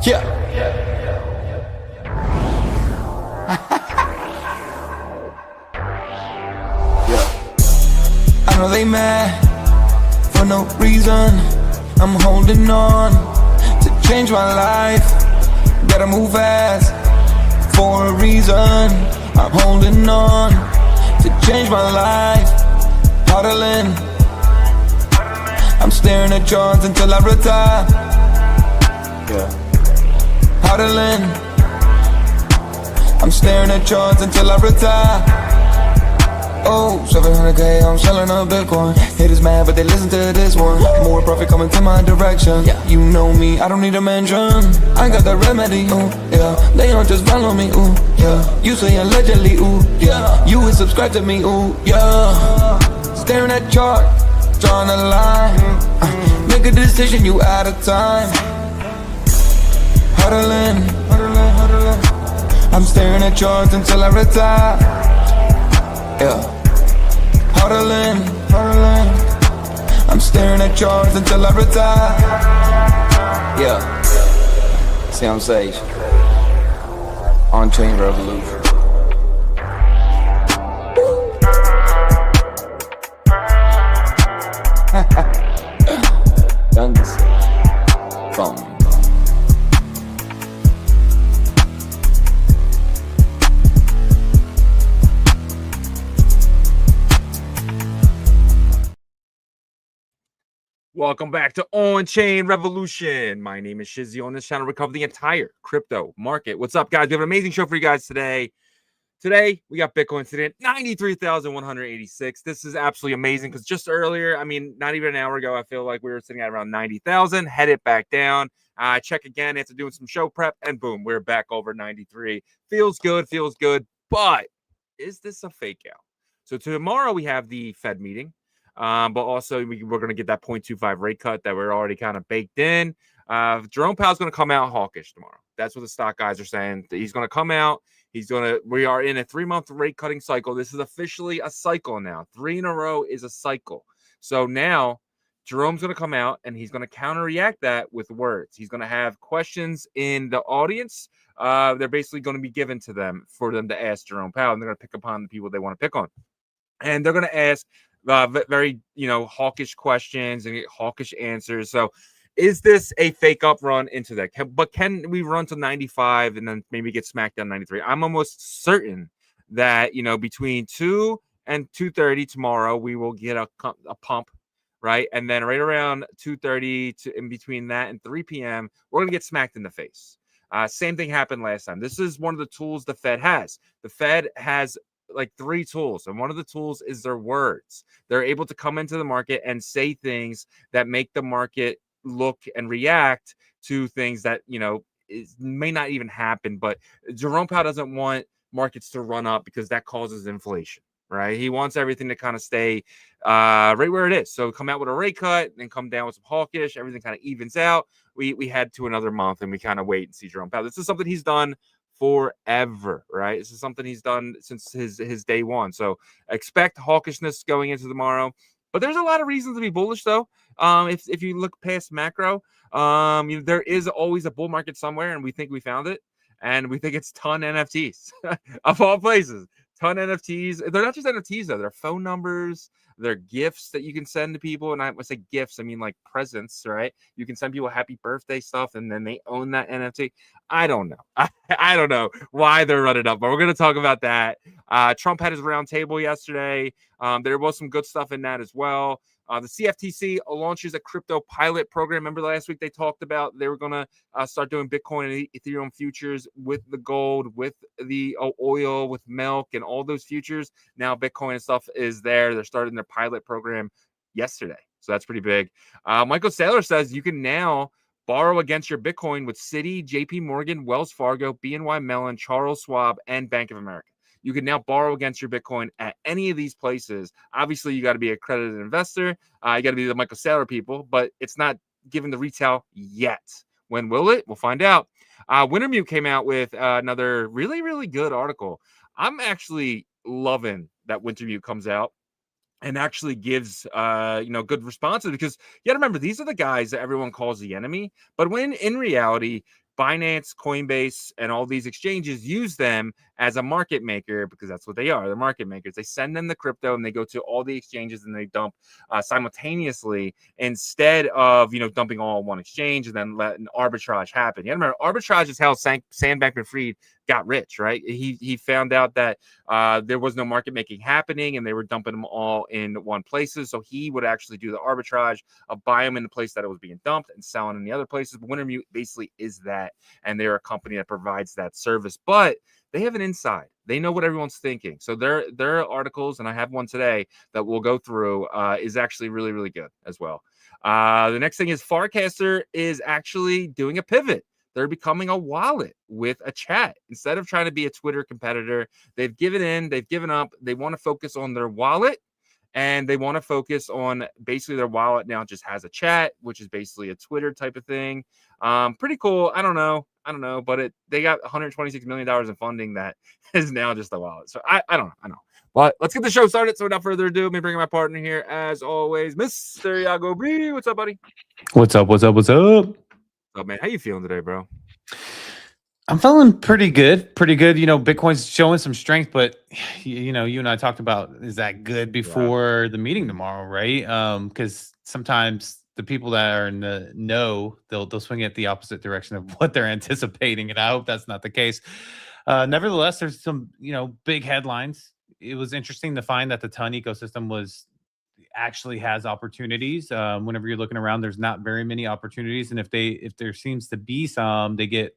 Yeah. Yeah. I know they mad for no reason. I'm holding on to change my life. Gotta move fast for a reason. I'm holding on to change my life. Huddling. I'm staring at charts until I retire. Yeah. Huddling. I'm staring at charts until I retire. Oh, 700K, I'm selling a Bitcoin. Haters mad, but they listen to this one. More profit coming to my direction. Yeah, you know me, I don't need a mention. I got the remedy, ooh, yeah. They don't just follow me, ooh, yeah. You say allegedly, ooh, yeah. You would subscribe to me, ooh, yeah. Staring at chart, drawing a line. Make a decision, you out of time. Huddling, I'm staring at charts until I retire. Yeah. Huddling, I'm staring at charts until I retire. Yeah. See on stage. On-chain revolution. Done this. Phone. Welcome back to On-Chain Revolution. My name is Shizzy. On this channel, we cover the entire crypto market. What's up, guys? We have an amazing show for you guys today. Today, we got Bitcoin sitting at 93,186. This is absolutely amazing because just earlier, I mean, not even an hour ago, I feel like we were sitting at around 90,000, headed back down. Check again after doing some show prep, and boom, we're back over 93. Feels good, but is this a fake out? So tomorrow, we have the Fed meeting. But also we're going to get that 0.25 rate cut that we're already kind of baked in. Jerome Powell's going to come out hawkish tomorrow. That's what the stock guys are saying. He's going to come out. We are in a 3-month rate cutting cycle. This is officially a cycle now. 3 in a row is a cycle. So now Jerome's going to come out and he's going to counter-react that with words. He's going to have questions in the audience. They're basically going to be given to them for them to ask Jerome Powell, and they're going to pick upon the people they want to pick on. And they're going to ask very, hawkish questions and get hawkish answers. So is this a fake up run into that? Can we run to 95 and then maybe get smacked down 93? I'm almost certain that, between 2 and 2:30 tomorrow, we will get a pump, right? And then right around 2:30 to in between that and 3 p.m., we're going to get smacked in the face. Same thing happened last time. This is one of the tools the Fed has. The Fed has like 3 tools, and one of the tools is their words. They're able to come into the market and say things that make the market look and react to things that may not even happen. But Jerome Powell doesn't want markets to run up because that causes inflation, right? He wants everything to kind of stay right where it is. So come out with a rate cut and come down with some hawkish, everything kind of evens out. We head to another month and we kind of wait and see Jerome Powell. This is something he's done forever, right? This is something he's done since his day one. So expect hawkishness going into tomorrow. But there's a lot of reasons to be bullish, though. If you look past macro, there is always a bull market somewhere, and we think we found it. And we think it's ton NFTs of all places. Ton NFTs. They're not just NFTs, though. They're phone numbers. They're gifts that you can send to people. And I say gifts, I mean like presents, right? You can send people happy birthday stuff, and then they own that NFT. I don't know. I don't know why they're running up, but we're going to talk about that. Trump had his roundtable yesterday. There was some good stuff in that as well. The CFTC launches a crypto pilot program. Remember last week they talked about they were going to start doing Bitcoin and Ethereum futures with the gold, with the oil, with milk, and all those futures. Now Bitcoin and stuff is there. They're starting their pilot program yesterday. So that's pretty big. Michael Saylor says you can now borrow against your Bitcoin with Citi, JPMorgan, Wells Fargo, BNY Mellon, Charles Schwab, and Bank of America. You can now borrow against your Bitcoin at any of these places. Obviously, you got to be a accredited investor. You got to be the Michael Saylor people, but it's not given the retail yet. When will it? We'll find out. Wintermute came out with another really, really good article. I'm actually loving that Wintermute comes out and actually gives good responses, because you got to remember, these are the guys that everyone calls the enemy. But when in reality, Binance, Coinbase, and all these exchanges use them as a market maker because that's what they are. They're market makers. They send them the crypto and they go to all the exchanges and they dump simultaneously instead of, dumping all on one exchange and then letting arbitrage happen. You remember, arbitrage is how Sam Bankman-Fried got rich, right? He found out that there was no market making happening and they were dumping them all in one places. So he would actually do the arbitrage of buy them in the place that it was being dumped and selling in the other places. But Wintermute basically is that, and they're a company that provides that service. But they have an inside. They know what everyone's thinking. So their articles, and I have one today that we'll go through, is actually really, really good as well. The next thing is Farcaster is actually doing a pivot. They're becoming a wallet with a chat. Instead of trying to be a Twitter competitor, they've given up. They want to focus on their wallet, and they want to focus on basically their wallet now just has a chat, which is basically a Twitter type of thing. Pretty cool. I don't know, but they got $126 million in funding that is now just a wallet. So I don't know. But let's get the show started. So without further ado, let me bring my partner here as always, Mr. Yagobi. What's up, buddy? What's up? Oh man, how you feeling today, bro? I'm feeling pretty good. Bitcoin's showing some strength, but you and I talked about, is that good before the meeting tomorrow, right? Because sometimes the people that are in the know, they'll swing at the opposite direction of what they're anticipating, and I hope that's not the case. Nevertheless, there's some big headlines. It was interesting to find that the ton ecosystem actually has opportunities. Whenever you're looking around, there's not very many opportunities, and if there seems to be some, they get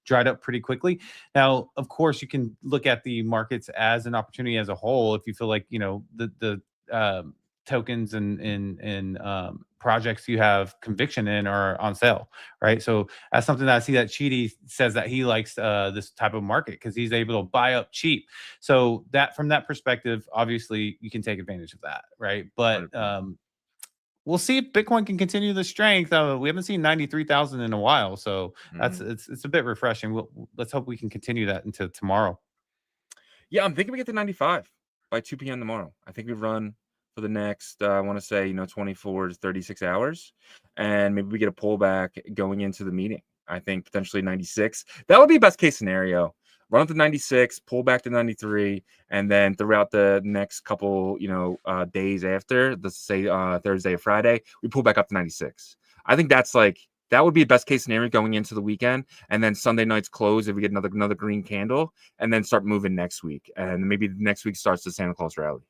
dried up pretty quickly. Now, of course, you can look at the markets as an opportunity as a whole if you feel like the tokens and projects you have conviction in are on sale, right? So that's something that I see that Citi says that he likes this type of market because he's able to buy up cheap. So that from that perspective, obviously you can take advantage of that, right? But we'll see if Bitcoin can continue the strength. We haven't seen 93,000 in a while, so it's a bit refreshing. Let's hope we can continue that into tomorrow. Yeah, I'm thinking we get to 95 by 2 p.m. tomorrow. I think we run for the next, I want to say, 24 to 36 hours. And maybe we get a pullback going into the meeting. I think potentially 96. That would be best case scenario. Run up to 96, pull back to 93, and then throughout the next couple, days after, let's say Thursday or Friday, we pull back up to 96. I think that would be a best case scenario going into the weekend, and then Sunday night's close if we get another green candle, and then start moving next week, and maybe next week starts the Santa Claus rally.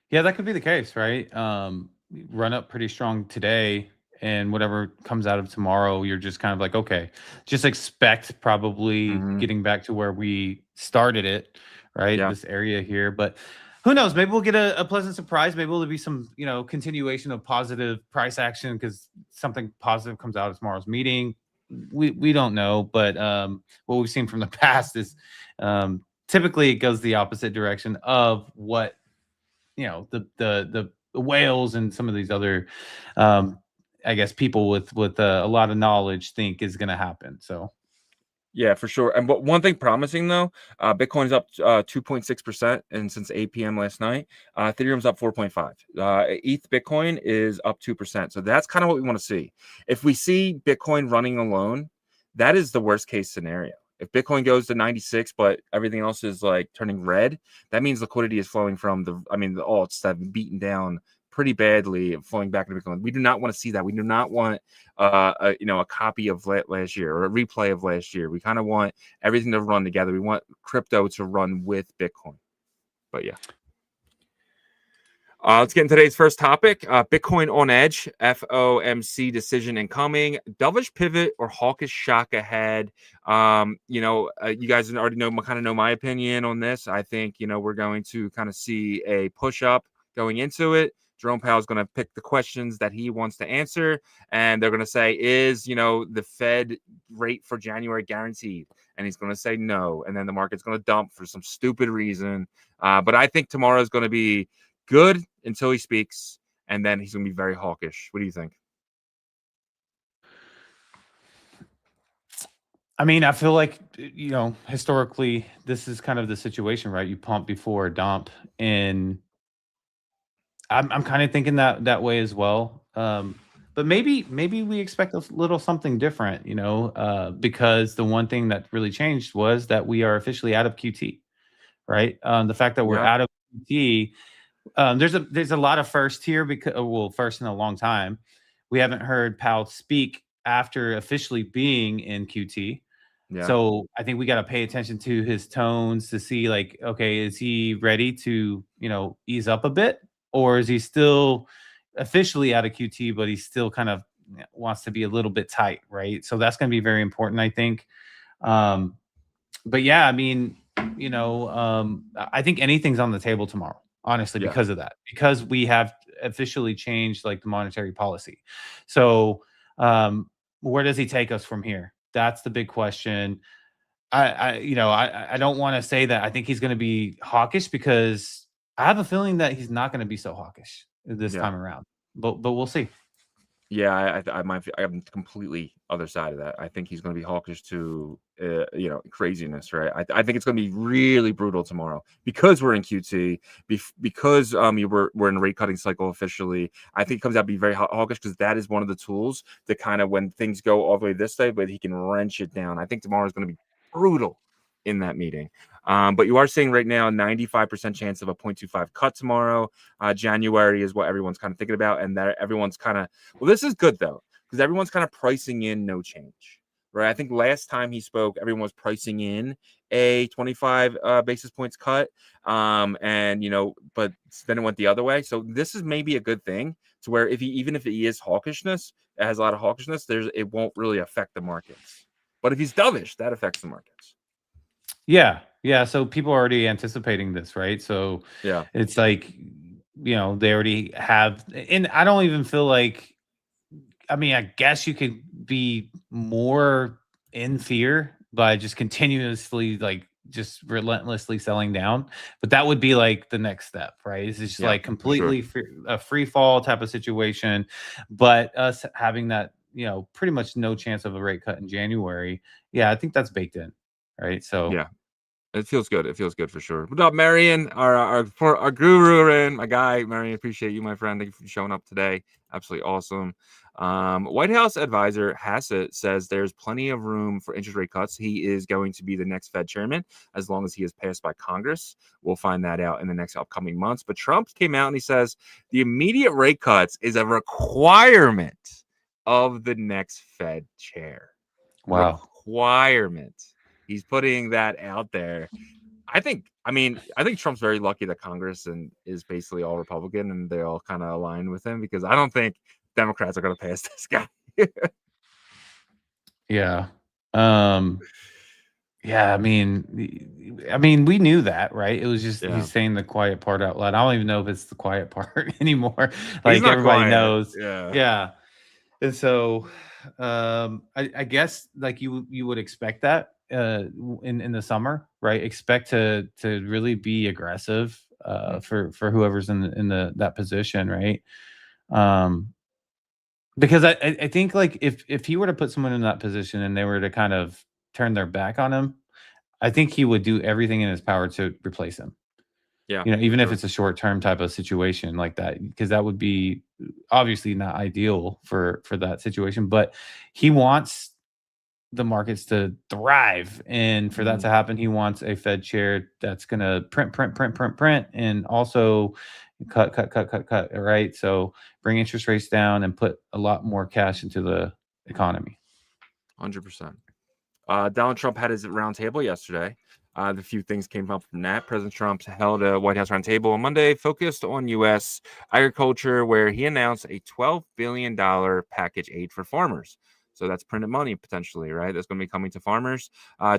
Yeah, that could be the case, right? Run up pretty strong today, and whatever comes out of tomorrow, you're just kind of like, okay, just expect probably getting back to where we started it, right? Yeah. This area here, but who knows? Maybe we'll get a pleasant surprise. Maybe there'll be some, continuation of positive price action because something positive comes out of tomorrow's meeting. We don't know, but what we've seen from the past is typically it goes the opposite direction of what the whales and some of these other I guess people with a lot of knowledge think is going to happen. So yeah, for sure. And but one thing promising though, Bitcoin's up 2.6% and since 8 p.m. last night. Ethereum's up 4.5. ETH Bitcoin is up 2%. So that's kind of what we want to see. If we see Bitcoin running alone, that is the worst case scenario. If Bitcoin goes to 96, but everything else is turning red, that means liquidity is flowing from the alts that have been beaten down pretty badly, flowing back into Bitcoin. We do not want to see that. We do not want a copy of last year or a replay of last year. We kind of want everything to run together. We want crypto to run with Bitcoin. But yeah. Let's get into today's first topic. Bitcoin on edge, FOMC decision incoming, dovish pivot or hawkish shock ahead. You guys already know my opinion on this. I think, we're going to kind of see a push up going into it. Jerome Powell is going to pick the questions that he wants to answer. And they're going to say, is, the Fed rate for January guaranteed? And he's going to say no. And then the market's going to dump for some stupid reason. But I think tomorrow is going to be good until he speaks, and then he's going to be very hawkish. What do you think? I mean, I feel like, historically, this is kind of the situation, right? You pump before a dump, and I'm kind of thinking that way as well. But But maybe we expect a little something different, because the one thing that really changed was that we are officially out of QT, right? The fact that we're out of QT, there's a lot of first here because first in a long time. We haven't heard Powell speak after officially being in QT. Yeah. So I think we got to pay attention to his tones to see, like, okay, is he ready to, ease up a bit, or is he still officially out of QT, but he still kind of wants to be a little bit tight, right? So that's going to be very important, I think. But yeah, I mean, I think anything's on the table tomorrow, honestly, because of that, because we have officially changed like the monetary policy. So where does he take us from here? That's the big question. I don't want to say that I think he's going to be hawkish, because I have a feeling that he's not going to be so hawkish this time around. But we'll see. Yeah, I'm completely other side of that. I think he's going to be hawkish to, craziness, right? I think it's going to be really brutal tomorrow because we're in QT, because we're in a rate cutting cycle officially. I think it comes out to be very hawkish because that is one of the tools that kind of, when things go all the way this way, but he can wrench it down. I think tomorrow is going to be brutal in that meeting. But you are seeing right now 95% chance of a 0.25 cut tomorrow. January is what everyone's kind of thinking about, and that everyone's kind of, well, this is good though, because everyone's kind of pricing in no change, right? I think last time he spoke, everyone was pricing in a 25 basis points cut, but then it went the other way. So this is maybe a good thing to where even if he is hawkishness, it has a lot of hawkishness, it won't really affect the markets. But if he's dovish, that affects the markets. Yeah. So people are already anticipating this, right? So it's like, they already have, and I don't even feel like, I guess you could be more in fear by just continuously, like, just relentlessly selling down, but that would be like the next step, right? It's just like completely a free fall type of situation. But us having that, pretty much no chance of a rate cut in January. Yeah, I think that's baked in, right? So yeah. It feels good. It feels good for sure. What up, Marion? Our guru, and my guy, Marion. Appreciate you, my friend. Thank you for showing up today. Absolutely awesome. White House advisor Hassett says there's plenty of room for interest rate cuts. He is going to be the next Fed chairman as long as he is passed by Congress. We'll find that out in the next upcoming months. But Trump came out and he says the immediate rate cuts is a requirement of the next Fed chair. Wow. Requirement. He's putting that out there. I think Trump's very lucky that Congress is basically all Republican and they all kind of align with him, because I don't think Democrats are going to pass this guy. Yeah. Yeah. We knew that, right? It was just he's saying the quiet part out loud. I don't even know if it's the quiet part anymore. Like, everybody knows. Yeah. And so, I guess, like, you would expect that in the summer, right? Expect to really be aggressive for whoever's in that position, right? Because I think, like, if he were to put someone in that position and they were to kind of turn their back on him, I think he would do everything in his power to replace him. Yeah, even if it's a short-term type of situation like that, because that would be obviously not ideal for that situation. But he wants the markets to thrive, and for that to happen, he wants a Fed chair that's going to print, and also cut, right? So bring interest rates down and put a lot more cash into the economy. 100%. Donald Trump had his roundtable yesterday. The few things came up from that. President Trump held a White House roundtable on Monday focused on U.S. agriculture, where he announced a $12 billion package aid for farmers. So that's printed money potentially, right? That's going to be coming to farmers.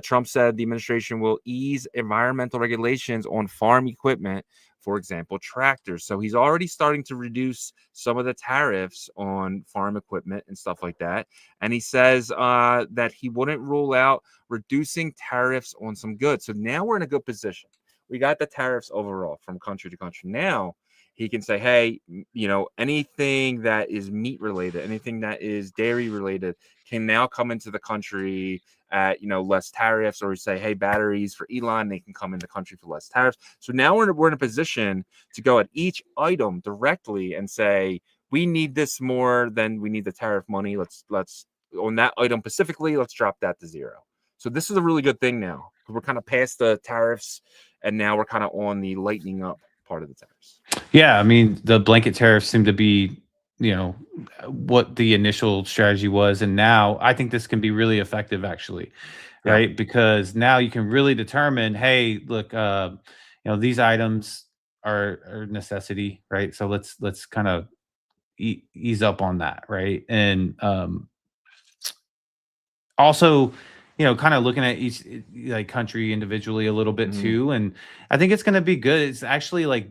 Trump said the administration will ease environmental regulations on farm equipment, for example, tractors. So he's already starting to reduce some of the tariffs on farm equipment and stuff like that. And he says that he wouldn't rule out reducing tariffs on some goods. So now we're in a good position. We got the tariffs overall from country to country. Now he can say, hey, anything that is meat related, anything that is dairy related can now come into the country at, less tariffs, or say, hey, batteries for Elon, they can come in the country for less tariffs. So now we're in a position to go at each item directly and say, we need this more than we need the tariff money. Let's on that item specifically, let's drop that to zero. So this is a really good thing now. We're kind of past the tariffs, and now we're kind of on the lightening up part of the tariffs. Yeah, I mean, the blanket tariffs seem to be, what the initial strategy was, and now I think this can be really effective, actually, right? Because now you can really determine, hey, look, these items are necessity, right? So let's kind of ease up on that, right? And also, kind of looking at each like country individually a little bit too, and I think it's going to be good. It's actually like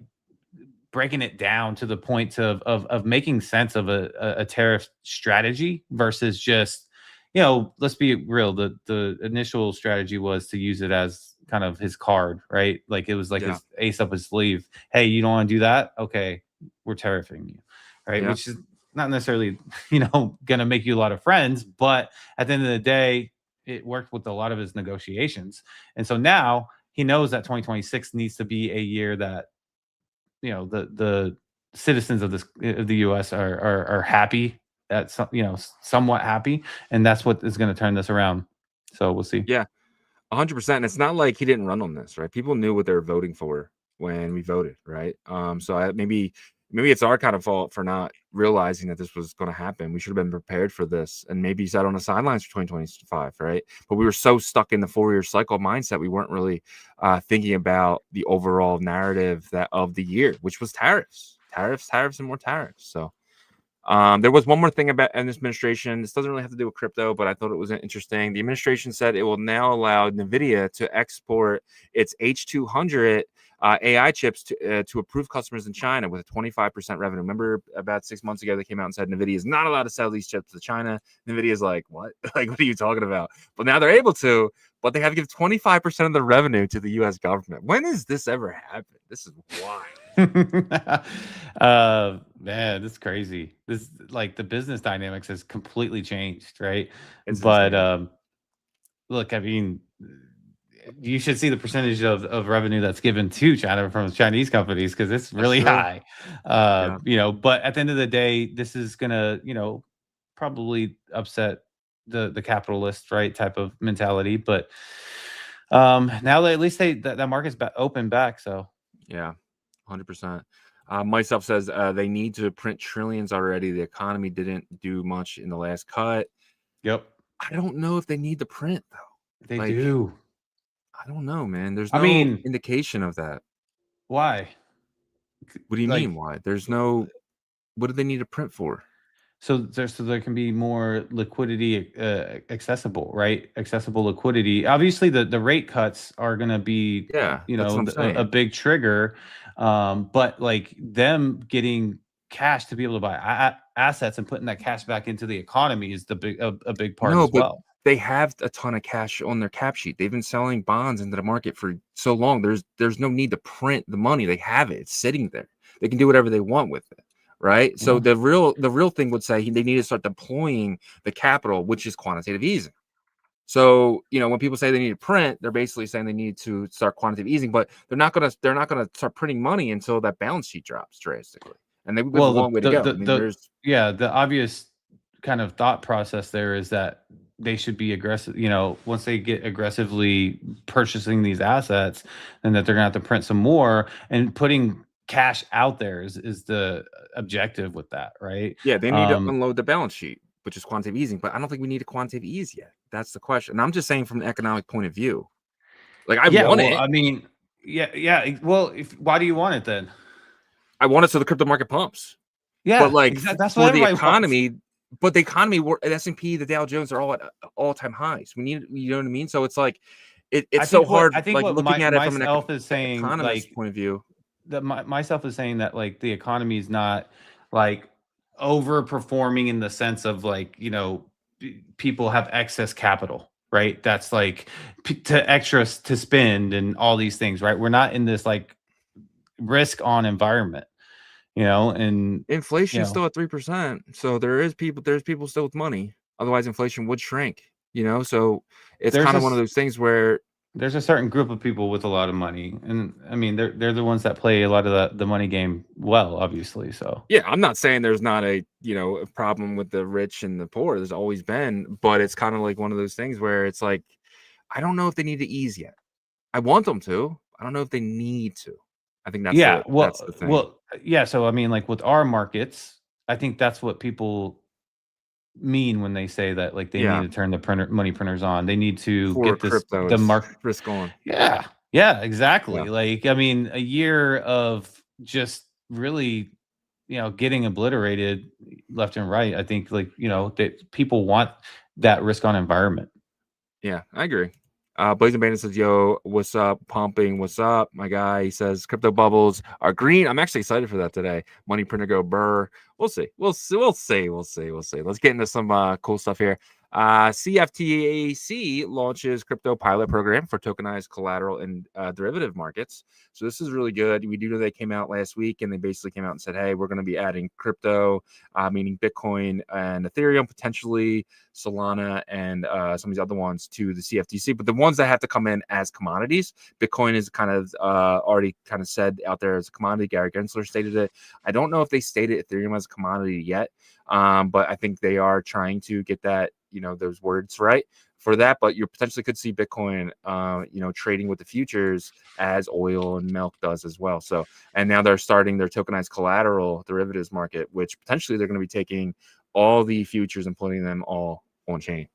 breaking it down to the point of making sense of a tariff strategy versus just, let's be real. The initial strategy was to use it as kind of his card, right? Like it was like his ace up his sleeve. Hey, you don't want to do that? Okay, we're tariffing you, right? Yeah. Which is not necessarily, going to make you a lot of friends, but at the end of the day, it worked with a lot of his negotiations. And so now he knows that 2026 needs to be a year that, the citizens of the U.S. are happy, at somewhat happy, and that's what is going to turn this around. So we'll see. Yeah, 100%. And it's not like he didn't run on this, right? People knew what they were voting for when we voted, right? So maybe it's our kind of fault for not realizing that this was going to happen. We should have been prepared for this, and maybe sat on the sidelines for 2025, right? But we were so stuck in the 4-year cycle mindset, we weren't really thinking about the overall narrative of the year, which was tariffs, and more tariffs. So there was one more thing about this administration. This doesn't really have to do with crypto, but I thought it was interesting. The administration said it will now allow NVIDIA to export its H200 AI chips to approved customers in China with a 25% revenue. Remember about 6 months ago, they came out and said NVIDIA is not allowed to sell these chips to China. NVIDIA is like, what? Like, what are you talking about? But now they're able to, but they have to give 25% of the revenue to the U.S. government. When has this ever happened? This is wild. Man, this is crazy. This, like, the business dynamics has completely changed, right? It's but insane. look, I mean, you should see the percentage of revenue that's given to China from Chinese companies, because it's really high. But at the end of the day, this is gonna, probably upset the capitalist, right, type of mentality. But now at least that market's open back. So yeah, 100%. Myself says they need to print trillions already. The economy didn't do much in the last cut. Yep. I don't know if they need to print though. They do. I don't know, man. There's no indication of that. Why? What do you mean? Why? There's no. What do they need to print for? So there can be more liquidity accessible, right? Accessible liquidity. Obviously, the rate cuts are going to be, a big trigger. But like them getting cash to be able to buy assets and putting that cash back into the economy is a big part as well. They have a ton of cash on their cap sheet. They've been selling bonds into the market for so long. There's no need to print the money. They have it. It's sitting there. They can do whatever they want with it, right? So the real thing would say they need to start deploying the capital, which is quantitative easing. So, when people say they need to print, they're basically saying they need to start quantitative easing, but they're not gonna start printing money until that balance sheet drops drastically. And they've got a long way to go. The obvious kind of thought process there is that they should be aggressive, once they get aggressively purchasing these assets, and that they're gonna have to print some more, and putting cash out there is the objective with that, right? Yeah, they need to unload the balance sheet, which is quantitative easing, but I don't think we need a quantitative ease yet. That's the question. And I'm just saying from the economic point of view. Like, I want it. I mean, yeah. Well, why do you want it then? I want it so the crypto market pumps. Yeah, but like that's for the economy wants. But the economy, the S&P, the Dow Jones are all at all-time highs. We need, you know what I mean? So it's like it's so hard. I think like looking at it from an economist point of view. That myself is saying that like the economy is not like overperforming in the sense of like, people have excess capital, right? That's like extras to spend and all these things, right? We're not in this like risk on environment, and inflation is still at 3%. So there's people still with money. Otherwise inflation would shrink, so it's kind of one of those things where There's a certain group of people with a lot of money, and I mean they're the ones that play a lot of the money game well, obviously. So Yeah, I'm not saying there's not a a problem with the rich and the poor. There's always been, but it's kind of like one of those things where it's like, I don't know if they need to ease yet. I want them to. I don't know if they need to. I think that's yeah, that's the thing. yeah. So I mean, like with our markets, I think that's what people mean when they say that, like they need Yeah, to turn the money printers on. They need to for get this crypto, the it's market. risk on. Yeah, yeah, Yeah, exactly. Like I mean, a year of just really, getting obliterated left and right. I think like that people want that risk on environment. yeah, I agree. Blazing Bandit says, "Yo, what's up? Pumping, what's up, my guy?" He says, "Crypto bubbles are green." I'm actually excited for that today. Money printer go burr. We'll see. We'll see. We'll see. We'll see. We'll see. Let's get into some cool stuff here. CFTC launches crypto pilot program for tokenized collateral and derivative markets. So this is really good. We do know they came out last week and they basically came out and said, "Hey, we're going to be adding crypto, meaning Bitcoin and Ethereum, potentially Solana and some of these other ones to the CFTC, but the ones that have to come in as commodities, Bitcoin is kind of already kind of said out there as a commodity. Gary Gensler stated it. I don't know if they stated Ethereum as a commodity yet, but I think they are trying to get that, those words right for that. But you potentially could see Bitcoin, trading with the futures as oil and milk does as well. So, and now they're starting their tokenized collateral derivatives market, which potentially they're going to be taking all the futures and putting them all on chain.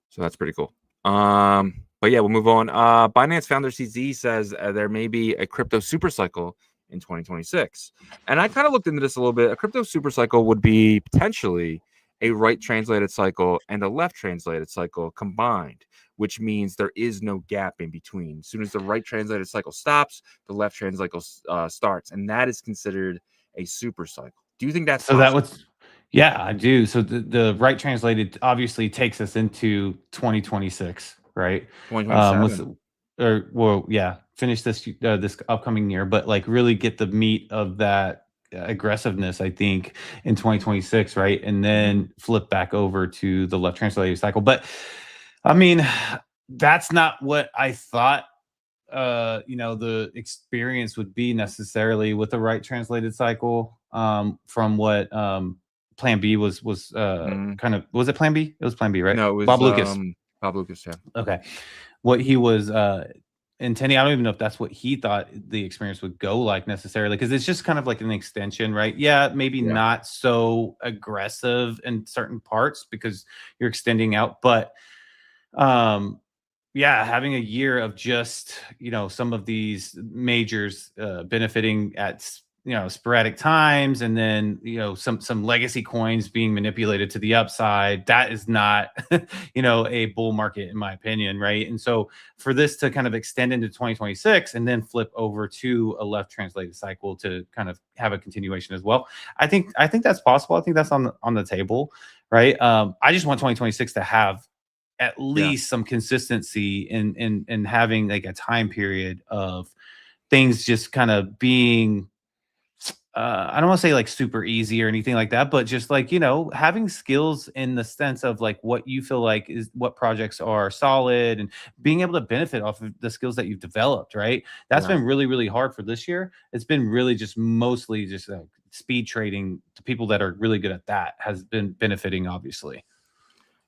So that's pretty cool. But yeah, we'll move on. Binance Founder CZ says there may be a crypto super cycle in 2026. And I kind of looked into this a little bit. A crypto super cycle would be potentially a right translated cycle and a left translated cycle combined, which means there is no gap in between. As soon as the right translated cycle stops, the left translated cycle starts. And that is considered a super cycle. Do you think that's So that possible? was, yeah, I do. So the right translated obviously takes us into 2026, right? With 2027. or well, yeah, finish this upcoming year, but like really get the meat of that aggressiveness, I think, in 2026, right? And then flip back over to the left translated cycle. But I mean, that's not what I thought the experience would be necessarily with the right translated cycle, from what plan B was kind of, was it plan B? It was plan B, right? No, it was Bob Lucas. Bob Lucas, yeah. Okay. What he was intending, I don't even know if that's what he thought the experience would go like necessarily, because it's just kind of like an extension, right? Yeah, maybe Yeah. not so aggressive in certain parts because you're extending out, but yeah, having a year of just, some of these majors benefiting at sporadic times, and then some legacy coins being manipulated to the upside, that is not a bull market in my opinion, right? And so for this to kind of extend into 2026 and then flip over to a left translated cycle to kind of have a continuation as well, I think that's possible. I think that's on the table, right? I just want 2026 to have at least some consistency in having like a time period of things just kind of being I don't want to say like super easy or anything like that, but just like, having skills in the sense of like what you feel like is what projects are solid and being able to benefit off of the skills that you've developed, right? That's been really, really hard for this year. It's been really just mostly just speed trading to people that are really good at that has been benefiting, obviously.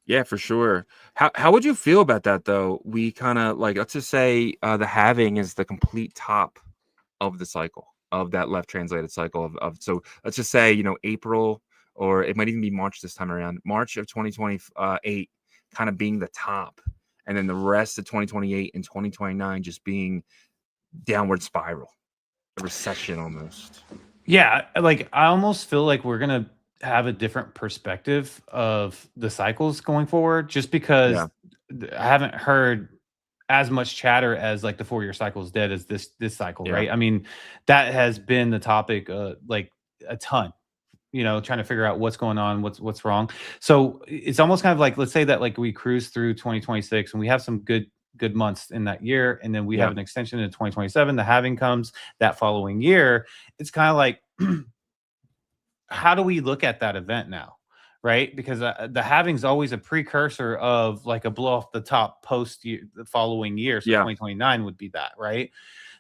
Yeah, for sure. How would you feel about that though? We kind of like, let's just say the halving is the complete top of the cycle of that left translated cycle of so let's just say, April, or it might even be March this time around, March of 2028 kind of being the top, and then the rest of 2028 and 2029 just being downward spiral, a recession almost. Yeah, like I almost feel like we're gonna have a different perspective of the cycles going forward, just because Yeah. I haven't heard as much chatter as like the 4-year cycle is dead as this cycle, Yeah. right? I mean, that has been the topic like a ton, trying to figure out what's going on, what's wrong. So it's almost kind of like, let's say that like we cruise through 2026 and we have some good months in that year, and then we have an extension in 2027, the halving comes that following year. It's kind of like how do we look at that event now, right? Because the halving's always a precursor of like a blow off the top post year, the following year. So 2029 would be that, right?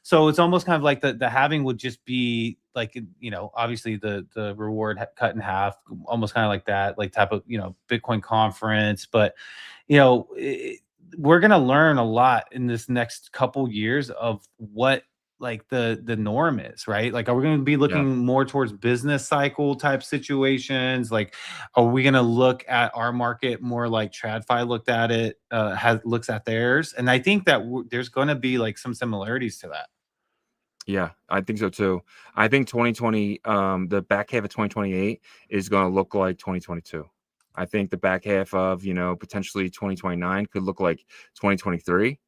So it's almost kind of like the halving would just be like, obviously the reward cut in half, almost kind of like that, like type of, Bitcoin conference. But, we're going to learn a lot in this next couple years of what like the norm is, right? Like, are we going to be looking more towards business cycle type situations? Like, are we going to look at our market more like TradFi looked at it, looks at theirs? And I think that there's going to be like some similarities to that. Yeah, I think so too. I think 2020, the back half of 2028 is going to look like 2022. I think the back half of, potentially 2029 could look like 2023.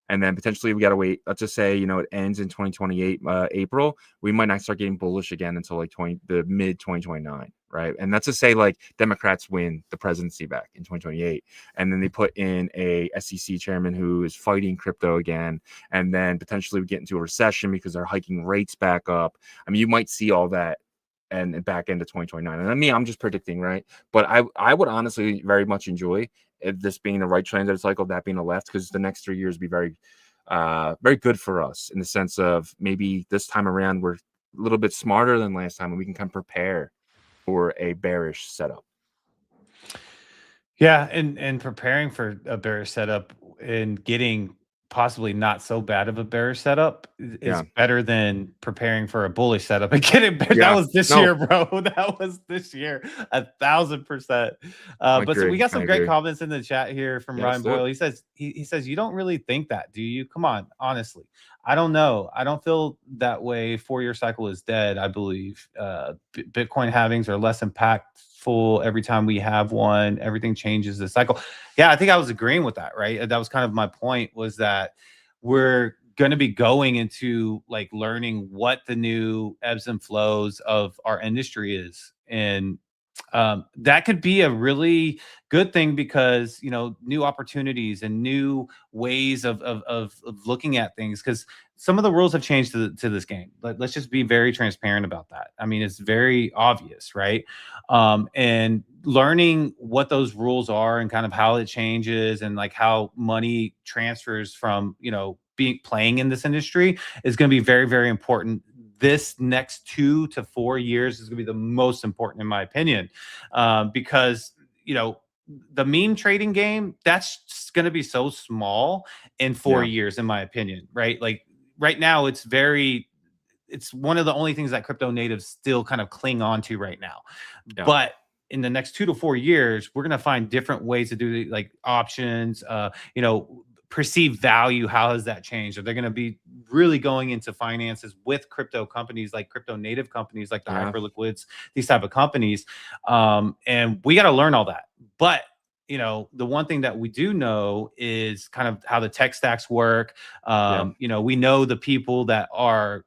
And then potentially we got to wait. Let's just say, it ends in 2028, April. We might not start getting bullish again until like the mid 2029, right? And that's to say like Democrats win the presidency back in 2028. And then they put in a SEC chairman who is fighting crypto again. And then potentially we get into a recession because they're hiking rates back up. I mean, you might see all that and back into 2029. And I mean, I'm just predicting, right? But I would honestly very much enjoy this being the right transit cycle, that being the left, because the next 3 years be very, very good for us in the sense of maybe this time around we're a little bit smarter than last time and we can kind of prepare for a bearish setup. Yeah, and preparing for a bearish setup and getting possibly not so bad of a bearish setup is better than preparing for a bullish setup and getting better. That was this year, bro. That was this year, 1,000%. But so we got some great comments in the chat here from Ryan Boyle. He says, he says, you don't really think that, do you? Come on, honestly. I don't know. I don't feel that way. 4-year cycle is dead, I believe. Bitcoin halvings are less impactful every time we have one. Everything changes the cycle. Yeah, I think I was agreeing with that, right? That was kind of my point, was that we're going to be going into like learning what the new ebbs and flows of our industry is. And that could be a really good thing because, new opportunities and new ways of looking at things, because some of the rules have changed to this game. Let's just be very transparent about that. I mean, it's very obvious, right? And learning what those rules are and kind of how it changes and like how money transfers from, playing in this industry is going to be very, very important. This next 2 to 4 years is going to be the most important, in my opinion, because, the meme trading game, that's going to be so small in 4 years, in my opinion, right? Like right now, it's one of the only things that crypto natives still kind of cling on to right now. Yeah. But in the next 2 to 4 years, we're going to find different ways to do like options, perceived value. How has that changed? Are they going to be really going into finances with crypto companies, like crypto native companies, like the Hyperliquids, these type of companies? And we got to learn all that. But, the one thing that we do know is kind of how the tech stacks work. We know the people that are,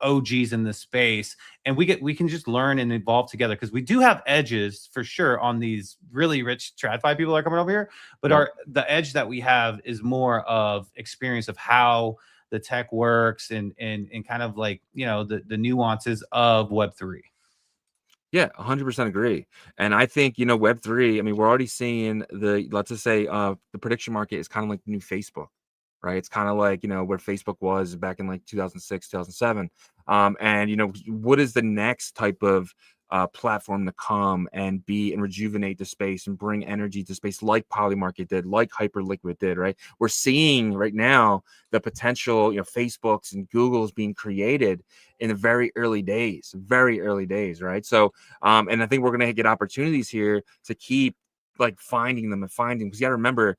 OGs in this space, and we can just learn and evolve together, because we do have edges for sure on these really rich TradFi people that are coming over here. But the edge that we have is more of experience of how the tech works and kind of like, the nuances of Web3. Yeah, 100% agree. And I think, Web3, I mean, we're already seeing let's just say the prediction market is kind of like the new Facebook. Right. It's kind of like, where Facebook was back in like 2006, 2007. And, what is the next type of platform to come and rejuvenate the space and bring energy to space, like Polymarket did, like Hyperliquid did, right? We're seeing right now the potential, Facebooks and Googles being created in the very early days, right? So, and I think we're going to get opportunities here to keep like finding them, because you got to remember,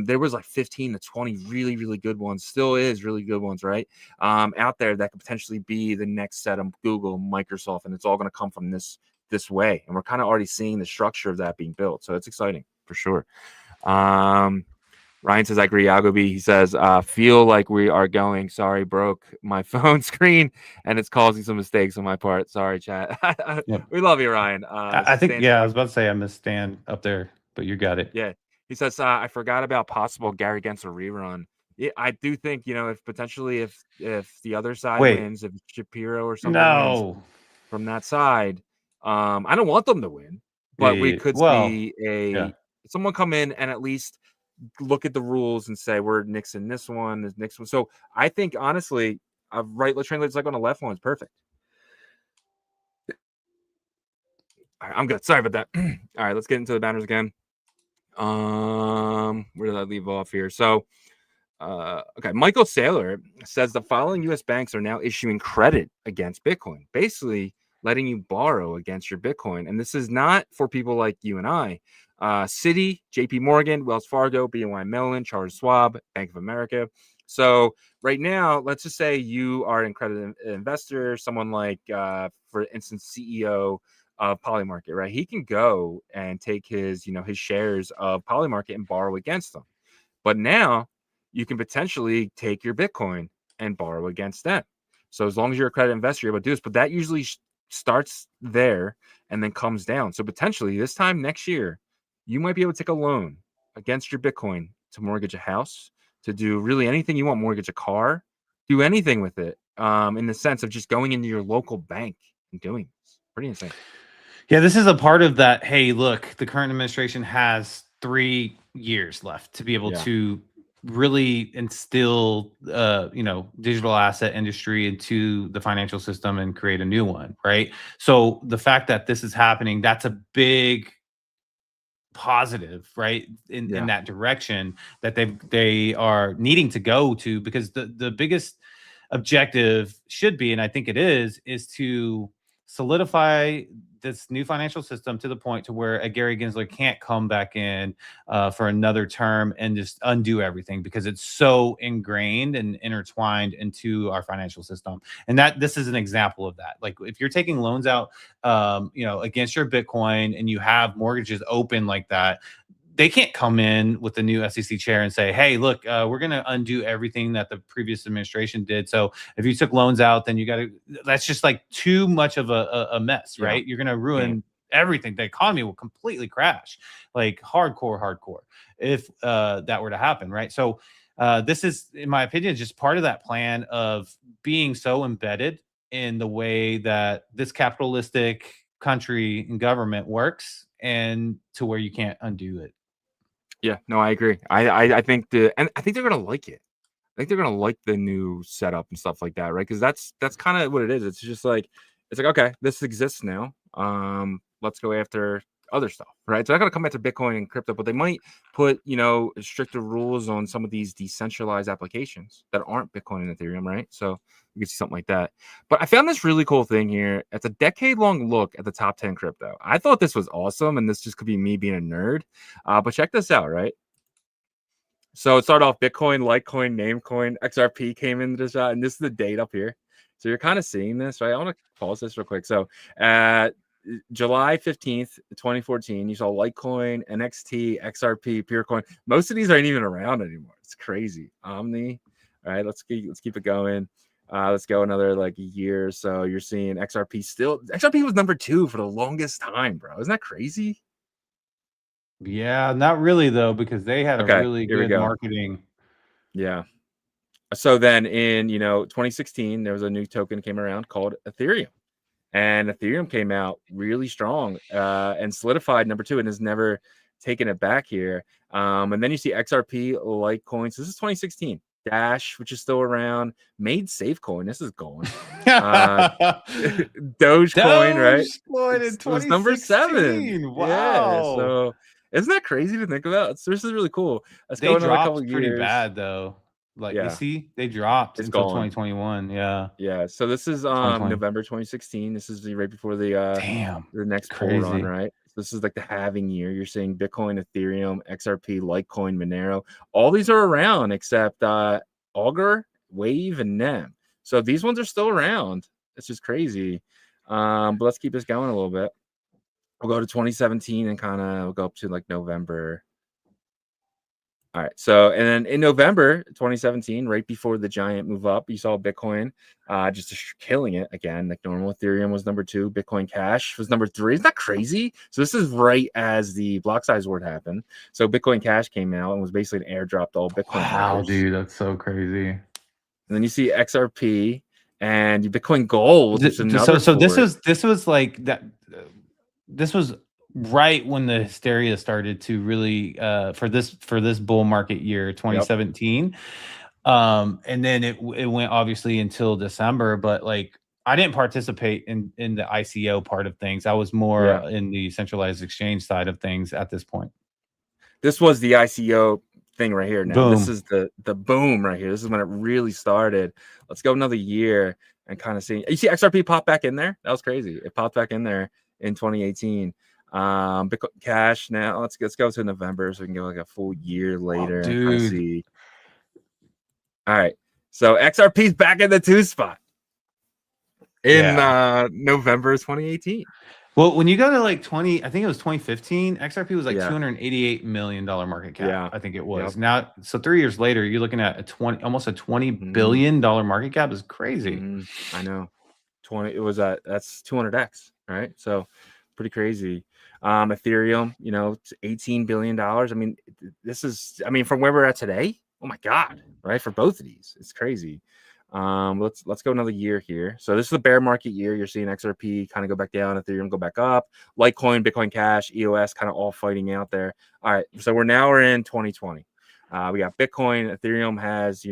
there was like 15 to 20 really, really good ones, still is really good ones, right? Out there that could potentially be the next set of Google, Microsoft, and it's all going to come from this way. And we're kind of already seeing the structure of that being built. So it's exciting for sure. Ryan says, I agree, Yagobi. He says, feel like we are going. Sorry, broke my phone screen, and it's causing some mistakes on my part. Sorry, chat. Yep. We love you, Ryan. I think, I was about to say I missed Stan up there, but you got it. Yeah. He says, I forgot about possible Gary Gensler rerun. Yeah, I do think, if potentially if the other side wins, if Shapiro or something wins from that side, I don't want them to win. but we could see someone come in and at least look at the rules and say we're nixing this one, this next one. So I think honestly, let's translate like on the left one is perfect. All right, I'm good. Sorry about that. All right, let's get into the banners again. Where did I leave off here? So okay, Michael Saylor says the following U.S. banks are now issuing credit against Bitcoin, basically letting you borrow against your Bitcoin. And this is not for people like you and I. Citi, JPMorgan, Wells Fargo, BNY Mellon, Charles Schwab, Bank of America. So right now, let's just say you are an accredited investor, someone like, for instance, CEO of Polymarket, right? He can go and take his shares of Polymarket and borrow against them. But now you can potentially take your Bitcoin and borrow against them. So as long as you're a accredited investor, you're able to do this. But that usually starts there and then comes down. So potentially this time next year, you might be able to take a loan against your Bitcoin to mortgage a house, to do really anything you want, mortgage a car, do anything with it, in the sense of just going into your local bank and doing this. Pretty insane. Yeah, this is a part of that. Hey, look, the current administration has 3 years left to be able to really instill, digital asset industry into the financial system and create a new one, right? So the fact that this is happening, that's a big positive, right, in that direction that they are needing to go to, because the biggest objective should be, and I think it is to solidify this new financial system to the point to where a Gary Gensler can't come back in for another term and just undo everything, because it's so ingrained and intertwined into our financial system. And that this is an example of that. Like if you're taking loans out, against your Bitcoin and you have mortgages open like that, they can't come in with the new SEC chair and say, hey, look, we're going to undo everything that the previous administration did. So if you took loans out, then you got to, that's just like too much of a mess, right? You're going to ruin everything. The economy will completely crash, like hardcore, if that were to happen, right? So this is, in my opinion, just part of that plan of being so embedded in the way that this capitalistic country and government works, and to where you can't undo it. Yeah, no, I agree. I think and I think they're gonna like it. I think they're gonna like the new setup and stuff like that, right? Because that's kind of what it is. It's just like okay, this exists now. Let's go after other stuff, right? So they're gonna come after Bitcoin and crypto, but they might put stricter rules on some of these decentralized applications that aren't Bitcoin and Ethereum, right? So you can see something like that. But I found this really cool thing here. It's a decade-long look at the top 10 crypto. I thought this was awesome, and this just could be me being a nerd. But check this out, right? So it started off Bitcoin, Litecoin, Namecoin, XRP came into the shot, and this is the date up here. So you're kind of seeing this, right? I want to pause this real quick. So July 15th, 2014, you saw Litecoin, NXT, XRP, Purecoin. Most of these aren't even around anymore. It's crazy. Omni. All right, let's keep it going. Let's go another like a year or so. You're seeing XRP still. XRP was number 2 for the longest time, bro. Isn't that crazy? Yeah, not really though, because they had a really good marketing. Yeah. So then in 2016, there was a new token came around called Ethereum. And Ethereum came out really strong and solidified number 2 and has never taken it back here. And then you see XRP, Litecoin. So this is 2016. Dash, which is still around. Made SafeCoin. This is gone. Dogecoin, right? It was number 7. Wow. Yeah, so isn't that crazy to think about? This is really cool. They dropped pretty bad though. Like you see, they dropped until 2021. Yeah. So this is November 2016. This is right before the next bull run, right? This is like the halving year. You're seeing Bitcoin, Ethereum, XRP, Litecoin, Monero. All these are around except Augur, Wave, and Nem. So these ones are still around. It's just crazy. But let's keep this going a little bit. We'll go to 2017 and kind of we'll go up to like November. All right. So, and then in November 2017, right before the giant move up, you saw Bitcoin just killing it again. Like normal. Ethereum was number 2. Bitcoin Cash was number 3. Isn't that crazy? So this is right as the block size word happened. So Bitcoin Cash came out and was basically an airdrop to all Bitcoin. Wow, dude, that's so crazy. And then you see XRP and Bitcoin Gold. So this was like that. This was right when the hysteria started to really for this bull market year 2017. And then it went obviously until December, but like I didn't participate in the ICO part of things. I was more in the centralized exchange side of things at this point. This was the ICO thing right here. Now Boom. This is the boom right here. This is when it really started. Let's go another year and kind of see. You see XRP pop back in there. That was crazy. It popped back in there in 2018. Bitcoin Cash. Now let's go to November so we can go like a full year later and kind of see. All right, so XRP's back in the 2 spot in November 2018. Well, when you go to like I think it was 2015, XRP was like $288 million market cap. Yeah. I think it was. Now, so 3 years later, you're looking at almost a $20 billion market cap. Is crazy. I know. 20. It was that's 200x, right? So pretty crazy. Ethereum, it's $18 billion. I mean, from where we're at today. Oh my God, right? For both of these, it's crazy. Let's go another year here. So this is the bear market year. You're seeing XRP kind of go back down, Ethereum go back up, Litecoin, Bitcoin Cash, EOS kind of all fighting out there. All right, so we're in 2020. We got Bitcoin, Ethereum has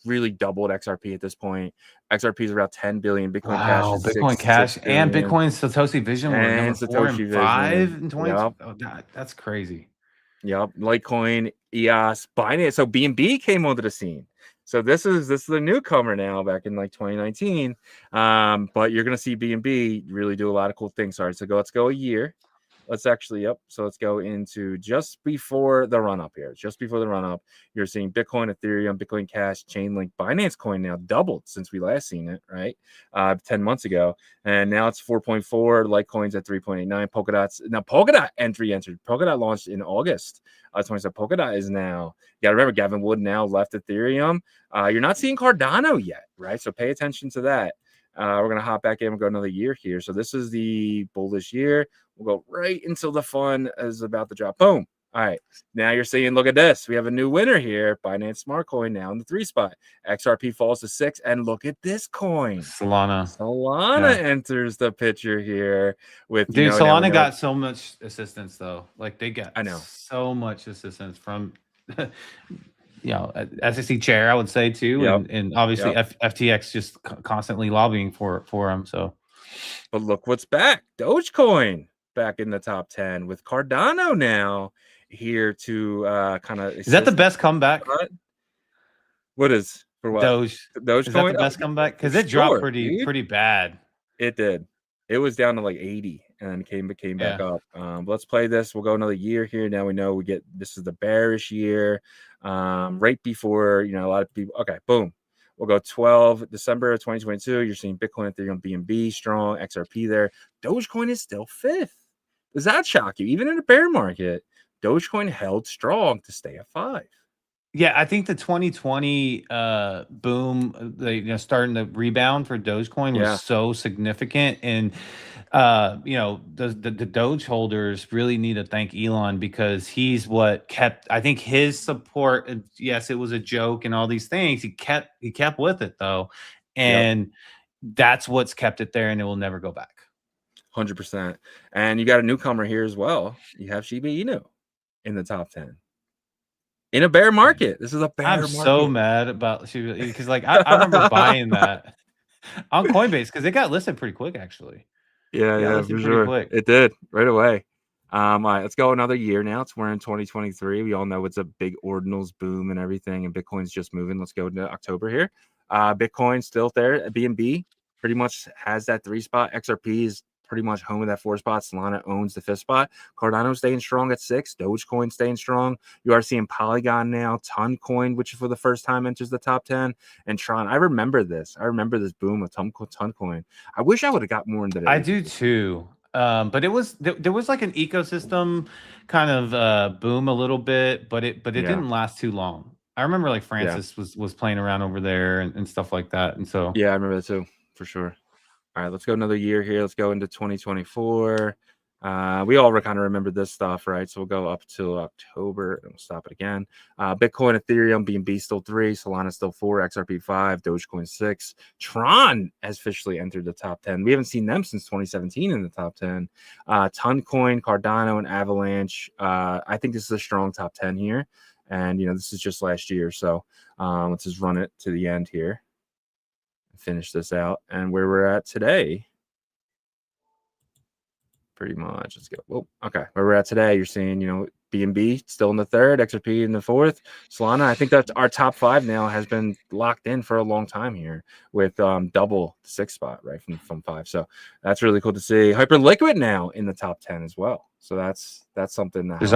really doubled XRP at this point. XRP is around 10 billion. Bitcoin Cash is Bitcoin Cash and Bitcoin Satoshi Vision were number 4 and 5 in 20. Yep. Oh, that's crazy. Yep, Litecoin, EOS, Binance. So BNB came onto the scene. So this is the newcomer now back in like 2019. But you're gonna see BNB really do a lot of cool things. Sorry, so let's go a year. Let's actually so let's go into just before the run up here. Just before the run up, you're seeing Bitcoin, Ethereum, Bitcoin Cash, Chainlink, Binance Coin now doubled since we last seen it, right? 10 months ago, and now it's 4.4. Litecoin's at 3.89. Polkadot entered. Polkadot launched in August. So Polkadot is now. You gotta remember, Gavin Wood now left Ethereum. You're not seeing Cardano yet, right? So pay attention to that. We're gonna hop back in and go another year here. So this is the bullish year. We'll go right until the fun is about to drop. Boom. All right. Now you're seeing, look at this. We have a new winner here. Binance Smart Coin now in the 3 spot. XRP falls to 6. And look at this coin. Solana enters the picture here with Solana got so much assistance though. Like they got so much assistance from SEC chair, I would say too, and obviously FTX just constantly lobbying for him. So, but look what's back. Dogecoin back in the top 10 with Cardano now here to kind of. Is that the best comeback? What is for what? Dogecoin? Is that the best comeback? Because it dropped pretty bad. It did. It was down to like 80 and came back up. Let's play this. We'll go another year here. Now we know this is the bearish year. Right before a lot of people. Okay, boom. We'll go December of 2022. You're seeing Bitcoin, Ethereum, BNB strong, XRP there. Dogecoin is still 5th. Does that shock you? Even in a bear market, Dogecoin held strong to stay at 5. Yeah, I think the 2020 boom, starting to rebound for Dogecoin was so significant, and the Doge holders really need to thank Elon because he's what kept. I think his support. Yes, it was a joke and all these things. He kept with it though, and that's what's kept it there, and it will never go back. 100%. And you got a newcomer here as well. You have Shiba Inu in the top 10. In a bear market. This is a bear market. I'm so mad about Shiba Inu because I remember buying that on Coinbase because it got listed pretty quick actually. Yeah, for sure. Quick. It did right away. All right, let's go another year now. We're in 2023. We all know it's a big ordinals boom and everything, and Bitcoin's just moving. Let's go to October here. Bitcoin still there. BNB pretty much has that 3 spot. XRP is pretty much home of that 4 spot. Solana owns the 5th spot. Cardano staying strong at 6. Dogecoin staying strong. You are seeing Polygon now. Toncoin, which for the first time enters the top 10. And Tron. I remember this. This boom of Toncoin. I wish I would have got more into that. I do too. But there was like an ecosystem kind of boom a little bit, but it didn't last too long. I remember like Francis was playing around over there and stuff like that. And so I remember that too, for sure. All right, let's go another year here. Let's go into 2024. We all kind of remember this stuff, right? So we'll go up to October and we'll stop it again. Bitcoin, Ethereum, BNB still 3, Solana still 4, XRP 5, Dogecoin 6. Tron has officially entered the top 10. We haven't seen them since 2017 in the top 10. Toncoin, Cardano, and Avalanche. I think this is a strong top 10 here. And, this is just last year. So let's just run it to the end here and finish this out. And where we're at today. Pretty much. Let's go. Well, okay. Where we're at today, you're seeing, BNB still in the third, XRP in the fourth, Solana. I think that our top 5 now has been locked in for a long time here with double the 6th spot, right, from 5. So that's really cool to see. Hyperliquid now in the top 10 as well. So that's something that there's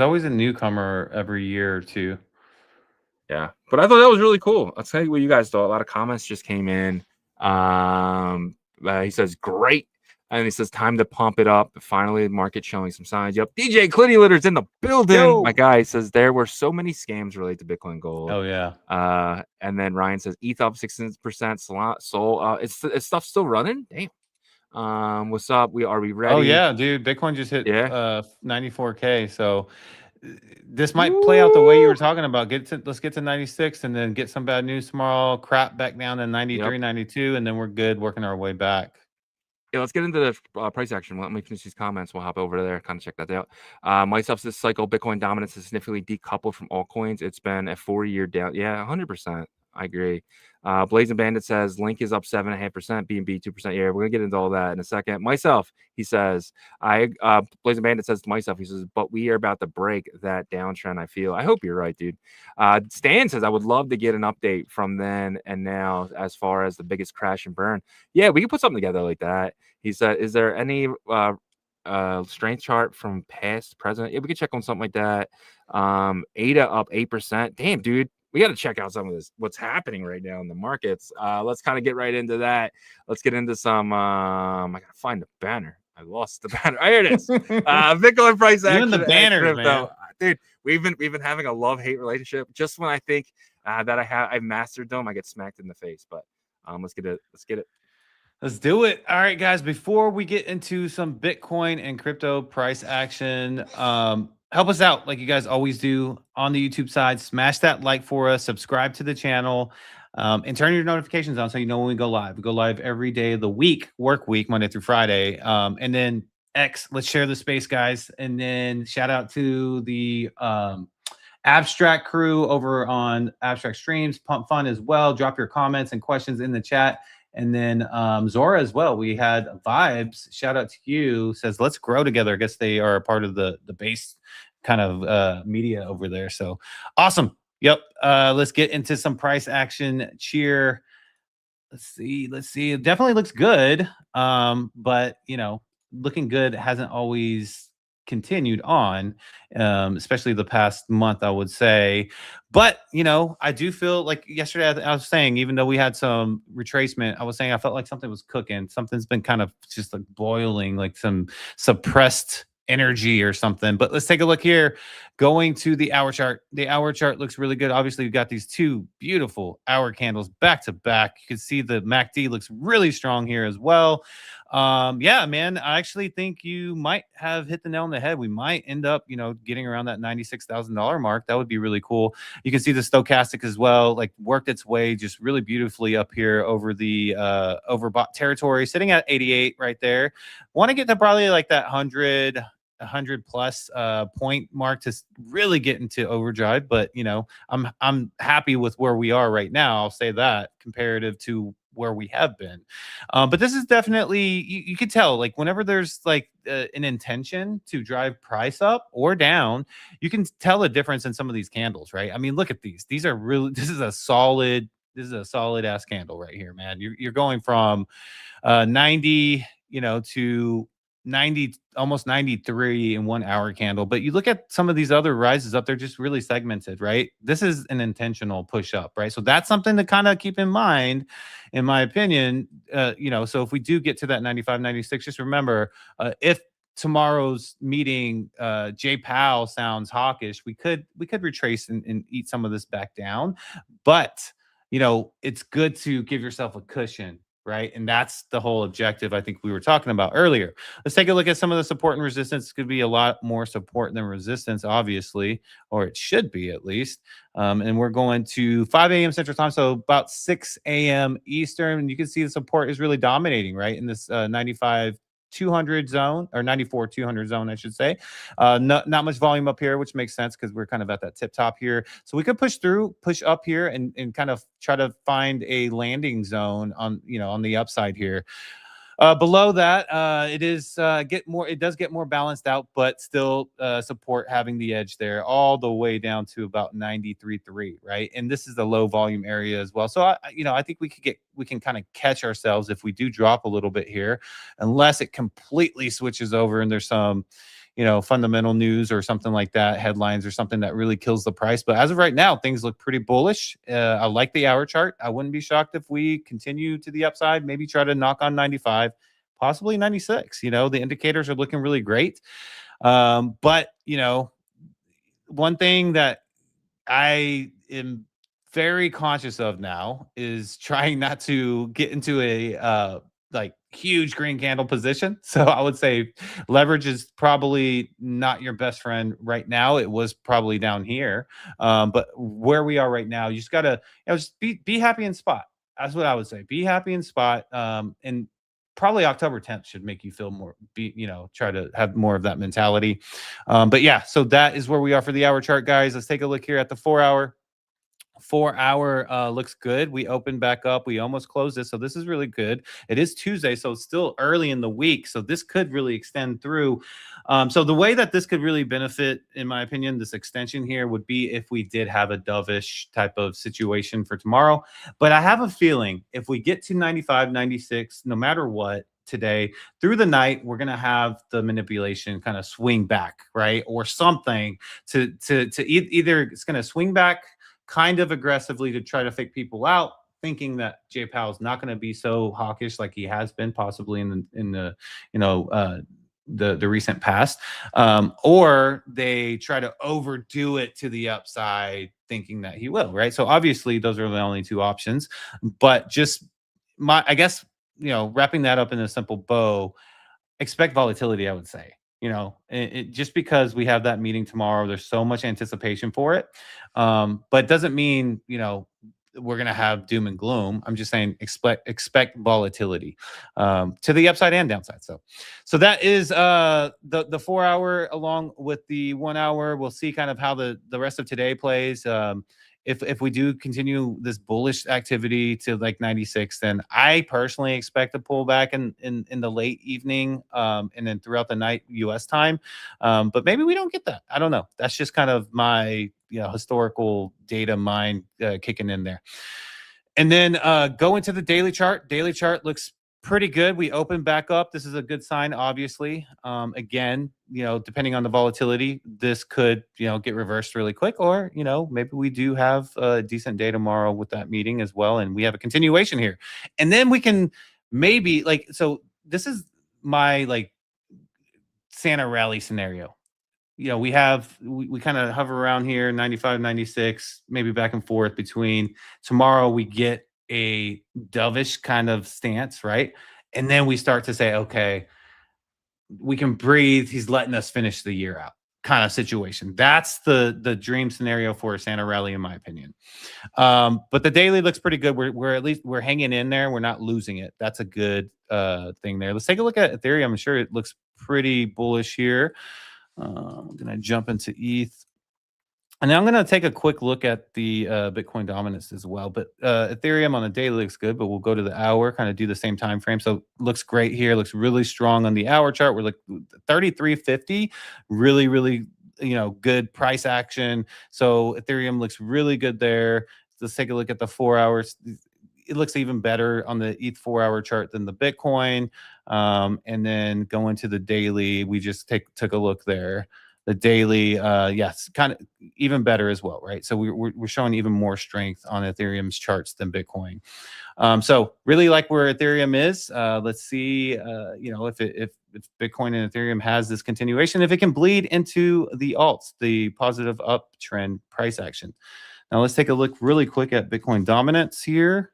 always a newcomer every year or two. Yeah, but I thought that was really cool. I'll tell you what you guys thought. A lot of comments just came in. He says great. And he says, time to pump it up. Finally, the market showing some signs. Yep. DJ Clitty Litter's in the building. Yo. My guy says there were so many scams related to Bitcoin Gold. Oh, yeah. And then Ryan says, ETH up 16%. Sol, is stuff still running? Damn. What's up? Are we ready? Oh, yeah, dude. Bitcoin just hit 94K. So this might play out the way you were talking about. Let's get to 96 and then get some bad news tomorrow. Crap back down to 93, 92, and then we're good working our way back. Yeah, let's get into the price action. Let me finish these comments. We'll hop over there, kind of check that out. Myself, this cycle, Bitcoin dominance is significantly decoupled from altcoins. It's been a 4-year down. Yeah, 100%. I agree. Blazing Bandit says Link is up 7.5%, BNB 2%. Yeah, we're gonna get into all that in a second. Myself, he says, Blazing Bandit says to myself, he says, but we are about to break that downtrend. I feel. I hope you're right, dude. Stan says I would love to get an update from then and now as far as the biggest crash and burn. Yeah, we can put something together like that. He said, is there any strength chart from past to present? Yeah, we could check on something like that. ADA up 8%. Damn, dude. We got to check out some of this, what's happening right now in the markets. Let's kind of get right into that. Let's get into some, I got to find the banner. I lost the banner. Oh, here it is. Bitcoin price action. Even the banners, man. Dude, we've been having a love-hate relationship. Just when I think that I've mastered them, I get smacked in the face. But let's get it. Let's do it. All right, guys. Before we get into some Bitcoin and crypto price action, help us out like you guys always do on the YouTube side. Smash that like for us. Subscribe to the channel. And turn your notifications on so you know when we go live. We go live every day of the week, work week, Monday through Friday. And then X, let's share the space, guys. And then shout out to the Abstract crew over on Abstract Streams, Pump Fun as well. Drop your comments and questions in the chat. And then Zora as well. We had Vibes. Shout out to you. Says, let's grow together. I guess they are a part of the base kind of media over there. So awesome. Yep. Let's get into some price action. Cheer. Let's see. It definitely looks good. But, looking good hasn't always continued on, especially the past month, I would say. But, I do feel like yesterday I was saying, even though we had some retracement, I was saying I felt like something was cooking. Something's been kind of just like boiling, like some suppressed energy or something. But let's take a look here. Going to the hour chart. The hour chart looks really good. Obviously, we've got these two beautiful hour candles back to back. You can see the MACD looks really strong here as well. Yeah, man, I actually think you might have hit the nail on the head. We might end up, getting around that $96,000 mark. That would be really cool. You can see the stochastic as well, like worked its way just really beautifully up here over the overbought territory, sitting at 88 right there. Want to get to probably like that 100 plus point mark to really get into overdrive. But I'm happy with where we are right now. I'll say that comparative to where we have been. But this is definitely, you could tell, like whenever there's like an intention to drive price up or down, you can tell a difference in some of these candles, right? I mean, look at these. These are really, this is a solid ass candle right here, man. You're going from 90, to 90, almost 93 in 1 hour candle. But you look at some of these other rises up, they're just really segmented, right? This is an intentional push up, right? So that's something to kind of keep in mind, in my opinion. So if we do get to that 95, 96, just remember, if tomorrow's meeting, Jay Powell sounds hawkish, we could retrace and eat some of this back down. But it's good to give yourself a cushion right? And that's the whole objective I think we were talking about earlier. Let's take a look at some of the support and resistance. Could be a lot more support than resistance, obviously, or it should be at least. And we're going to 5 a.m. Central Time, so about 6 a.m. Eastern. And you can see the support is really dominating, right, in this 95-200 zone, or 94-200 zone, I should say. Not much volume up here, which makes sense because we're kind of at that tip top here. So we could push up here and kind of try to find a landing zone on, on the upside here. Below that, it does get more balanced out, but still support having the edge there all the way down to about 93.3, right? And this is the low volume area as well. So I think we can kind of catch ourselves if we do drop a little bit here, unless it completely switches over and there's some fundamental news or something like that, headlines or something that really kills the price. But as of right now, things look pretty bullish. I like the hour chart. I wouldn't be shocked if we continue to the upside, maybe try to knock on 95, possibly 96. The indicators are looking really great. But one thing that I am very conscious of now is trying not to get into a huge green candle position. So I would say leverage is probably not your best friend right now. It was probably down here. But where we are right now, you just gotta just be happy in spot. That's what I would say. Be happy in spot. And probably October 10th should make you feel more, try to have more of that mentality. But yeah, so that is where we are for the hour chart, guys. Let's take a look here at the 4 hour. 4 hour looks good. We opened back up. We almost closed this. So this is really good. It is Tuesday, so it's still early in the week. So this could really extend through. So the way that this could really benefit, in my opinion, this extension here would be if we did have a dovish type of situation for tomorrow. But I have a feeling if we get to 95, 96, no matter what, today through the night, we're going to have the manipulation kind of swing back, right? Or something to either it's going to swing back kind of aggressively to try to fake people out, thinking that Jay Powell is not going to be so hawkish like he has been possibly in the recent past, or they try to overdo it to the upside, thinking that he will, right? So obviously those are the only two options. But just I guess wrapping that up in a simple bow, expect volatility, I would say. Just because we have that meeting tomorrow, there's so much anticipation for it. But it doesn't mean, we're going to have doom and gloom. I'm just saying expect volatility to the upside and downside. So that is the 4 hour along with the 1 hour. We'll see kind of how the rest of today plays. If we do continue this bullish activity to like 96, then I personally expect a pullback in the late evening and then throughout the night US time. But maybe we don't get that. I don't know. That's just kind of my historical data mind kicking in there. And then go into the daily chart. Daily chart looks pretty good. We open back up. This is a good sign, obviously. Again, depending on the volatility, this could, get reversed really quick, or, maybe we do have a decent day tomorrow with that meeting as well. And we have a continuation here. And then we can maybe so this is my Santa rally scenario. We kind of hover around here, 95, 96, maybe back and forth between. Tomorrow we get a dovish kind of stance, right? And then we start to say, okay, we can breathe. He's letting us finish the year out kind of situation. That's the dream scenario for a Santa rally, in my opinion. But the daily looks pretty good. We're at least we're hanging in there. We're not losing it. That's a good thing there. Let's take a look at Ethereum. I'm sure it looks pretty bullish here. I'm going to jump into ETH. And then I'm going to take a quick look at the Bitcoin dominance as well. But Ethereum on the daily looks good, but we'll go to the hour, kind of do the same time frame. So looks great here. Looks really strong on the hour chart. We're like 33.50, really, really, good price action. So Ethereum looks really good there. Let's take a look at the 4 hours. It looks even better on the ETH 4 hour chart than the Bitcoin. And then go into the daily. We just took a look there. The daily, yes, kind of even better as well, right? So we're showing even more strength on Ethereum's charts than Bitcoin. So really like where Ethereum is. Let's see, if Bitcoin and Ethereum has this continuation, if it can bleed into the alts, the positive uptrend price action. Now let's take a look really quick at Bitcoin dominance here.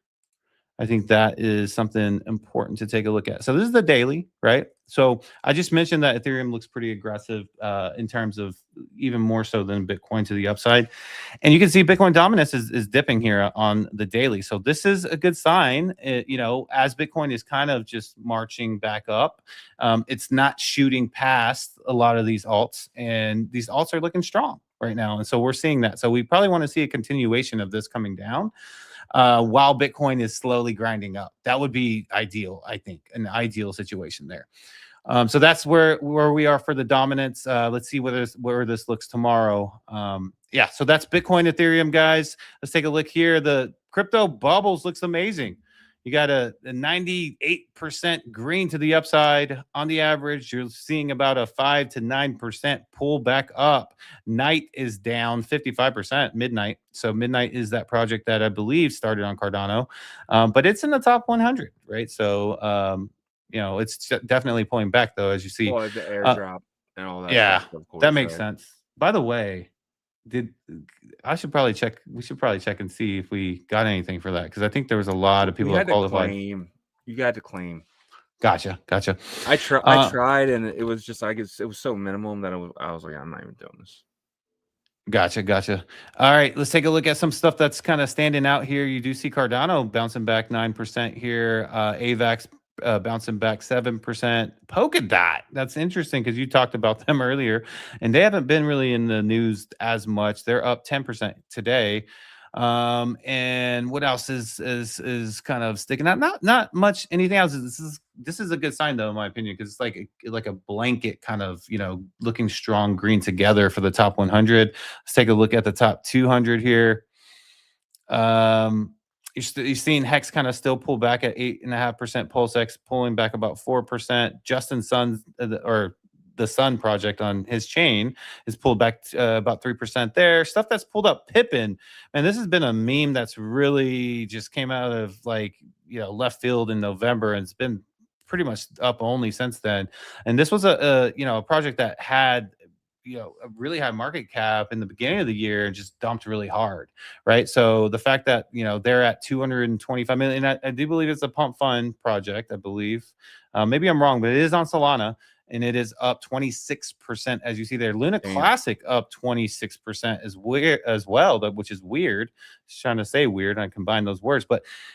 I think that is something important to take a look at. So this is the daily, right? So I just mentioned that Ethereum looks pretty aggressive in terms of even more so than Bitcoin to the upside. And you can see Bitcoin dominance is dipping here on the daily. So this is a good sign, as Bitcoin is kind of just marching back up. It's not shooting past a lot of these alts, and these alts are looking strong right now. And so we're seeing that. So we probably want to see a continuation of this coming down while Bitcoin is slowly grinding up. That would be ideal, I think, an ideal situation there. So that's where we are for the dominance. Let's see where this looks tomorrow. Yeah, so that's Bitcoin, Ethereum, guys. Let's take a look here. The crypto bubbles looks amazing. You got a 98% green to the upside. On the average, you're seeing about a 5 to 9% pull back up. Night is down 55%, Midnight. So Midnight is that project that I believe started on Cardano, but it's in the top 100, right? So, it's definitely pulling back, though, as you see. Well, the airdrop and all that. Yeah, stuff, of course, that makes sense. By the way, we should probably check and see if we got anything for that, because I think there was a lot of people that qualified. You got to claim. Gotcha. I tried, and it was just it was so minimum that I was like, I'm not even doing this. Gotcha. All right, let's take a look at some stuff that's kind of standing out here. You do see Cardano bouncing back 9% here. AVAX bouncing back 7%. Polkadot, that's interesting because you talked about them earlier, and they haven't been really in the news as much. They're up 10% today. And what else is kind of sticking out? Not much anything else. This is a good sign, though, in my opinion, because it's like a blanket kind of, looking strong green together for the top 100. Let's take a look at the top 200 here. You're seeing Hex kind of still pull back at 8.5%. PulseX pulling back about 4%. Justin Sun, or the Sun project on his chain, is pulled back about 3% there. Stuff that's pulled up Pippin, and this has been a meme that's really just came out of left field in November, and it's been pretty much up only since then. And this was a project that had a really high market cap in the beginning of the year and just dumped really hard, right? So the fact that they're at 225 million, I do believe it's a pump fund project. I believe, maybe I'm wrong, but it is on Solana, and it is up 26%, as you see there. Luna Classic up 26% as well, which is weird. Just trying to say weird, I combine those words.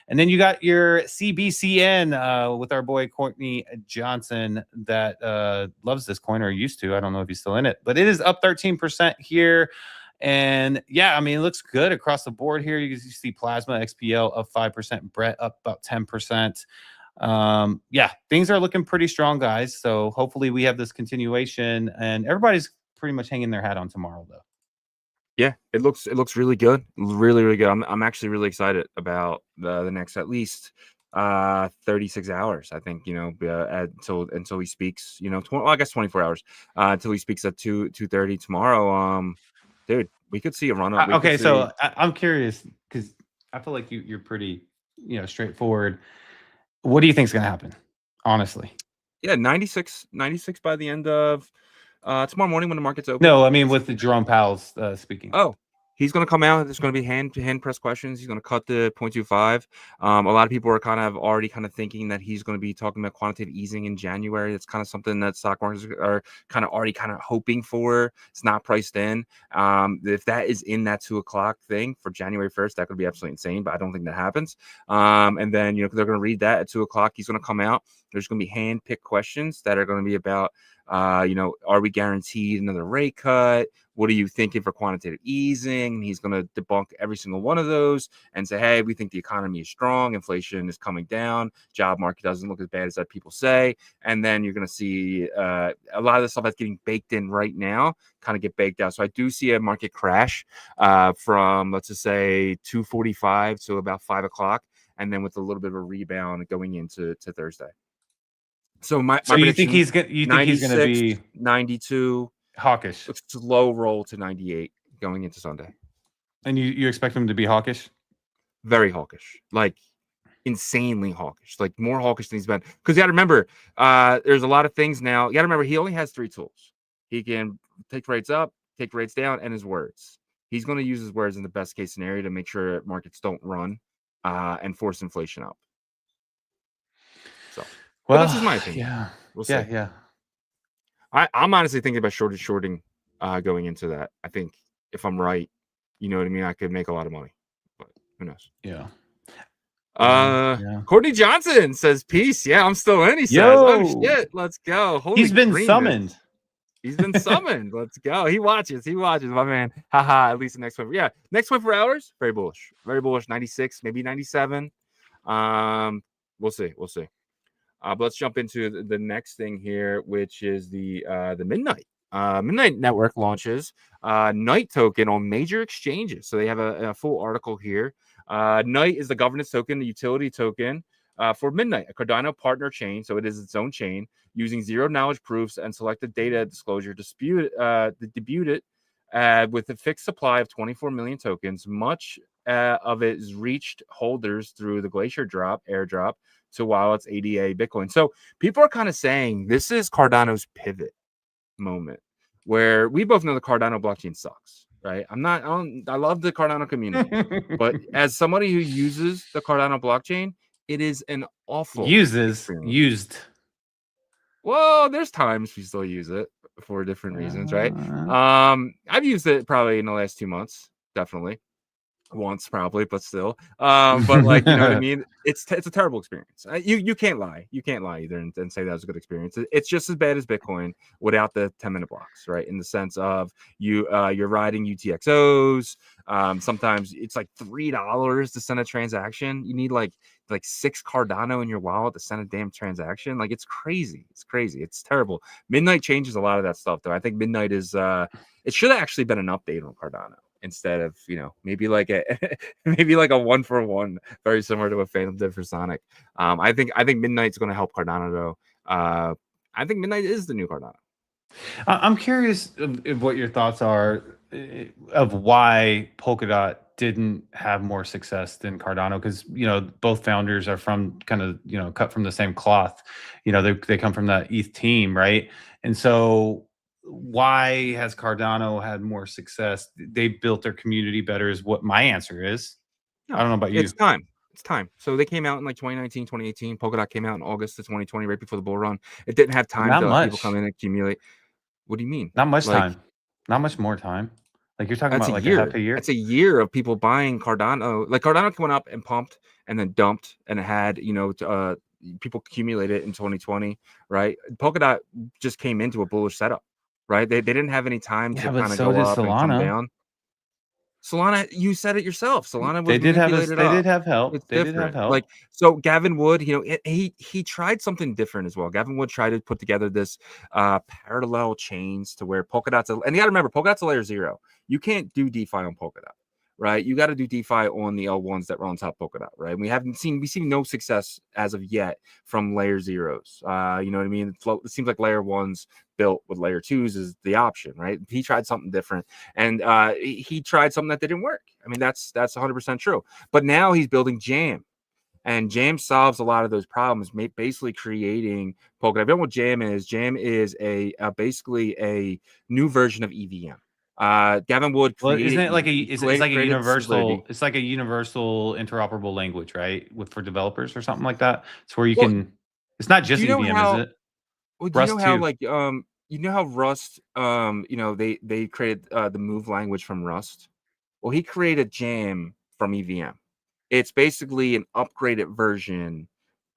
And then you got your CBCN with our boy Courtney Johnson that loves this coin, or used to. I don't know if he's still in it, but it is up 13% here. And yeah, I mean, it looks good across the board here. You see Plasma XPL up 5%, Brett up about 10%. Yeah, things are looking pretty strong, guys. So hopefully we have this continuation, and everybody's pretty much hanging their hat on tomorrow, though. Yeah, it looks really good, really good. I'm actually really excited about the next at least 36 hours. I think until he speaks. I guess 24 hours until he speaks at 2:30 tomorrow. Dude, we could see a run up. Okay, so I'm curious because I feel like you're pretty straightforward. What do you think is going to happen, honestly? Yeah, 96 by the end of tomorrow morning when the market's open. No, I mean with the Jerome Powell's speaking. Oh, he's going to come out. There's going to be hand press questions. He's going to cut the 0.25. A lot of people are already thinking that he's going to be talking about quantitative easing in January. That's kind of something that stock markets are already hoping for. It's not priced in. If that is in that 2:00 thing for January 1st, that could be absolutely insane, but I don't think that happens. And then, they're going to read that at 2:00. He's going to come out. There's going to be hand-picked questions that are going to be about, are we guaranteed another rate cut? What are you thinking for quantitative easing? And he's going to debunk every single one of those and say, hey, we think the economy is strong. Inflation is coming down. Job market doesn't look as bad as that people say. And then you're going to see a lot of the stuff that's getting baked in right now get baked out. So I do see a market crash from, let's just say, 2:45 to about 5:00. And then with a little bit of a rebound going into Thursday. So you think he's going to be 92 hawkish? Slow roll to 98 going into Sunday. And you expect him to be hawkish? Very hawkish, like insanely hawkish, like more hawkish than he's been. Because you got to remember, there's a lot of things now. You got to remember, he only has 3 tools. He can take rates up, take rates down, and his words. He's going to use his words in the best case scenario to make sure markets don't run and force inflation up. But that's just my opinion. Yeah. We'll see. Yeah. I'm honestly thinking about shorting going into that. I think if I'm right, you know what I mean, I could make a lot of money. But who knows? Yeah. Courtney Johnson says peace. Yeah, I'm still in. He says, oh shit, let's go. Holy He's been summoned. He's been summoned. Let's go. He watches, my man. Haha. At least the next one. Yeah, next 24 hours. Very bullish. 96, maybe 97. We'll see. But let's jump into the next thing here, which is the Midnight. Midnight Network launches Night token on major exchanges. So they have a full article here. Night is the governance token, the utility token for Midnight, a Cardano partner chain. So it is its own chain using zero knowledge proofs and selected data disclosure to debut it with a fixed supply of 24 million tokens. Much of it is reached holders through the Glacier airdrop to wallets, ADA, Bitcoin. So people are kind of saying this is Cardano's pivot moment, where we both know the Cardano blockchain sucks, right? I love the Cardano community, but as somebody who uses the Cardano blockchain, it is an awful used. Well, there's times we still use it for different reasons, right? I've used it probably in the last 2 months, definitely. Once probably, but still. But like, you know what I mean? It's a terrible experience. You can't lie. You can't lie either and say that was a good experience. It's just as bad as Bitcoin without the 10-minute blocks, right? In the sense of you're riding UTXOs. Sometimes it's like $3 to send a transaction. You need like 6 Cardano in your wallet to send a damn transaction. Like it's crazy. It's terrible. Midnight changes a lot of that stuff though. I think Midnight is it should have actually been an update on Cardano, instead of, maybe like a 1-for-1, very similar to what Phantom did for Sonic. I think Midnight's going to help Cardano though. I think Midnight is the new Cardano. I'm curious of what your thoughts are of why Polkadot didn't have more success than Cardano, because both founders are from kind of cut from the same cloth. They come from that ETH team, right? And so why has Cardano had more success? They built their community better is what my answer is. I don't know about you. It's time. So they came out in like 2019, 2018. Polkadot came out in August of 2020, right before the bull run. It didn't have time to people come in and accumulate. What do you mean? Not much time. Not much more time. Like you're talking about like half a year. That's a year of people buying Cardano. Like Cardano went up and pumped and then dumped, and it had people accumulated in 2020, right? Polkadot just came into a bullish setup. Right, they didn't have any time to kind of go up and come down. Solana, you said it yourself. Solana was they did have help. It's different. Like so, Gavin Wood, he tried something different as well. Gavin Wood tried to put together this parallel chains to where Polkadot's and you got to remember Polkadot's a layer 0. You can't do DeFi on Polkadot. Right, you got to do DeFi on the L1s that run on top of Polkadot, right? We seen no success as of yet from layer 0s. You know what I mean? It seems like layer 1s built with layer 2s is the option, right? He tried something different, and he tried something that didn't work. I mean, that's 100% true. But now he's building Jam, and Jam solves a lot of those problems, basically creating Polkadot. I don't know what Jam is. Jam is basically a new version of EVM. Gavin Wood created, isn't it like it's like a universal it's like a universal interoperable language, right? For developers or something like that. It's where you can it's not just EVM, is it? Well, do you know how how Rust they created the move language from Rust? Well, he created Jam from EVM. It's basically an upgraded version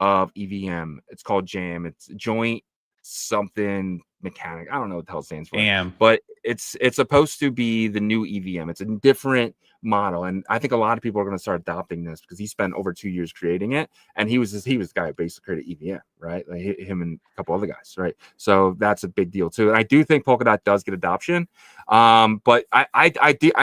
of EVM. It's called Jam. It's joint something mechanic. I don't know what the hell it stands for. But it's supposed to be the new EVM. It's a different model, and I think a lot of people are going to start adopting this because he spent over 2 years creating it, and he was the guy who basically created EVM, right? Like him and a couple other guys, right? So that's a big deal too. And I do think Polkadot does get adoption, but I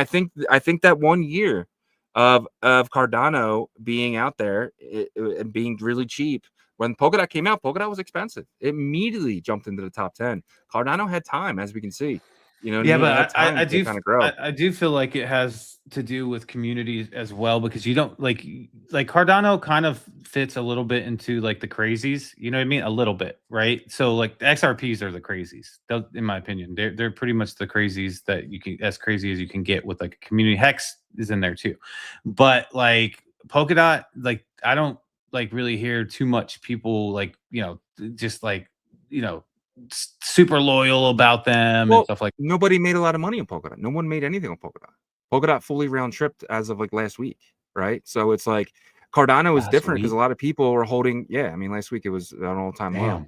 think that 1 year of Cardano being out there and being really cheap. When Polkadot came out, Polkadot was expensive. It immediately jumped into the top 10. Cardano had time, as we can see. But I do kind of grow. I do feel like it has to do with communities as well, because you don't like Cardano kind of fits a little bit into like the crazies. You know what I mean? A little bit, right? So like the XRPs are the crazies, in my opinion. They're pretty much the crazies that you can, as crazy as you can get with like a community. Hex is in there too, but like Polkadot, like I don't really hear too much people just like, super loyal about them and stuff like that. Nobody made a lot of money on Polkadot. No one made anything on Polkadot. Polkadot fully round tripped as of like last week, right? So it's like Cardano is different because a lot of people were holding. Yeah, I mean, last week it was an all-time low.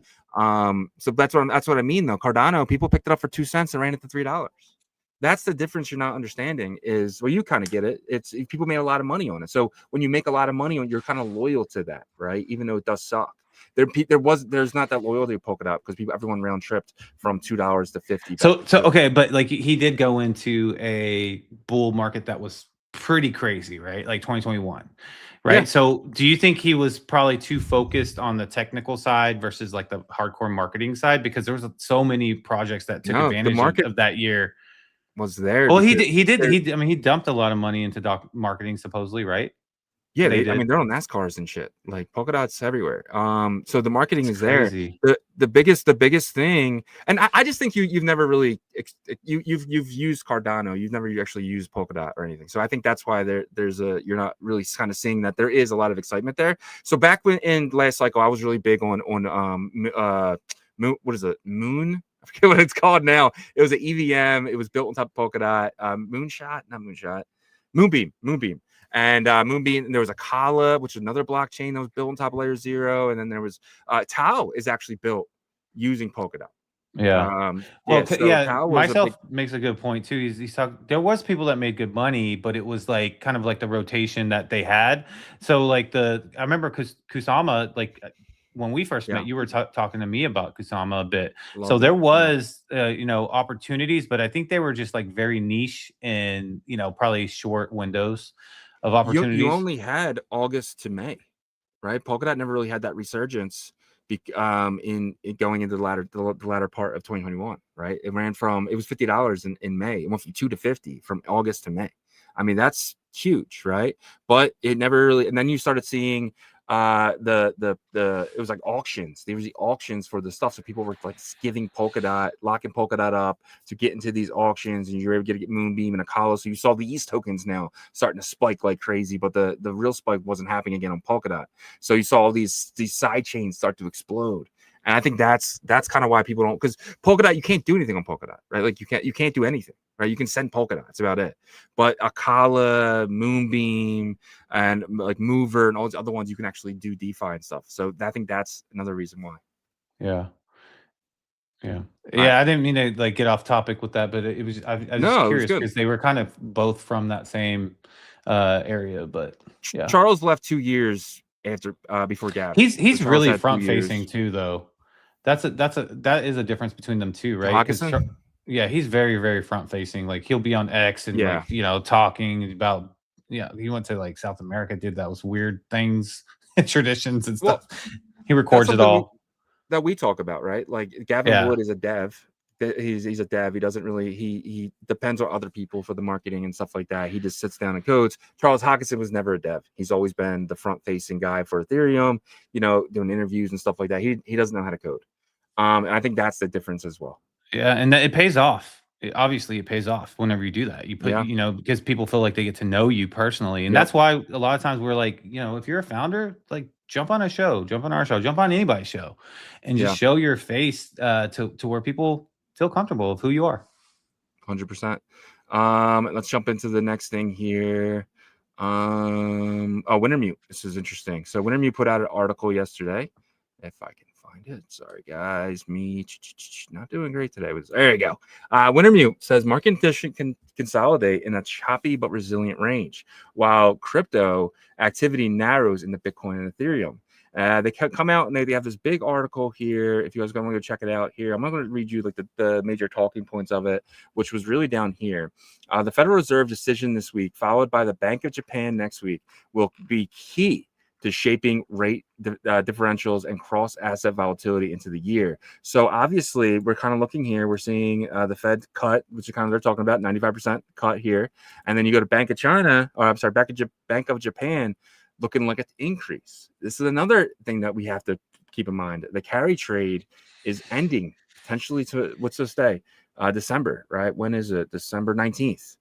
So that's what I mean though. Cardano, people picked it up for 2 cents and ran it to $3. That's the difference you're not understanding. Is well, you kind of get it. It's people made a lot of money on it. So when you make a lot of money on, you're kind of loyal to that, right? Even though it does suck. There's not that loyalty of Polkadot because everyone round tripped from $2 to 50. So okay, but like he did go into a bull market that was pretty crazy, right? Like 2021, right? Yeah. So do you think he was probably too focused on the technical side versus like the hardcore marketing side? Because there was so many projects that took advantage of that year. Was there? Well, he did. I mean, he dumped a lot of money into marketing supposedly, right? Yeah, I mean, they're on NASCARs and shit. Like Polkadot's everywhere. So the marketing is crazy. There. The biggest thing, and I just think you've never really you've used Cardano. You've never actually used Polkadot or anything. So I think that's why you're not really kind of seeing that there is a lot of excitement there. So back in last cycle, I was really big on what is it? Moon. I forget what it's called now. It was an EVM. It was built on top of Polkadot. Moonbeam. And Moonbeam, there was a Kala, which is another blockchain that was built on top of layer 0. And then there was Tau is actually built using Polkadot. Yeah. Myself makes a good point too. He's talking, there was people that made good money, but it was like kind of like the rotation that they had. So like I remember Kusama, like when we first met, you were talking to me about Kusama a bit. So there was, opportunities, but I think they were just like very niche and, probably short windows of opportunities. You only had August to May, right? Polkadot never really had that resurgence in going into the latter part of 2021, right? It was $50 in May. It went from 2 to 50 from August to May. I mean, that's huge, right? But it never really, and then you started seeing it was like auctions. There was the auctions for the stuff, so people were like locking Polkadot up to get into these auctions, and you were able to get Moonbeam and Akala. So you saw these tokens now starting to spike like crazy, but the real spike wasn't happening again on Polkadot. So you saw all these side chains start to explode. And I think that's kind of why people don't, because Polkadot, you can't do anything on Polkadot, right? Like you can't do anything, right? You can send Polkadot, that's about it. But Akala, Moonbeam, and like Mover and all these other ones, you can actually do DeFi and stuff. So I think that's another reason why. Yeah. I didn't mean to like get off topic with that, but it was I was curious because they were kind of both from that same area. But yeah, Charles left 2 years after before Gab. He's really front facing too, though. That is a difference between them too, right? He's very, very front facing. Like he'll be on X and like, talking about he went to like South America, did those weird things and traditions and stuff. He records it all. That we talk about, right? Like Gavin Wood is a dev. He's a dev. He doesn't really he depends on other people for the marketing and stuff like that. He just sits down and codes. Charles Hawkish was never a dev. He's always been the front facing guy for Ethereum, doing interviews and stuff like that. He doesn't know how to code. And I think that's the difference as well. Yeah, and it pays off. Obviously it pays off whenever you do that. You put because people feel like they get to know you personally. And that's why a lot of times we're like, if you're a founder, like jump on a show, jump on our show, jump on anybody's show, and just show your face to where people feel comfortable of who you are. 100%. Let's jump into the next thing here. Wintermute. This is interesting. So Wintermute put out an article yesterday. If I can find it. Sorry, guys. Me not doing great today. There you go. Wintermute says market conditions can consolidate in a choppy but resilient range, while crypto activity narrows in the Bitcoin and Ethereum. They come out and they have this big article here. If you guys want to go check it out here, I'm not going to read you like the major talking points of it, which was really down here. The Federal Reserve decision this week, followed by the Bank of Japan next week, will be key to shaping rate differentials and cross-asset volatility into the year. So obviously, we're kind of looking here. We're seeing the Fed cut, which is kind of they're talking about 95% cut here, and then you go to Bank of Japan, looking like an increase. This is another thing that we have to keep in mind. The carry trade is ending potentially to what's this day? December, right? When is it? December 19th.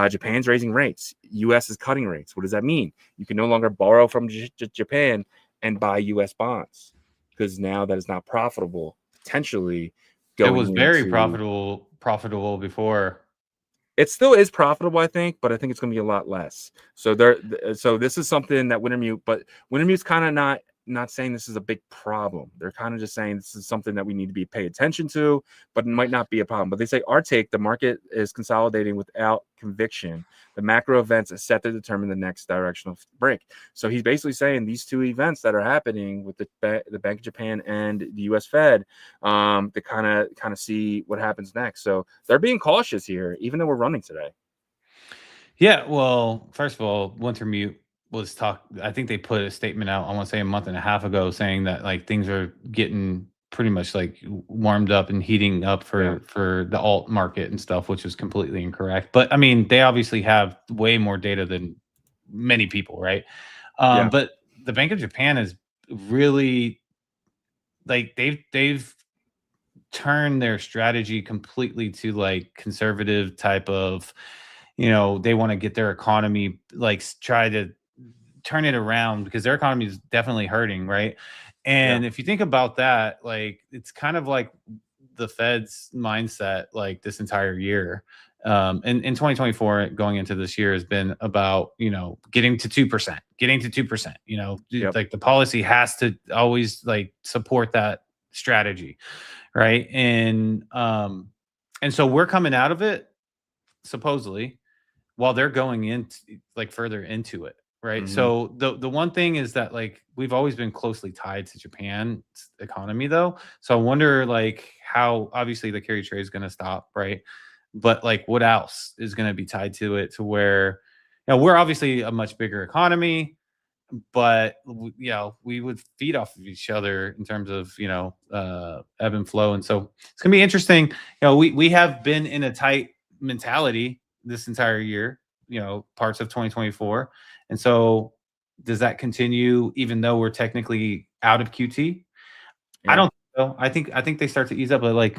Japan's raising rates. US is cutting rates. What does that mean? You can no longer borrow from Japan and buy US bonds because now that is not profitable, potentially It going was very into, profitable before. it still is profitable, I think, but I think it's going to be a lot less. So so this is something that Wintermute, but Wintermute's kind of not saying this is a big problem. They're kind of just saying this is something that we need to be pay attention to, but it might not be a problem. But they say our take, the market is consolidating without conviction. The macro events are set to determine the next directional break. So he's basically saying these two events that are happening with the Bank of Japan and the U.S. Fed, to kind of see what happens next. So they're being cautious here, even though we're running today. Yeah, well, first of all, Wintermute was I think they put a statement out, I want to say a month and a half ago, saying that like things are getting pretty much like warmed up and heating up for the alt market and stuff, which is completely incorrect. But I mean, they obviously have way more data than many people, right? But the Bank of Japan is really like they've turned their strategy completely to like conservative type of, they want to get their economy, like try to turn it around because their economy is definitely hurting, right? And if you think about that, like it's kind of like the Fed's mindset, like this entire year. And in 2024, going into this year, has been about getting to 2%, like the policy has to always like support that strategy, right? And so we're coming out of it supposedly while they're going into like further into it, right? So the one thing is that like we've always been closely tied to Japan's economy though. So I wonder like how obviously the carry trade is going to stop, right? But like what else is going to be tied to it to where we're obviously a much bigger economy, but we would feed off of each other in terms of ebb and flow. And so it's gonna be interesting. We have been in a tight mentality this entire year, parts of 2024. And so does that continue even though we're technically out of QT? I don't think so. I think they start to ease up, but like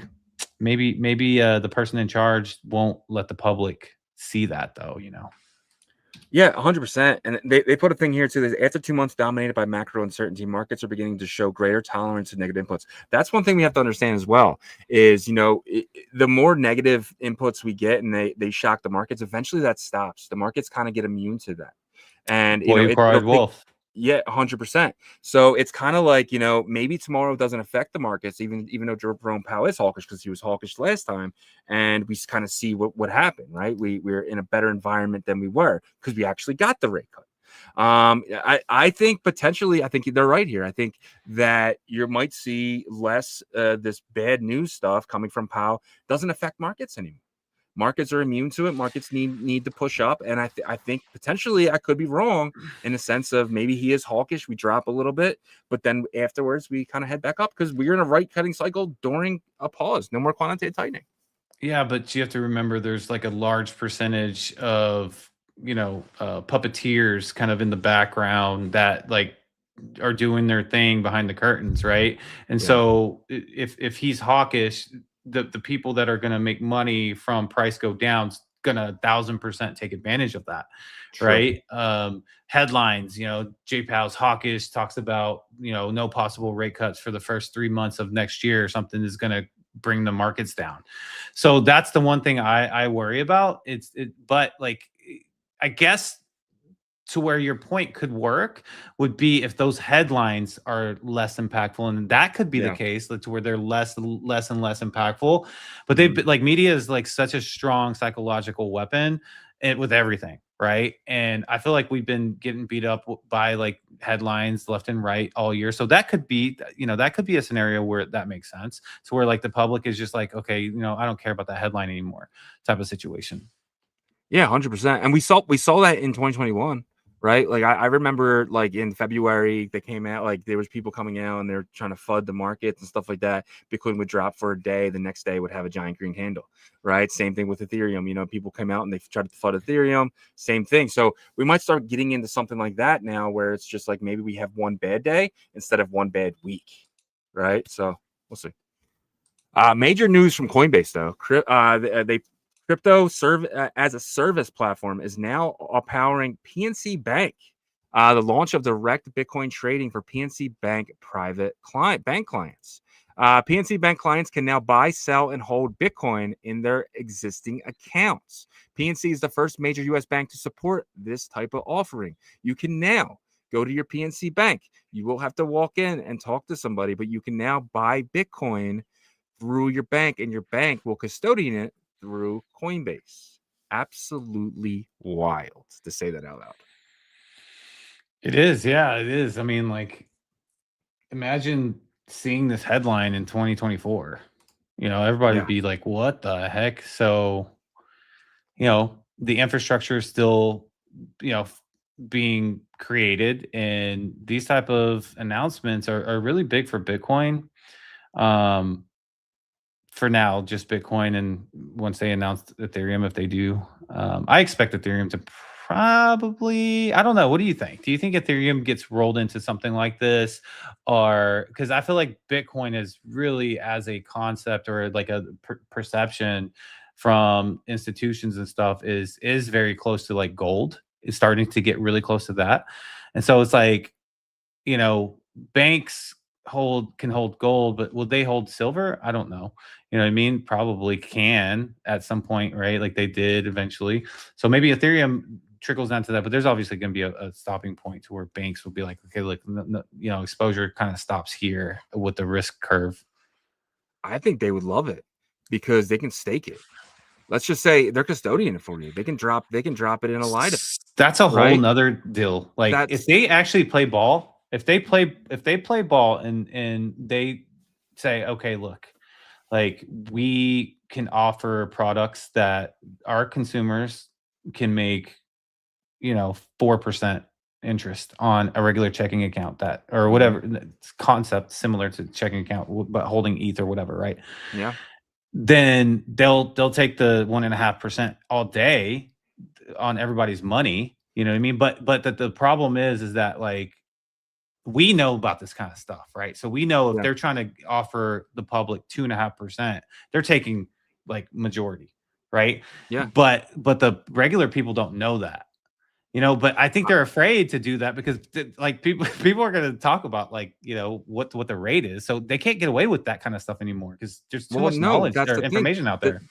maybe the person in charge won't let the public see that though, Yeah, 100%. And they put a thing here too. That after 2 months dominated by macro uncertainty, markets are beginning to show greater tolerance to negative inputs. That's one thing we have to understand as well is, the more negative inputs we get and they shock the markets, eventually that stops. The markets kind of get immune to that. And, wolf. Yeah, 100%. So it's kind of like, maybe tomorrow doesn't affect the markets, even though Jerome Powell is hawkish because he was hawkish last time. And we kind of see what happened, right? We're in a better environment than we were because we actually got the rate cut. I think potentially, I think they're right here. I think that you might see less this bad news stuff coming from Powell doesn't affect markets anymore. Markets are immune to it. Markets need to push up. And I think potentially I could be wrong in the sense of maybe he is hawkish. We drop a little bit, but then afterwards we kind of head back up because we're in a right cutting cycle during a pause. No more quantitative tightening. Yeah, but you have to remember there's like a large percentage of, puppeteers kind of in the background that like are doing their thing behind the curtains, right? And so if he's hawkish, the people that are going to make money from price go down is going to 1,000% take advantage of that. True. Right. Headlines, Jay Powell's hawkish, talks about, no possible rate cuts for the first 3 months of next year or something is going to bring the markets down. So that's the one thing I worry about. But like, I guess to where your point could work would be if those headlines are less impactful, and that could be the case to where they're less and less impactful. But they've like media is like such a strong psychological weapon with everything, right? And I feel like we've been getting beat up by like headlines left and right all year. So that could be, that could be a scenario where that makes sense. So where like the public is just like, okay, I don't care about that headline anymore, type of situation. Yeah, 100%. And we saw that in 2021. Right. Like I remember like in February, they came out like there was people coming out and they're trying to FUD the markets and stuff like that. Bitcoin would drop for a day. The next day would have a giant green candle. Right. Same thing with Ethereum. People came out and they tried to FUD Ethereum. Same thing. So we might start getting into something like that now where it's just like maybe we have one bad day instead of one bad week. Right. So we'll see. Major news from Coinbase, though. They crypto serve as a service platform is now powering PNC Bank. The launch of direct Bitcoin trading for PNC Bank private bank clients. PNC Bank clients can now buy, sell, and hold Bitcoin in their existing accounts. PNC is the first major U.S. bank to support this type of offering. You can now go to your PNC Bank. You will have to walk in and talk to somebody, but you can now buy Bitcoin through your bank, and your bank will custodian it through Coinbase. Absolutely wild to say that out loud. It is. Yeah, it is. I mean, like, imagine seeing this headline in 2024. Everybody would be like, what the heck? So, the infrastructure is still, being created, and these type of announcements are really big for Bitcoin. For now, just Bitcoin, and once they announce Ethereum, if they do, I expect Ethereum to probably, I don't know. What do you think? Do you think Ethereum gets rolled into something like this? Or because I feel like Bitcoin is really, as a concept or like a perception from institutions and stuff, is very close to like gold. It's starting to get really close to that. And so it's like, banks can hold gold, but will they hold silver? I don't know. You know what I mean? Probably can at some point, right? Like they did eventually. So maybe Ethereum trickles down to that, but there's obviously going to be a stopping point to where banks will be like, okay, look, exposure kind of stops here with the risk curve. I think they would love it because they can stake it. Let's just say they're custodian it for you. They can drop it in a light. That's a whole nother deal. Like if they actually play ball, if they play ball and they say, okay, look, like we can offer products that our consumers can make, 4% interest on a regular checking account, that or whatever concept similar to checking account, but holding ETH or whatever, right? Yeah. Then they'll take the 1.5% all day on everybody's money. You know what I mean? But the problem is that like we know about this kind of stuff, right? So we know if they're trying to offer the public 2.5%, they're taking like majority, right? Yeah. But the regular people don't know that. But I think they're afraid to do that because like people are going to talk about like, what the rate is. So they can't get away with that kind of stuff anymore because there's too much knowledge or information out there.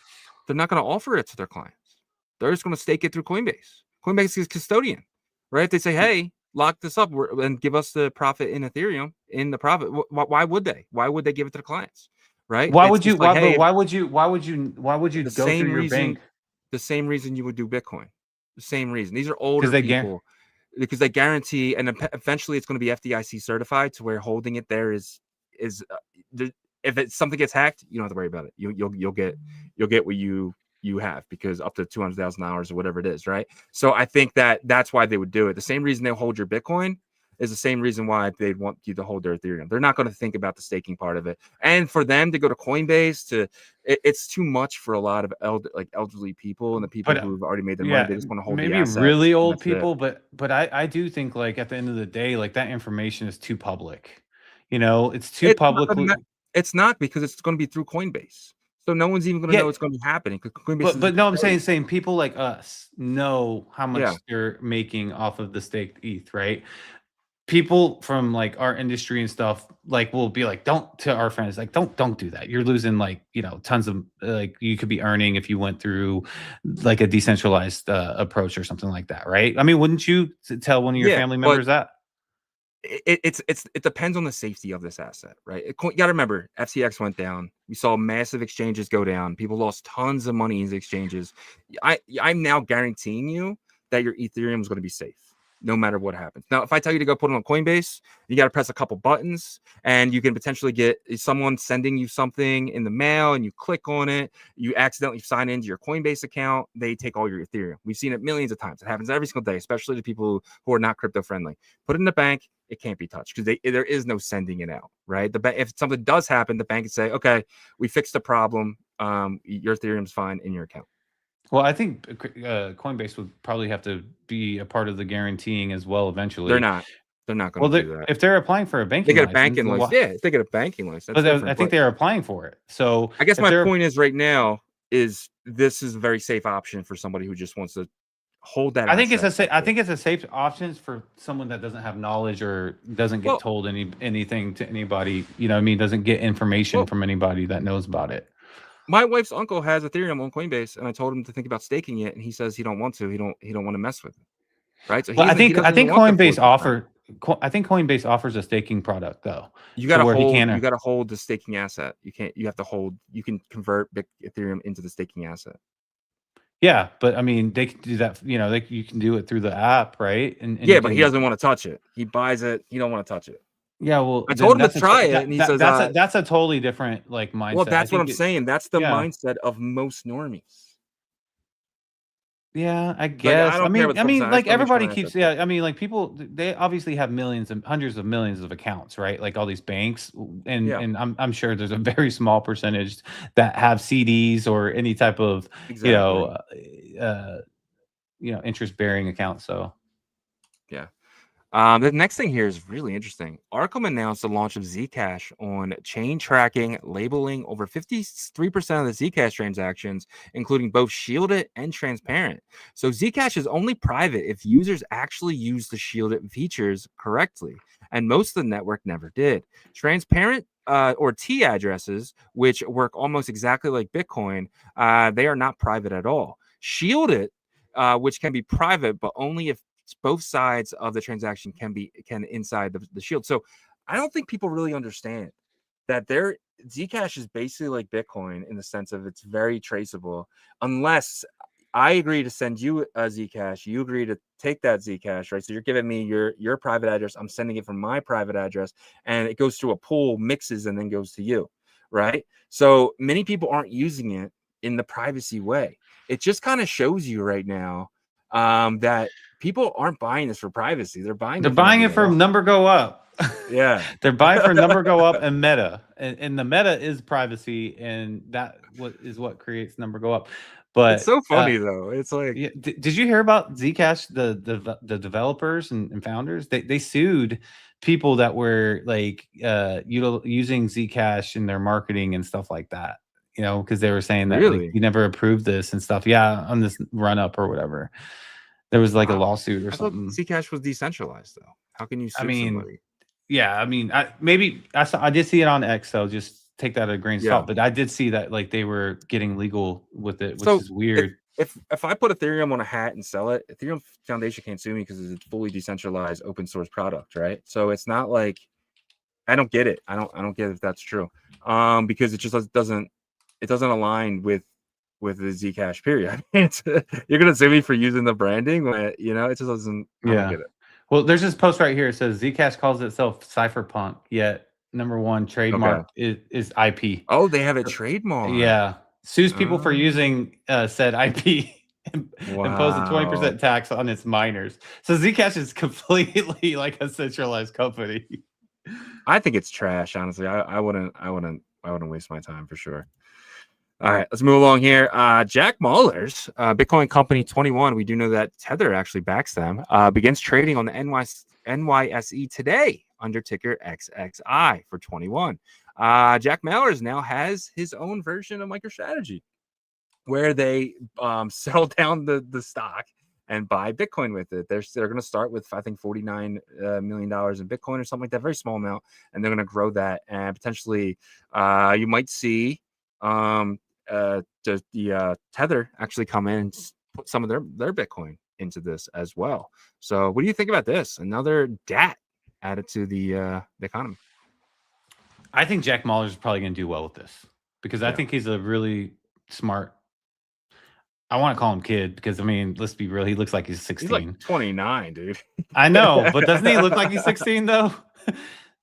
They're not going to offer it to their clients. They're just going to stake it through Coinbase. Coinbase is custodian, right? If they say, hey, lock this up and give us the profit in Ethereum in the profit. Why would they? Why would they give it to the clients? Right? Why would you go through your bank? The same reason you would do Bitcoin. The same reason. These are older people because they guarantee, and eventually it's going to be FDIC certified to where holding it there is if something gets hacked, you don't have to worry about it. You'll get what you have because up to $200,000 or whatever it is, right? So I think that's why they would do it. The same reason they hold your Bitcoin is the same reason why they'd want you to hold their Ethereum. They're not going to think about the staking part of it. And for them to go to Coinbase, it's too much for a lot of elderly people and the people who've already made their money. They just want to hold maybe the assets, really old people, but I do think like at the end of the day, like that information is too public. It's too public. It's not because it's going to be through Coinbase. So no one's even going to know it's going to be happening. But no, I'm saying people like us know how much they're making off of the staked ETH, right? People from like our industry and stuff like will be like, don't do that. You're losing like, tons of like you could be earning if you went through like a decentralized approach or something like that, right? I mean, wouldn't you tell one of your family members that? It depends on the safety of this asset, right? You got to remember, FTX went down. We saw massive exchanges go down. People lost tons of money in the exchanges. I'm now guaranteeing you that your Ethereum is going to be safe, no matter what happens. Now, if I tell you to go put it on Coinbase, you got to press a couple buttons, and you can potentially get someone sending you something in the mail, and you click on it. You accidentally sign into your Coinbase account. They take all your Ethereum. We've seen it millions of times. It happens every single day, especially to people who are not crypto friendly. Put it in the bank. It can't be touched because there is no sending it out, right? If something does happen, the bank can say, okay, we fixed the problem. Your Ethereum's fine in your account. Well, I think Coinbase would probably have to be a part of the guaranteeing as well eventually. They're not going to do that. If they're applying for a banking license. They get a banking license. But I think they're applying for it. So I guess my point is right now is this is a very safe option for somebody who just wants to hold that. I think it's a safe option for someone that doesn't have knowledge or doesn't get told anything to anybody. You know what I mean? Doesn't get information from anybody that knows about it. My wife's uncle has Ethereum on Coinbase, and I told him to think about staking it, and he says he don't want to. He don't want to mess with it. Right. So well, I think Coinbase offers a staking product though. You got to hold the staking asset. You have to hold. You can convert Ethereum into the staking asset. Yeah, but I mean, they can do that. You know, you can do it through the app, right? And but he doesn't want to touch it. He buys it. He don't want to touch it. Yeah, well, I told him to try it, and he says that's a totally different like mindset. Well, that's what I'm saying. That's the mindset of most normies. Yeah, I guess. I mean, like everybody keeps. Yeah, I mean, like people, they obviously have millions and hundreds of millions of accounts, right? Like all these banks, and I'm sure there's a very small percentage that have CDs or any type of interest bearing account. So, yeah. The next thing here is really interesting. Arkham announced the launch of Zcash on chain tracking, labeling over 53% of the Zcash transactions, including both shielded and transparent. So Zcash is only private if users actually use the shielded features correctly, and most of the network never did. Transparent or T addresses, which work almost exactly like Bitcoin, they are not private at all. Shielded, which can be private, but only if both sides of the transaction can inside the shield. So I don't think people really understand that Zcash is basically like Bitcoin in the sense of it's very traceable, unless I agree to send you a Zcash, you agree to take that Zcash, right? So you're giving me your private address, I'm sending it from my private address, and it goes through a pool, mixes, and then goes to you, right? So many people aren't using it in the privacy way. It just kind of shows you right now that people aren't buying this for privacy. They're buying it for number go up. Yeah. They're buying for number go up and meta. And the meta is privacy, and that is what creates number go up. But it's so funny though. It's like, did you hear about Zcash, the developers and founders? They sued people that were like using Zcash in their marketing and stuff like that. You know, because they were saying that like, you never approved this and stuff. Yeah, on this run up or whatever. There was like a lawsuit or something. Zcash was decentralized though. How can you sue somebody? Yeah, I mean, I did see it on X, so just take that at a grain of salt. But I did see that like they were getting legal with it, which is weird. If I put Ethereum on a hat and sell it, Ethereum Foundation can't sue me because it's a fully decentralized open source product, right? So it's not like I don't get it. I don't get if that's true. Because it just doesn't align with the Zcash period. I mean, you're gonna sue me for using the branding, but you know, it just doesn't. I don't get it. Well, there's this post right here. It says Zcash calls itself cypherpunk, yet number one trademark is IP. Oh, they have a trademark. Yeah, sues people for using said IP and impose a 20% tax on its miners. So Zcash is completely like a centralized company. I think it's trash. Honestly, I wouldn't waste my time for sure. All right, let's move along here. Jack Mallers, Bitcoin Company 21. We do know that Tether actually backs them. Begins trading on the NYSE today under ticker XXI for 21. Jack Mallers now has his own version of MicroStrategy, where they sell down the stock and buy Bitcoin with it. They're going to start with, I think, $49 million in Bitcoin or something like that, very small amount, and they're going to grow that. And potentially, you might see the Tether actually come in and put some of their Bitcoin into this as well. So what do you think about this? Another DAT added to the economy. I think Jack Mallers is probably going to do well with this because I think he's a really smart. I want to call him kid because, I mean, let's be real. He looks like he's 16. He's like 29, dude. I know, but doesn't he look like he's 16 though?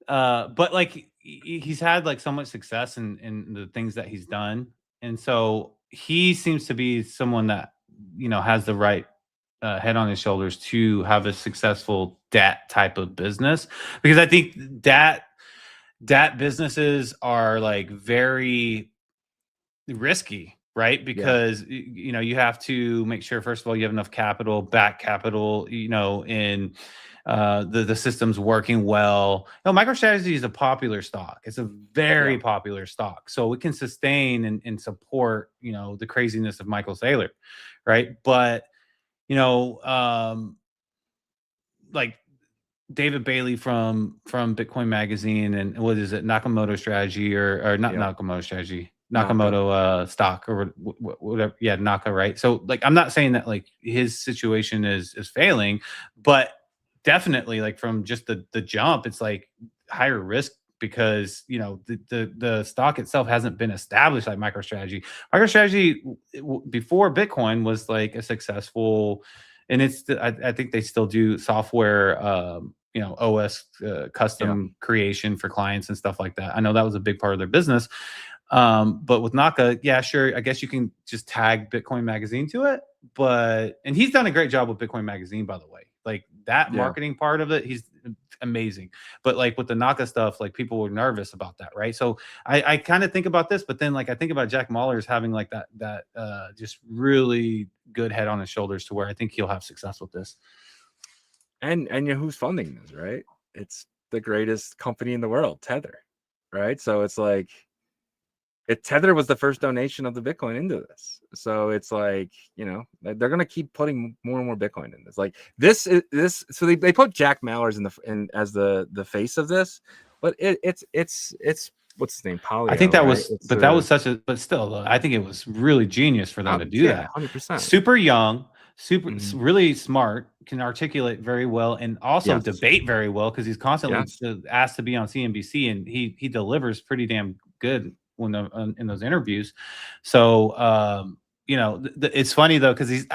But like he's had like so much success in the things that he's done. And so he seems to be someone that, you know, has the right head on his shoulders to have a successful DAT type of business. Because I think DAT businesses are like very risky, right? Because, you know, you have to make sure, first of all, you have enough back capital, you know, in the system's working well. You know, MicroStrategy is a popular stock. It's a very popular stock. So it can sustain and support, you know, the craziness of Michael Saylor, right? But like David Bailey from Bitcoin Magazine and what is it, Nakamoto Strategy or not Nakamoto Strategy, Nakamoto stock or whatever. Yeah, Naka, right? So like, I'm not saying that like his situation is failing, but definitely like from just the jump, it's like higher risk because the stock itself hasn't been established like MicroStrategy. MicroStrategy before Bitcoin was like a successful, and I think they still do software, OS custom creation for clients and stuff like that. I know that was a big part of their business. But with Naka, yeah, sure. I guess you can just tag Bitcoin Magazine to it. And he's done a great job with Bitcoin Magazine, by the way. Like that marketing part of it, he's amazing. But like with the Naka stuff, like people were nervous about that, right? So I kind of think about this, but then like I think about Jack Mallers having like that just really good head on his shoulders to where I think he'll have success with this. And who's funding this, right? It's the greatest company in the world, Tether, right? So it's like Tether was the first donation of the Bitcoin into this. So it's like, they're going to keep putting more and more Bitcoin in this. Like this. So they put Jack Mallers as the face of this, but it's what's his name? Polio, I think that right? was, that was such a, but still, I think it was really genius for them to do that. 100%. Super young, really smart, can articulate very well, and also debate very well because he's constantly asked to be on CNBC, and he delivers pretty damn good when in those interviews. So it's funny though because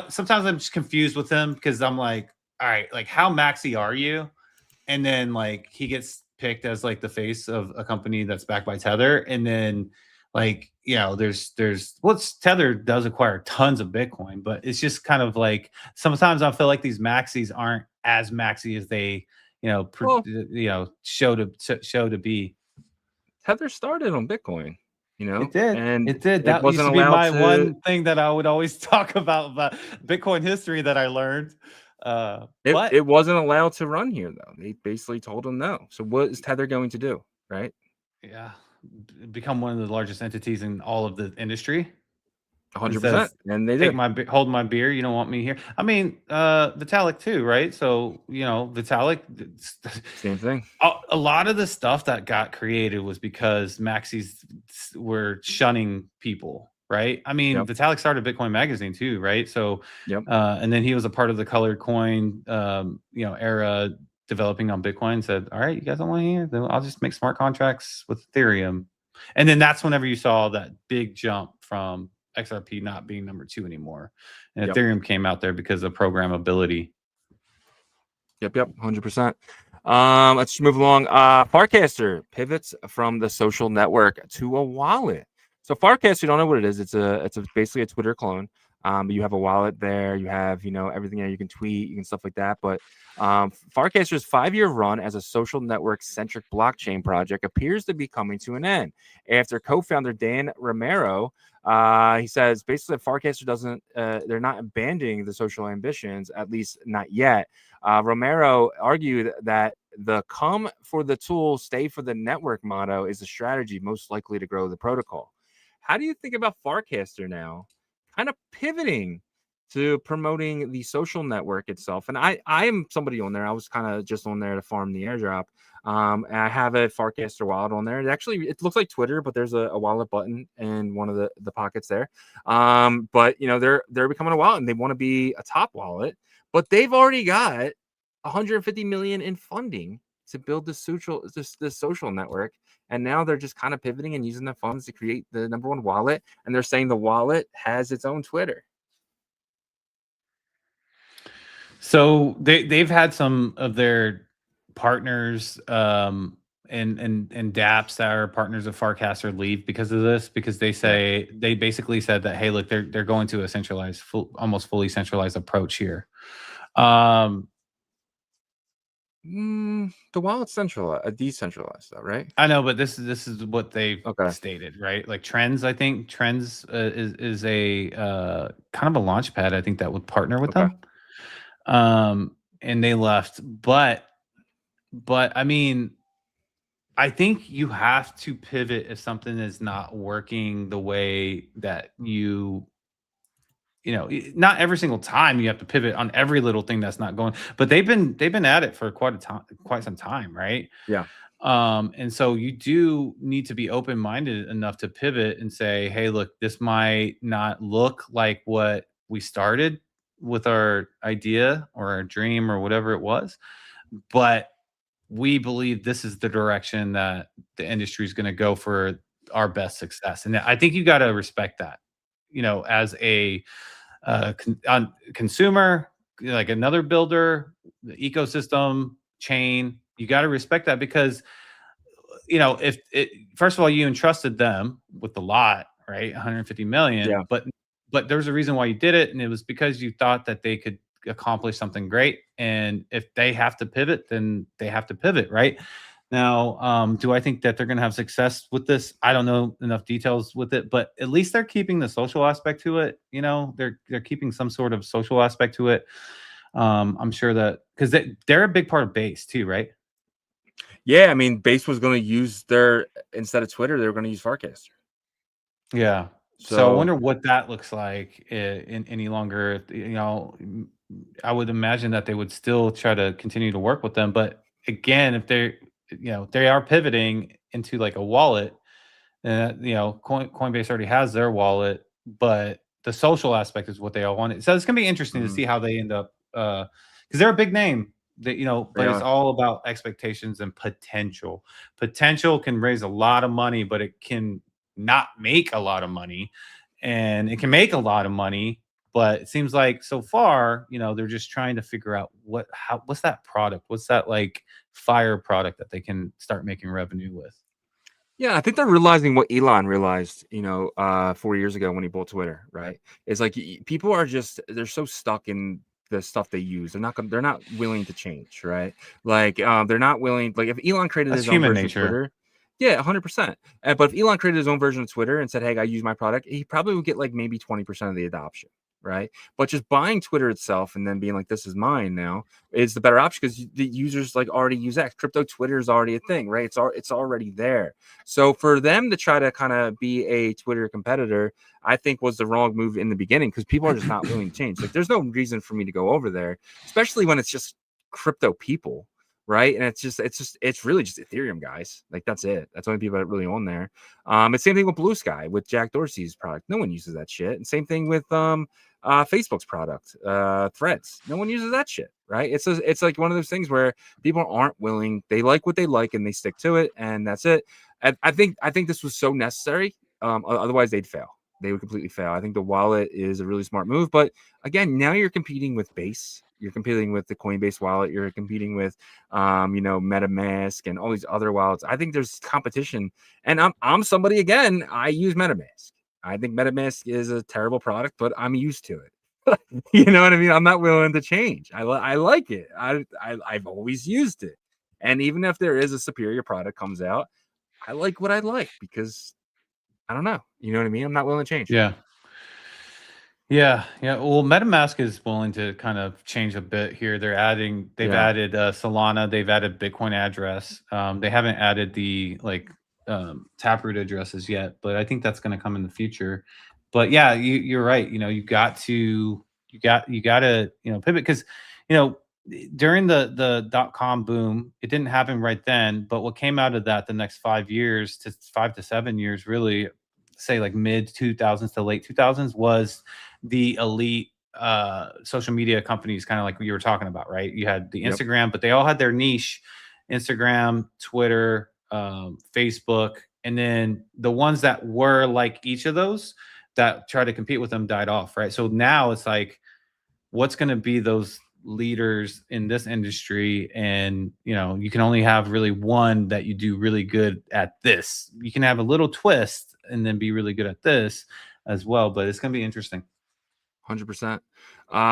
sometimes I'm just confused with him because I'm like, all right, like how maxi are you? And then like he gets picked as like the face of a company that's backed by Tether, and then like there's Tether does acquire tons of Bitcoin, but it's just kind of like sometimes I feel like these maxis aren't as maxi as they show to be. Tether started on Bitcoin, It did. and it did. That used to be my one thing that I would always talk about Bitcoin history that I learned. But it wasn't allowed to run here though. They basically told them no. So what is Tether going to do, right? Yeah, become one of the largest entities in all of the industry. 100%. And they did. Hold my beer. You don't want me here. I mean, Vitalik too, right? So Vitalik, same thing. A lot of the stuff that got created was because maxis were shunning people, right? I mean, Vitalik started Bitcoin Magazine too, right? So, and then he was a part of the colored coin, era developing on Bitcoin. Said, all right, you guys don't want to hear? Then I'll just make smart contracts with Ethereum, and then that's whenever you saw that big jump from XRP not being number 2 anymore, and Ethereum came out there because of programmability. Yep, 100%. Let's move along. Farcaster pivots from the social network to a wallet. So Farcaster, you don't know what it is. It's basically a Twitter clone. You have a wallet there. You have everything there. You can tweet, you can stuff like that. But Farcaster's 5-year run as a social network centric blockchain project appears to be coming to an end after co-founder Dan Romero. He says basically Farcaster doesn't. They're not abandoning the social ambitions, at least not yet. Romero argued that the "come for the tool, stay for the network" motto is the strategy most likely to grow the protocol. How do you think about Farcaster now, kind of pivoting to promoting the social network itself? And I am somebody on there. I was kind of just on there to farm the airdrop. And I have a Farcaster wallet on there. It looks like Twitter, but there's a wallet button in one of the pockets there. But they're becoming a wallet and they want to be a top wallet, but they've already got 150 million in funding to build the social network. And now they're just kind of pivoting and using the funds to create the number 1 wallet. And they're saying the wallet has its own Twitter. So they've had some of their partners and dApps that are partners of Farcaster leave because of this, because they basically said that, hey, look, they're going to a almost fully centralized approach here. The wallet's decentralized though, right? I know, but this is what they've stated, right? Like Trends, I think Trends is a kind of a launch pad, I think, that would partner with them. And they left, but I mean, I think you have to pivot if something is not working the way that you not every single time you have to pivot on every little thing that's not going, but they've been at it for quite some time, right? Yeah. And so you do need to be open-minded enough to pivot and say, hey, look, this might not look like what we started with our idea or our dream or whatever it was, but we believe this is the direction that the industry is going to go for our best success. And I think you got to respect that, as a consumer, like another builder, the ecosystem chain, you got to respect that because, if first of all, you entrusted them with the lot, right? 150 million, Yeah. but there's a reason why you did it. And it was because you thought that they could accomplish something great. And if they have to pivot, then they have to pivot, right? Now, do I think that they're going to have success with this? I don't know enough details with it, but at least they're keeping the social aspect to it. They're keeping some sort of social aspect to it. I'm sure that because they're a big part of Base too, right? Yeah, I mean, Base was going to use instead of Twitter, they were going to use Farcaster. Yeah. So I wonder what that looks like in any longer. I would imagine that they would still try to continue to work with them, but again, if they are pivoting into like a wallet, and Coinbase already has their wallet, but the social aspect is what they all wanted. So it's gonna be interesting to see how they end up, because they're a big name. That but it's all about expectations and potential. Potential can raise a lot of money, but it can not make a lot of money, and it can make a lot of money. But it seems like so far, they're just trying to figure out what's that product, what's that like fire product that they can start making revenue with. Yeah, I think they're realizing what Elon realized, 4 years ago when he bought Twitter, right? It's like people are they're so stuck in the stuff they use. They're not willing to change, right? Like they're not willing. Like if Elon created his own version of Twitter, yeah, 100%. But if Elon created his own version of Twitter and said, "Hey, I use my product," he probably would get like maybe 20% of the adoption, right? But just buying Twitter itself and then being like, "This is mine now," is the better option because the users like already use X. Crypto Twitter is already a thing, right? It's already there. So for them to try to kind of be a Twitter competitor, I think was the wrong move in the beginning because people are just not willing to change. Like, there's no reason for me to go over there, especially when it's just crypto people. Right. And it's really just Ethereum guys. Like, that's it. That's the only people that really own there. It's same thing with Blue Sky with Jack Dorsey's product. No one uses that shit. And same thing with Facebook's product, Threads. No one uses that shit. Right. It's like one of those things where people aren't willing. They like what they like and they stick to it. And that's it. And I think this was so necessary. Otherwise they'd fail. They would completely fail. I think the wallet is a really smart move. But again, now you're competing with Base. You're competing with the Coinbase wallet. You're competing with, MetaMask and all these other wallets. I think there's competition. And I'm somebody, again, I use MetaMask. I think MetaMask is a terrible product, but I'm used to it. You know what I mean? I'm not willing to change. I like it. I've always used it. And even if there is a superior product comes out, I like what I like because I don't know. You know what I mean? I'm not willing to change. Yeah. Well, MetaMask is willing to kind of change a bit here. They've added Solana, they've added Bitcoin address. They haven't added the Taproot addresses yet, but I think that's going to come in the future. But yeah, you're right. You got to pivot because during the .com boom, it didn't happen right then. But what came out of that the next 5 years to 5 to 7 years, really, say like mid 2000s to late 2000s, was the elite social media companies, kind of like you were talking about, right? You had the Instagram, but they all had their niche: Instagram, Twitter, Facebook, and then the ones that were like each of those that try to compete with them died off, right? So now it's like, what's going to be those leaders in this industry? And you can only have really one that you do really good at this. You can have a little twist and then be really good at this as well, but it's going to be interesting. 100%.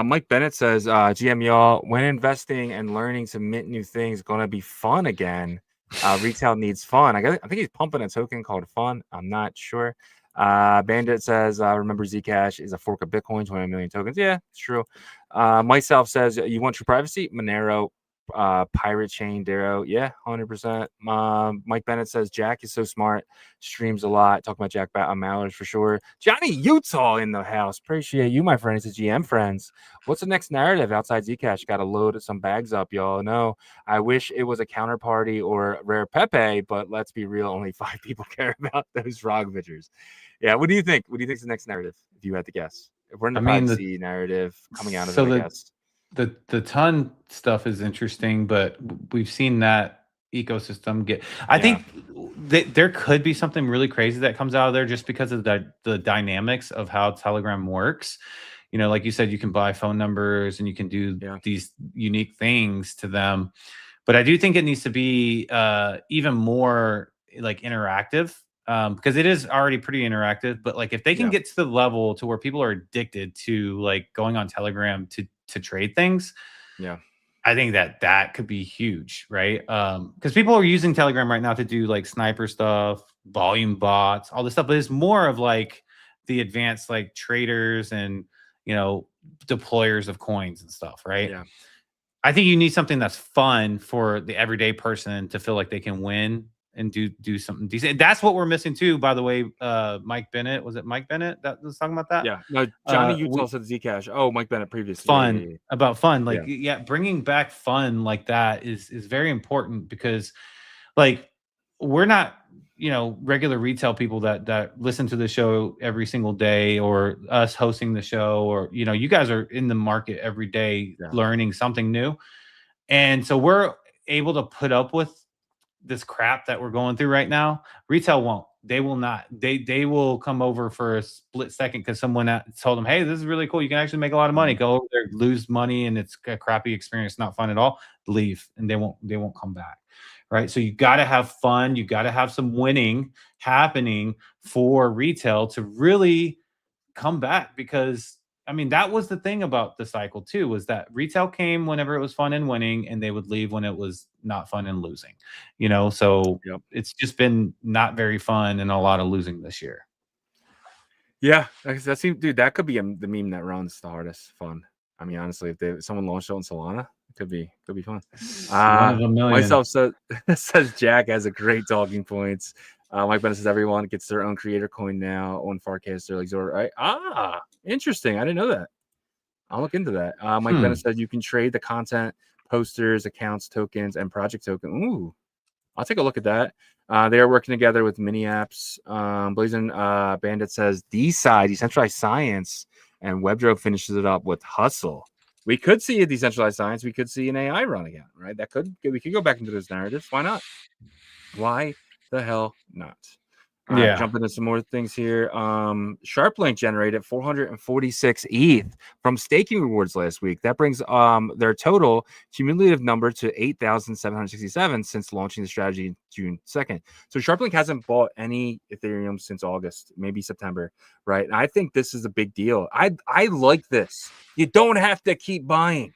Mike Bennett says, GM y'all, when investing and learning to mint new things going to be fun again? Retail needs fun. I think he's pumping a token called Fun. I'm not sure. Bandit says, remember Zcash is a fork of Bitcoin, 20 million tokens. Yeah, it's true. Myself says, you want true privacy? Monero Pirate Chain Darrow, yeah, 100%. Mike Bennett says Jack is so smart, streams a lot. Talking about Jack Mallers for sure. Johnny Utah in the house. Appreciate you, my friends. It's GM friends. What's the next narrative outside Zcash? Got to load some bags up, y'all. No, I wish it was a counterparty or Rare Pepe, but let's be real, only 5 people care about those frog pictures. Yeah, what do you think? What do you think is the next narrative? If you had to guess, if we're in the privacy narrative coming out of it, I guess. The ton stuff is interesting, but we've seen that ecosystem get. I think there could be something really crazy that comes out of there just because of the dynamics of how Telegram works. You know, like you said, you can buy phone numbers and you can do these unique things to them. But I do think it needs to be even more like interactive. Because it is already pretty interactive, but like if they can get to the level to where people are addicted to like going on Telegram to trade things, I think that could be huge, right? Because people are using Telegram right now to do like sniper stuff, volume bots, all this stuff, but it's more of like the advanced like traders and deployers of coins and stuff, right? Yeah. I think you need something that's fun for the everyday person to feel like they can win and do something decent. That's what we're missing too, by the way. Mike Bennett, was it Mike Bennett that was talking about that? Yeah. No, Johnny Utah said Zcash. Oh, Mike Bennett previously. Fun. About fun. Like, bringing back fun like that is very important because like we're not, regular retail people that listen to the show every single day, or us hosting the show, or, you guys are in the market every day learning something new. And so we're able to put up with this crap that we're going through right now. Retail won't. They will not. They will come over for a split second because someone told them, hey, this is really cool. You can actually make a lot of money. Go over there, lose money, and it's a crappy experience, not fun at all. Leave, and they won't come back. Right. So you got to have fun. You got to have some winning happening for retail to really come back, because I mean, that was the thing about the cycle too, was that retail came whenever it was fun and winning, and they would leave when it was not fun and losing, so it's just been not very fun and a lot of losing this year. Yeah. That seems, dude, that could be the meme that runs the hardest fun. I mean, honestly, if someone launched it on Solana, it could be fun. One of a million. Myself says Jack has a great talking points. Mike Bennett says everyone gets their own creator coin now on Farcaster, like Zora. Right? Interesting. I didn't know that. I'll look into that. Mike Bennett said you can trade the content, posters, accounts, tokens, and project token. Ooh, I'll take a look at that. They are working together with mini apps. Blazing Bandit says decentralized science, and WebDrove finishes it up with hustle. We could see a decentralized science. We could see an AI run again, right? We could go back into those narratives. Why not? Why the hell not? Jump into some more things here. SharpLink generated 446 ETH from staking rewards last week. That brings their total cumulative number to 8,767 since launching the strategy June 2nd. So SharpLink hasn't bought any Ethereum since August, maybe September, right? And I think this is a big deal. I like this. You don't have to keep buying.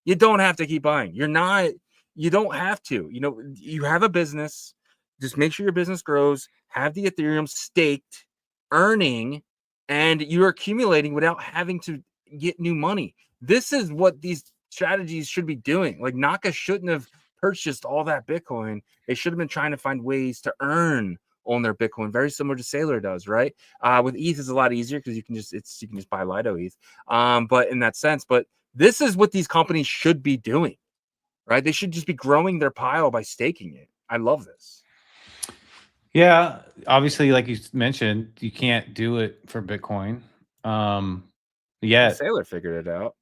You don't have to keep buying. You don't have to. You have a business. Just make sure your business grows, have the Ethereum staked, earning, and you're accumulating without having to get new money. This is what these strategies should be doing. Like, Naka shouldn't have purchased all that Bitcoin. They should have been trying to find ways to earn on their Bitcoin, very similar to Saylor does, right? With ETH, it's a lot easier because you can just buy Lido ETH. But in that sense, this is what these companies should be doing, right? They should just be growing their pile by staking it. I love this. Yeah, obviously, like you mentioned, you can't do it for Bitcoin. Saylor figured it out.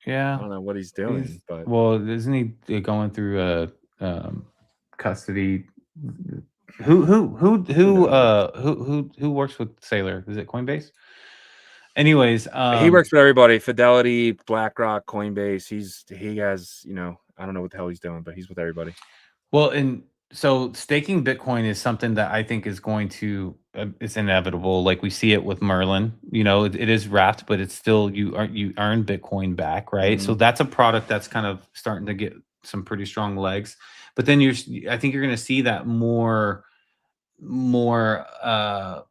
Yeah, I don't know what he's doing, but isn't he going through a custody? Who works with Saylor? Is it Coinbase? Anyways, he works with everybody: Fidelity, BlackRock, Coinbase. He has, I don't know what the hell he's doing, but he's with everybody. Well, so staking Bitcoin is something that I think is going to, it's inevitable. Like we see it with Merlin, it is wrapped, but it's still, you earn Bitcoin back, right? Mm-hmm. So that's a product that's kind of starting to get some pretty strong legs. But then I think you're going to see that more, I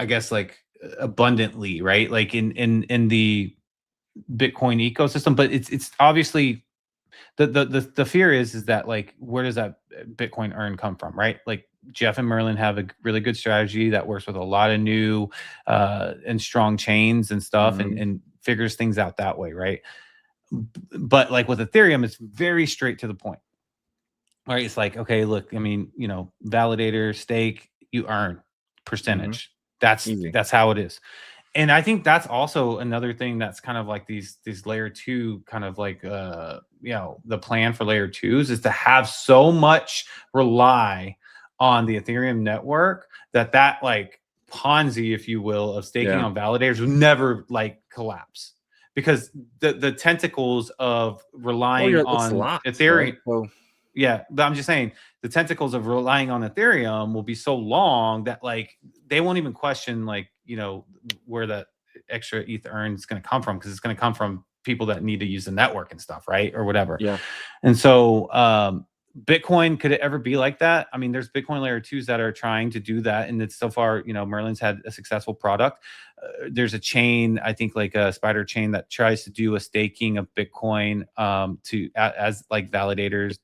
guess, like abundantly, right? Like in the Bitcoin ecosystem, but it's obviously The fear is that like, where does that Bitcoin earn come from, right? Like Jeff and Merlin have a really good strategy that works with a lot of new and strong chains and stuff, and figures things out that way, right? But like with Ethereum, it's very straight to the point. Right? It's like, okay, look, I mean, you know, validator, stake, you earn percentage. That's how it is. And I think that's also another thing that's kind of like these layer 2 kind of like you know, the plan for layer 2s is to have so much rely on the Ethereum network that like Ponzi, if you will, of staking on validators will never like collapse, because the tentacles of relying on Ethereum, right? Well, yeah, but I'm just saying the tentacles of relying on Ethereum will be so long that like they won't even question like, you know, where that extra ETH earned is going to come from, because it's going to come from people that need to use the network and stuff, right? Or whatever. Yeah. And so Bitcoin, could it ever be like that? I mean, there's Bitcoin layer 2s that are trying to do that, and it's so far, you know, Merlin's had a successful product. There's a chain, I think like a Spider chain, that tries to do a staking of Bitcoin as like validators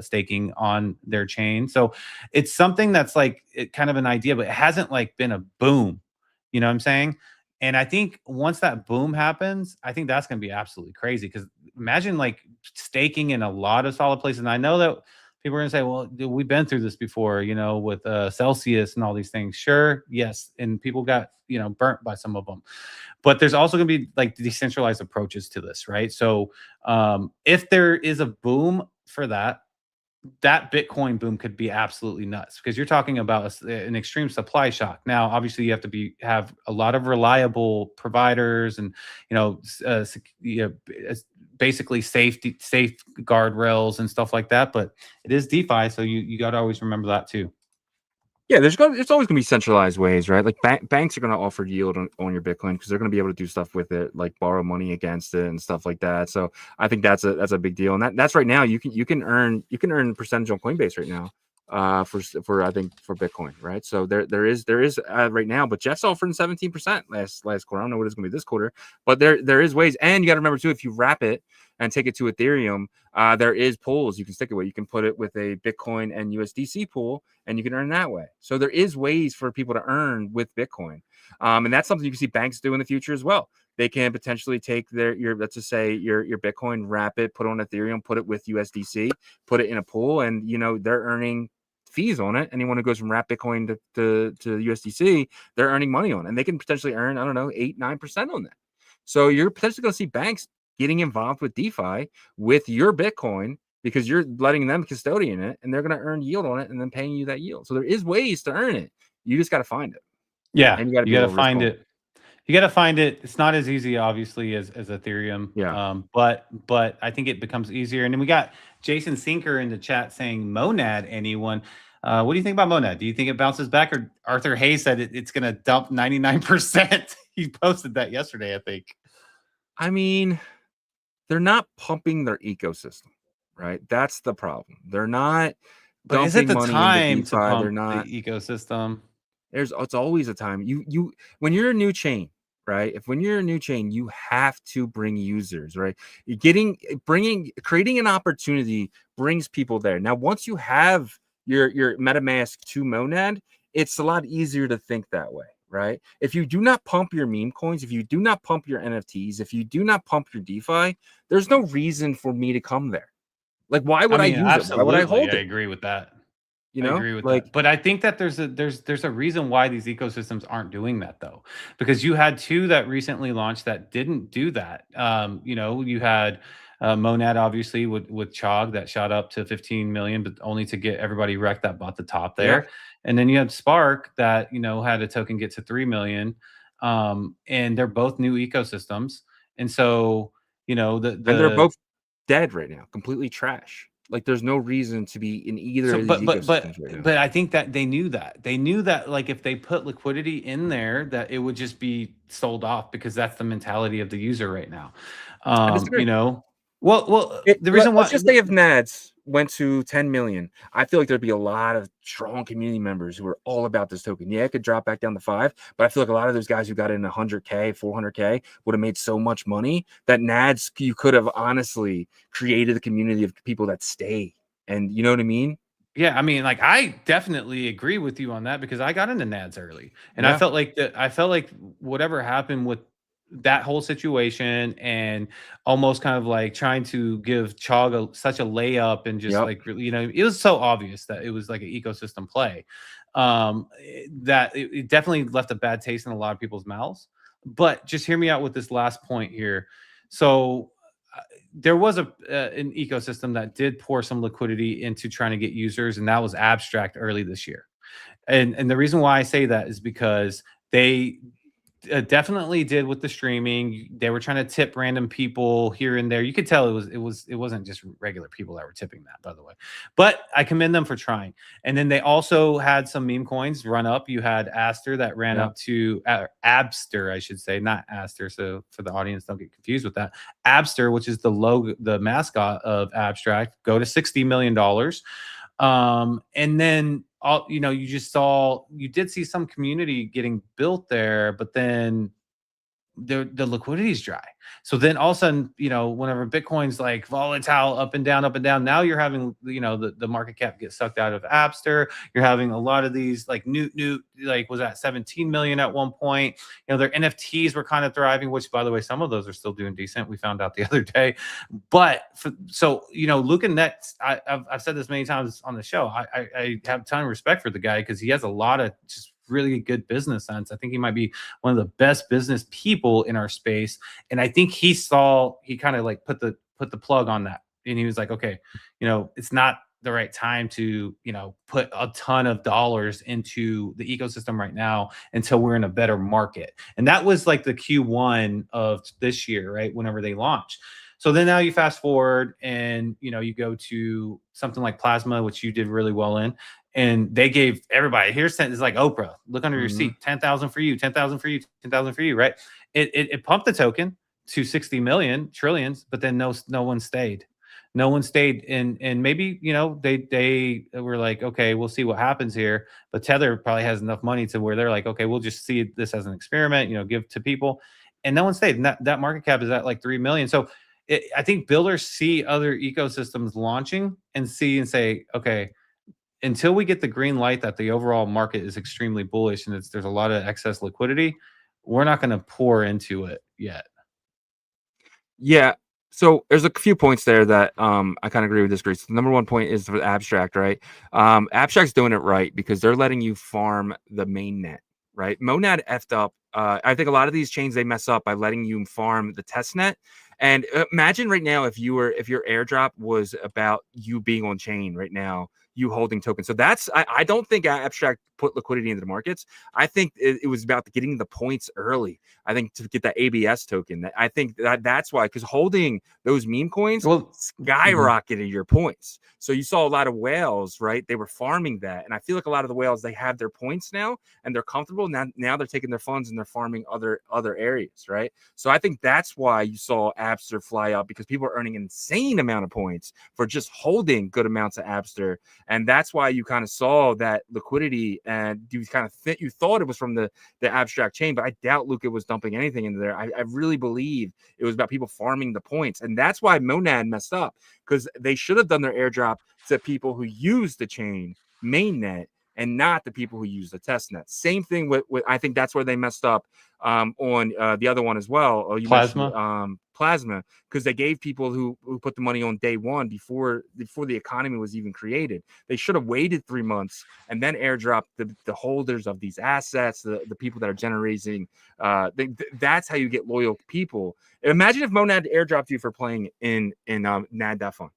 staking on their chain. So it's something that's like kind of an idea, but it hasn't like been a boom. You know what I'm saying? And I think once that boom happens, I think that's going to be absolutely crazy, because imagine like staking in a lot of solid places. And I know that people are going to say, well, we've been through this before, you know, with Celsius and all these things. Sure. Yes. And people got, you know, burnt by some of them. But there's also going to be like decentralized approaches to this, right? So if there is a boom for that Bitcoin boom could be absolutely nuts, because you're talking about an extreme supply shock. Now, obviously, you have to have a lot of reliable providers, and you know, basically safe guardrails and stuff like that. But it is DeFi, so you got to always remember that too. Yeah, there's always going to be centralized ways, right? Like banks are going to offer yield on your Bitcoin, because they're going to be able to do stuff with it, like borrow money against it and stuff like that. So I think that's a big deal, and that's right now you can earn percentage on Coinbase right now for I think for Bitcoin, right? So there is right now, but Jeff's offering 17% last quarter. I don't know what it's going to be this quarter, but there is ways, and you got to remember too, if you wrap it and take it to Ethereum, there is pools you can stick it with. You can put it with a Bitcoin and USDC pool, and you can earn that way. So there is ways for people to earn with Bitcoin, and that's something you can see banks do in the future as well. They can potentially take let's just say your Bitcoin, wrap it, put it on Ethereum, put it with USDC, put it in a pool, and you know they're earning fees on it. Anyone who goes from wrap Bitcoin to USDC, they're earning money on it, and they can potentially earn, I don't know, 8-9% on that. So you're potentially going to see banks getting involved with DeFi with your Bitcoin, because you're letting them custodian it, and they're going to earn yield on it and then paying you that yield. So there is ways to earn it. You just got to find it. Yeah, and you got to find it. You got to find it. It's not as easy, obviously, as Ethereum. Yeah. But I think it becomes easier. And then we got Jason Sinker in the chat saying, Monad, anyone? What do you think about Monad? Do you think it bounces back? Or Arthur Hayes said it's going to dump 99%. He posted that yesterday, I think. I mean, they're not pumping their ecosystem, right? That's the problem. They're not. But is it the time to pump they're not, the ecosystem? It's always a time. You when you're a new chain, right? When you're a new chain, you have to bring users, right? Creating an opportunity brings people there. Now, once you have your MetaMask to Monad, it's a lot easier to think that way, right? If you do not pump your meme coins, if you do not pump your NFTs, if you do not pump your DeFi, there's no reason for me to come there. Like, why would I use it? Why would I hold it? I agree with that. You know, I agree with that. But I think that there's a reason why these ecosystems aren't doing that, though, because you had two that recently launched that didn't do that. You know, you had Monad, obviously, with Chog that shot up to 15 million, but only to get everybody wrecked that bought the top there. Yeah. And then you had Spark that, you know, had a token get to 3 million. And they're both new ecosystems. And so, you know, and they're both dead right now, completely trash. Like, there's no reason to be in either of these ecosystems right now. But I think that they knew that. They knew that, like, if they put liquidity in there, that it would just be sold off, because that's the mentality of the user right now. You know, the reason why... Let's just say if Nads went to 10 million, I feel like there'd be a lot of strong community members who are all about this token. Yeah, it could drop back down to 5, but I feel like a lot of those guys who got in 100K, 400K would have made so much money that NADS, you could have honestly created a community of people that stay. And you know what I mean? Yeah, I mean, like, I definitely agree with you on that because I got into NADS early, and Yeah. I felt like whatever happened with that whole situation, and almost kind of like trying to give Chog such a layup, and just like, you know, it was so obvious that it was like an ecosystem play, that it definitely left a bad taste in a lot of people's mouths. But just hear me out with this last point here. So there was an ecosystem that did pour some liquidity into trying to get users, and that was Abstract early this year. And the reason why I say that is because they definitely did with the streaming. They were trying to tip random people here and there. You could tell it wasn't just regular people that were tipping that, by the way. But I commend them for trying. And then they also had some meme coins run up. You had Aster that ran up to Abster, I should say, not Aster. So for the audience, don't get confused with that. Abster, which is the logo, the mascot of Abstract, go to $60 million. And then you know, you did see some community getting built there, but then the liquidity is dry. So then all of a sudden, you know, whenever Bitcoin's like volatile up and down, now you're having, you know, the market cap get sucked out of Abster. You're having a lot of these like new like, was that 17 million at one point? You know, their NFTs were kind of thriving, which, by the way, some of those are still doing decent. We found out the other day. But so, you know, looking next, I've said this many times on the show. I have a ton of respect for the guy because he has a lot of just really good business sense. I think he might be one of the best business people in our space. And I think he kind of like put the plug on that. And he was like, okay, you know, it's not the right time to, you know, put a ton of dollars into the ecosystem right now until we're in a better market. And that was like the Q1 of this year, right? Whenever they launched. So then now you fast forward and, you know, you go to something like Plasma, which you did really well in. And they gave everybody, it's like Oprah, look under your seat, 10,000 for you, 10,000 for you, 10,000 for you, right? It pumped the token to 60 million trillions, but then no one stayed. No one stayed. And maybe, you know, they were like, okay, we'll see what happens here. But Tether probably has enough money to where they're like, okay, we'll just see this as an experiment, you know, give to people. And no one stayed. And that market cap is at like 3 million. So I think builders see other ecosystems launching and say, okay, until we get the green light that the overall market is extremely bullish and there's a lot of excess liquidity, we're not going to pour into it yet. Yeah. So there's a few points there that I kind of agree with, disagree. So the number one point is for Abstract, right? Abstract's doing it right because they're letting you farm the main net, right? Monad effed up. I think a lot of these chains, they mess up by letting you farm the test net. And imagine right now if your airdrop was about you being on chain right now, you holding tokens. So that's, I don't think Abstract put liquidity into the markets. I think it was about getting the points early. I think to get that ABS token. I think that's why, because holding those meme coins skyrocketed your points. So you saw a lot of whales, right? They were farming that. And I feel like a lot of the whales, they have their points now and they're comfortable. Now they're taking their funds and they're farming other areas, right? So I think that's why you saw Abster fly up, because people are earning an insane amount of points for just holding good amounts of Abster. And that's why you kind of saw that liquidity, and you kind of you thought it was from the Abstract chain, but I doubt Luca was dumping anything into there. I really believe it was about people farming the points. And that's why Monad messed up, because they should have done their airdrop to people who use the chain mainnet and not the people who use the test net. Same thing with I think that's where they messed up on the other one as well. Plasma, because they gave people who put the money on day one before the economy was even created. They should have waited 3 months and then airdropped the holders of these assets, the people that are generating. That's how you get loyal people. Imagine if Monad airdropped you for playing in NAD.fun.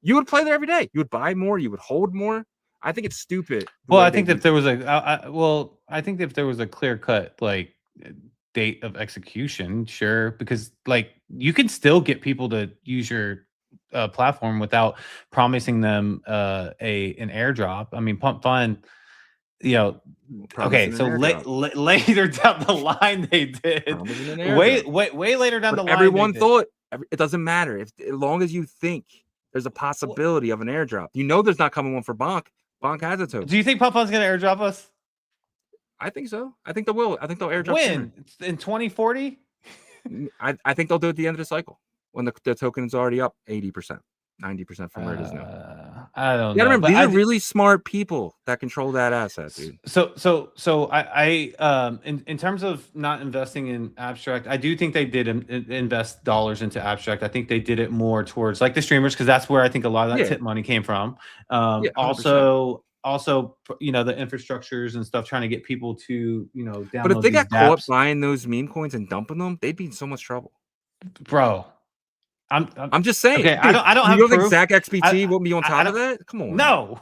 You would play there every day. You would buy more. You would hold more. I think it's stupid. Well, I think that there was I think if there was a clear cut like date of execution, sure, because like you can still get people to use your platform without promising them an airdrop. I mean, Pump Fund, you know, okay, so later down the line they did. Way later down the line. Everyone thought it doesn't matter as long as you think There's a possibility of an airdrop. You know, there's not coming one for Bonk. Bonk has a token. Do you think Puff's going to airdrop us? I think so. I think they will. I think they'll airdrop when in 2040. I think they'll do it at the end of the cycle when the token is already up 80%, 90% from where it is now. I don't know. You gotta remember, these are really smart people that control that asset, dude. So I in terms of not investing in abstract, I do think they did invest dollars into abstract. I think they did it more towards like the streamers, because that's where I think a lot of that tip money came from. Also, you know, the infrastructures and stuff, trying to get people to, you know, download. But if they got dApps. caught buying those meme coins and dumping them, they'd be in so much trouble, bro. I'm just saying. Okay, dude, I don't have. You don't proof. think ZachXBT won't be on top of that? Come on. No.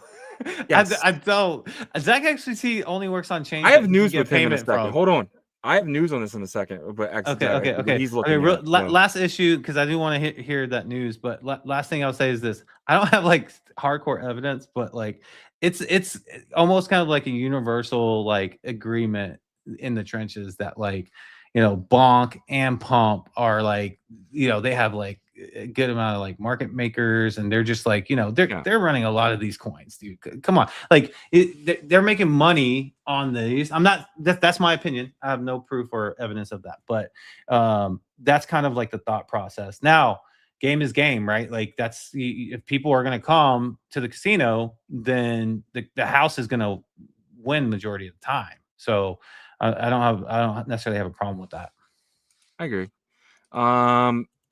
Yes. I don't. ZachXBT only works on chain. I have news with him in a second. From. Hold on. I have news on this in a second. But okay. He's looking. Last issue, because I do want to hear that news. But last thing I'll say is this: I don't have like hardcore evidence, but like it's almost kind of like a universal like agreement in the trenches that like, you know, Bonk and Pump are like, you know, they have like a good amount of like market makers, and they're just like, you know, they're running a lot of these coins, dude. Come on, like they're making money on these. I'm not. That's my opinion. I have no proof or evidence of that, but that's kind of like the thought process. Now, game is game, right? Like that's, if people are going to come to the casino, then the house is going to win majority of the time. So I don't necessarily have a problem with that. I agree.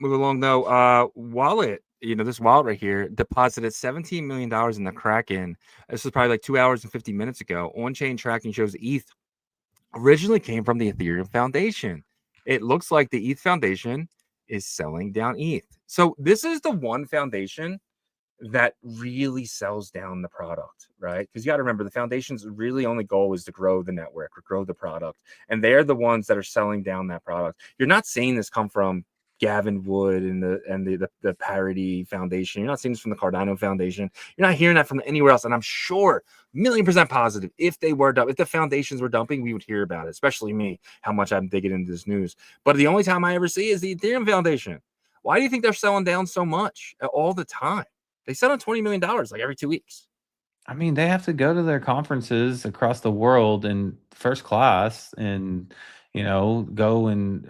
Move along though. Wallet, you know, this wallet right here deposited $17 million in the Kraken. This was probably like 2 hours and 50 minutes ago. On-chain tracking shows ETH originally came from the Ethereum Foundation. It looks like the ETH Foundation is selling down ETH. So this is the one foundation that really sells down the product, right? Because you got to remember, the foundation's really only goal is to grow the network or grow the product, and they're the ones that are selling down that product. You're not seeing this come from Gavin Wood and the Parity Foundation. You're not seeing this from the Cardano Foundation. You're not hearing that from anywhere else. And I'm sure, 1,000,000% positive, if the foundations were dumping, we would hear about it. Especially me, how much I'm digging into this news. But the only time I ever see is the Ethereum Foundation. Why do you think they're selling down so much all the time? They sell on $20 million like every 2 weeks. I mean, they have to go to their conferences across the world in first class and, you know, go and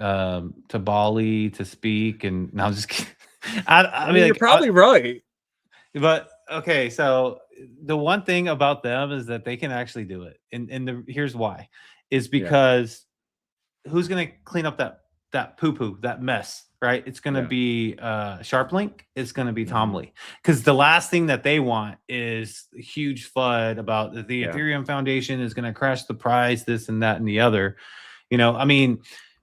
to Bali to speak. And now just kidding. I mean, you're probably right. But okay, so the one thing about them is that they can actually do it. And here's why. Is because who's going to clean up that poo-poo, that mess? Right, it's going to be SharpLink. It's going to be Tom Lee, because the last thing that they want is a huge FUD about the Ethereum Foundation is going to crash the price, this and that and the other. You know, I mean,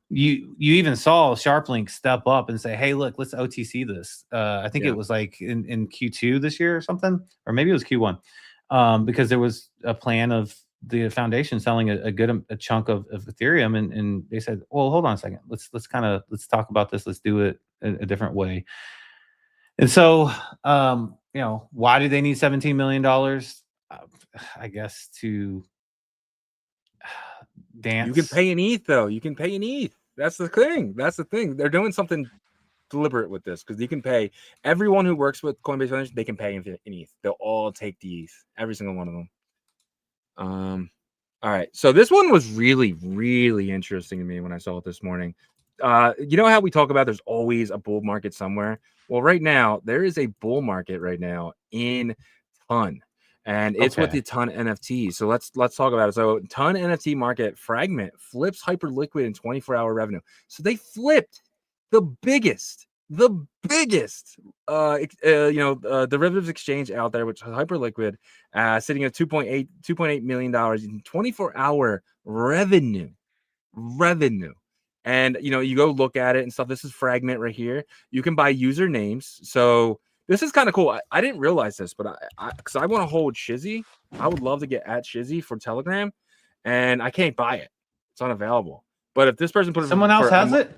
you even saw SharpLink step up and say, "Hey, look, let's OTC this." I think it was like in Q2 this year or something, or maybe it was Q1, because there was a plan of the foundation selling a chunk of Ethereum, and they said, well, hold on a second, let's talk about this, let's do it a different way. And so you know, why do they need $17 million? I guess to dance. You can pay in ETH though. You can pay in ETH. That's the thing. They're doing something deliberate with this, because you can pay everyone who works with Coinbase Foundation. They can pay in ETH. They'll all take the ETH, every single one of them. All right, so this one was really, really interesting to me when I saw it this morning. You know how we talk about there's always a bull market somewhere? Well, right now there is a bull market right now in Ton, and it's with the Ton NFT. So let's talk about it. So Ton NFT market, Fragment flips Hyperliquid in 24-hour revenue. So they flipped the biggest derivatives exchange out there, which is Hyperliquid, sitting at $2.8 million in 24-hour revenue. And you know, you go look at it and stuff. This is Fragment right here. You can buy usernames. So this is kind of cool. I didn't realize this, but because I want to hold Shizzy, I would love to get at Shizzy for Telegram, and I can't buy it. It's unavailable. But if this person put it, someone else has it.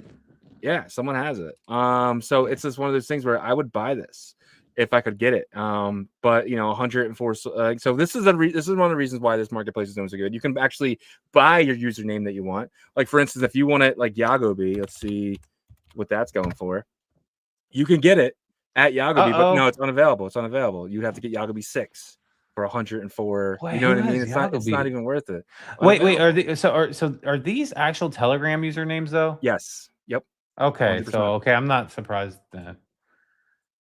Yeah, someone has it. So it's just one of those things where I would buy this if I could get it. But you know, 104. So this is one of the reasons why this marketplace is doing so good. You can actually buy your username that you want. Like for instance, if you want it like Yagobi, let's see what that's going for. You can get it at Yagobi, but no, it's unavailable. It's unavailable. You'd have to get Yagobi 6 for 104. Wait, you know what I who mean? has It's not Yagobi? even worth it. Wait, Unavailable. are these actual Telegram usernames though? Yes. Yep. Okay, 100%. so I'm not surprised then.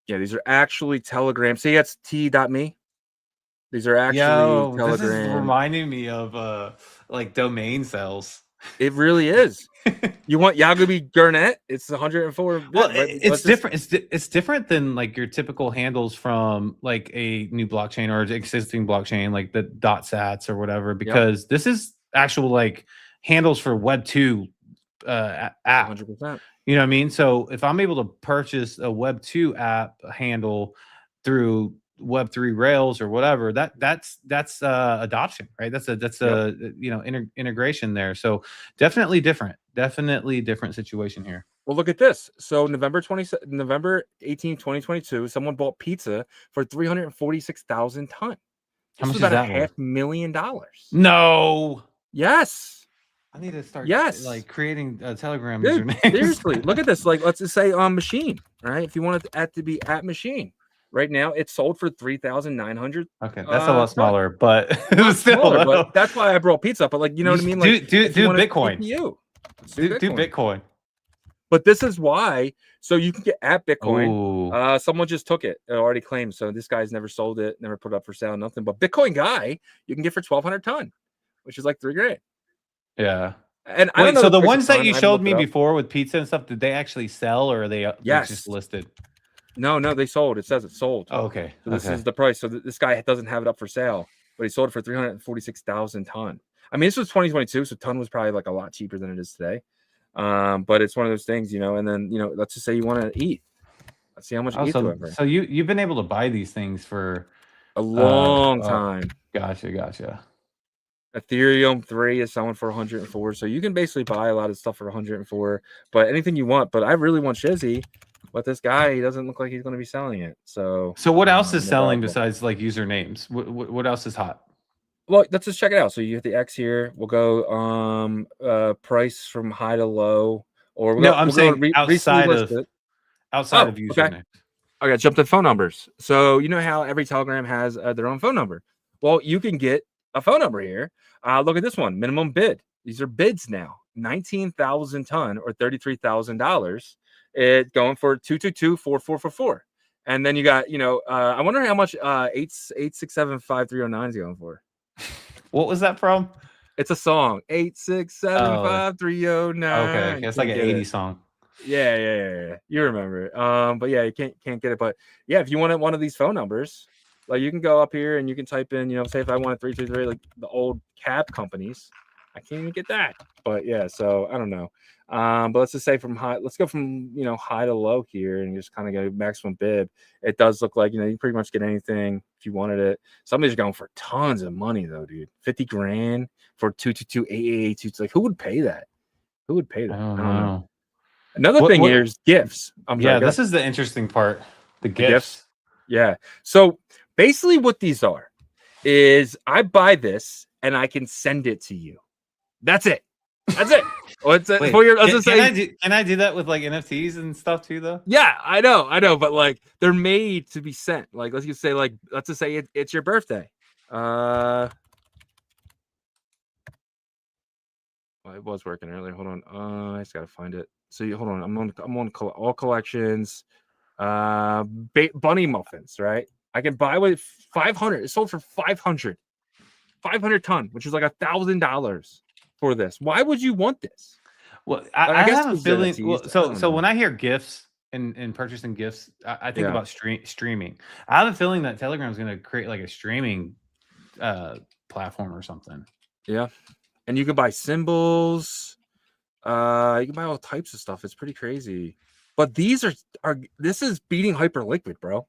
Yeah, these are actually Telegram. See, that's t.me. These are actually Telegram. This is reminding me of like domain sales. It really is. You want Yagobi Gurnet? It's 104. Well, it's different. It's different than like your typical handles from like a new blockchain or existing blockchain, like the .sats or whatever, because this is actual like handles for Web 2 app. 100%. You know what I mean? So if I'm able to purchase a Web 2 app handle through Web 3 Rails or whatever, that's adoption, right? That's a integration there. So definitely different situation here. Well, look at this. So November 18, 2022, someone bought pizza for 346,000 tons. How much is about that $500,000. No. Yes. I need to start like creating a Telegram Dude, username. Seriously, look at this. Like, let's just say on machine, right? If you want it to be at machine. Right now, it's sold for 3,900. Okay, that's a lot smaller, but still, smaller, but that's why I brought pizza. But like, you know what I mean? Like, do Bitcoin. Do Bitcoin. But this is why. So you can get at Bitcoin. Ooh. Someone just took it. It already claimed. So this guy's never sold it, never put it up for sale, nothing. But Bitcoin guy, you can get for 1,200 ton, which is like $3,000. Yeah. And I don't know. So the ones that you showed me before with pizza and stuff, did they actually sell or are they just listed? No, they sold. It says it's sold. Oh, okay. So this is the price. So this guy doesn't have it up for sale, but he sold it for 346,000 ton. I mean, this was 2022, so ton was probably like a lot cheaper than it is today. But it's one of those things, you know. And then let's just say you want to eat. Let's see how much So you've been able to buy these things for a long time. Gotcha. Ethereum 3 is selling for 104. So you can basically buy a lot of stuff for 104, but anything you want. But I really want Shizzy. But this guy, he doesn't look like he's going to be selling it. So what else is selling besides like usernames? What else is hot? Well, let's just check it out. So you hit the X here. We'll go price from high to low. Or I'm saying outside of usernames. Okay, jump to phone numbers. So you know how every Telegram has their own phone number. Well, you can get a phone number here. Look at this one. Minimum bid. These are bids now. 19,000 ton or $33,000. It going for 222-4444. And then you got, I wonder how much 8675309 is going for. What was that from? It's a song. 8675309. Okay, it's like an 80s song. Yeah. You remember it. But yeah, you can't get it. But yeah, if you wanted one of these phone numbers, like you can go up here and you can type in, say if I wanted 323, like the old cab companies, I can't even get that. But yeah, so I don't know. But let's just say let's go from high to low here and just kind of get a maximum bid. It does look like you can pretty much get anything if you wanted it. Some of these are going for tons of money though, dude. $50,000 for 222-8882. It's like who would pay that? I don't know. Another thing here is gifts. This is the interesting part. The gifts. Yeah. So basically what these are is I buy this and I can send it to you. That's it. What's it? Can I do that with like NFTs and stuff too, though? Yeah, I know, but like they're made to be sent. Like let's just say it's your birthday. Well, it was working earlier. Hold on. I just gotta find it. So hold on. I'm on all collections. Bunny muffins, right? I can buy with 500. It sold for 500 ton, which is like $1,000 for this. Why would you want this? Well, I guess have a feeling. So when I hear gifts and purchasing gifts, I think about streaming. I have a feeling that Telegram is going to create like a streaming platform or something. Yeah, and you can buy symbols. You can buy all types of stuff. It's pretty crazy. But this is beating Hyperliquid, bro.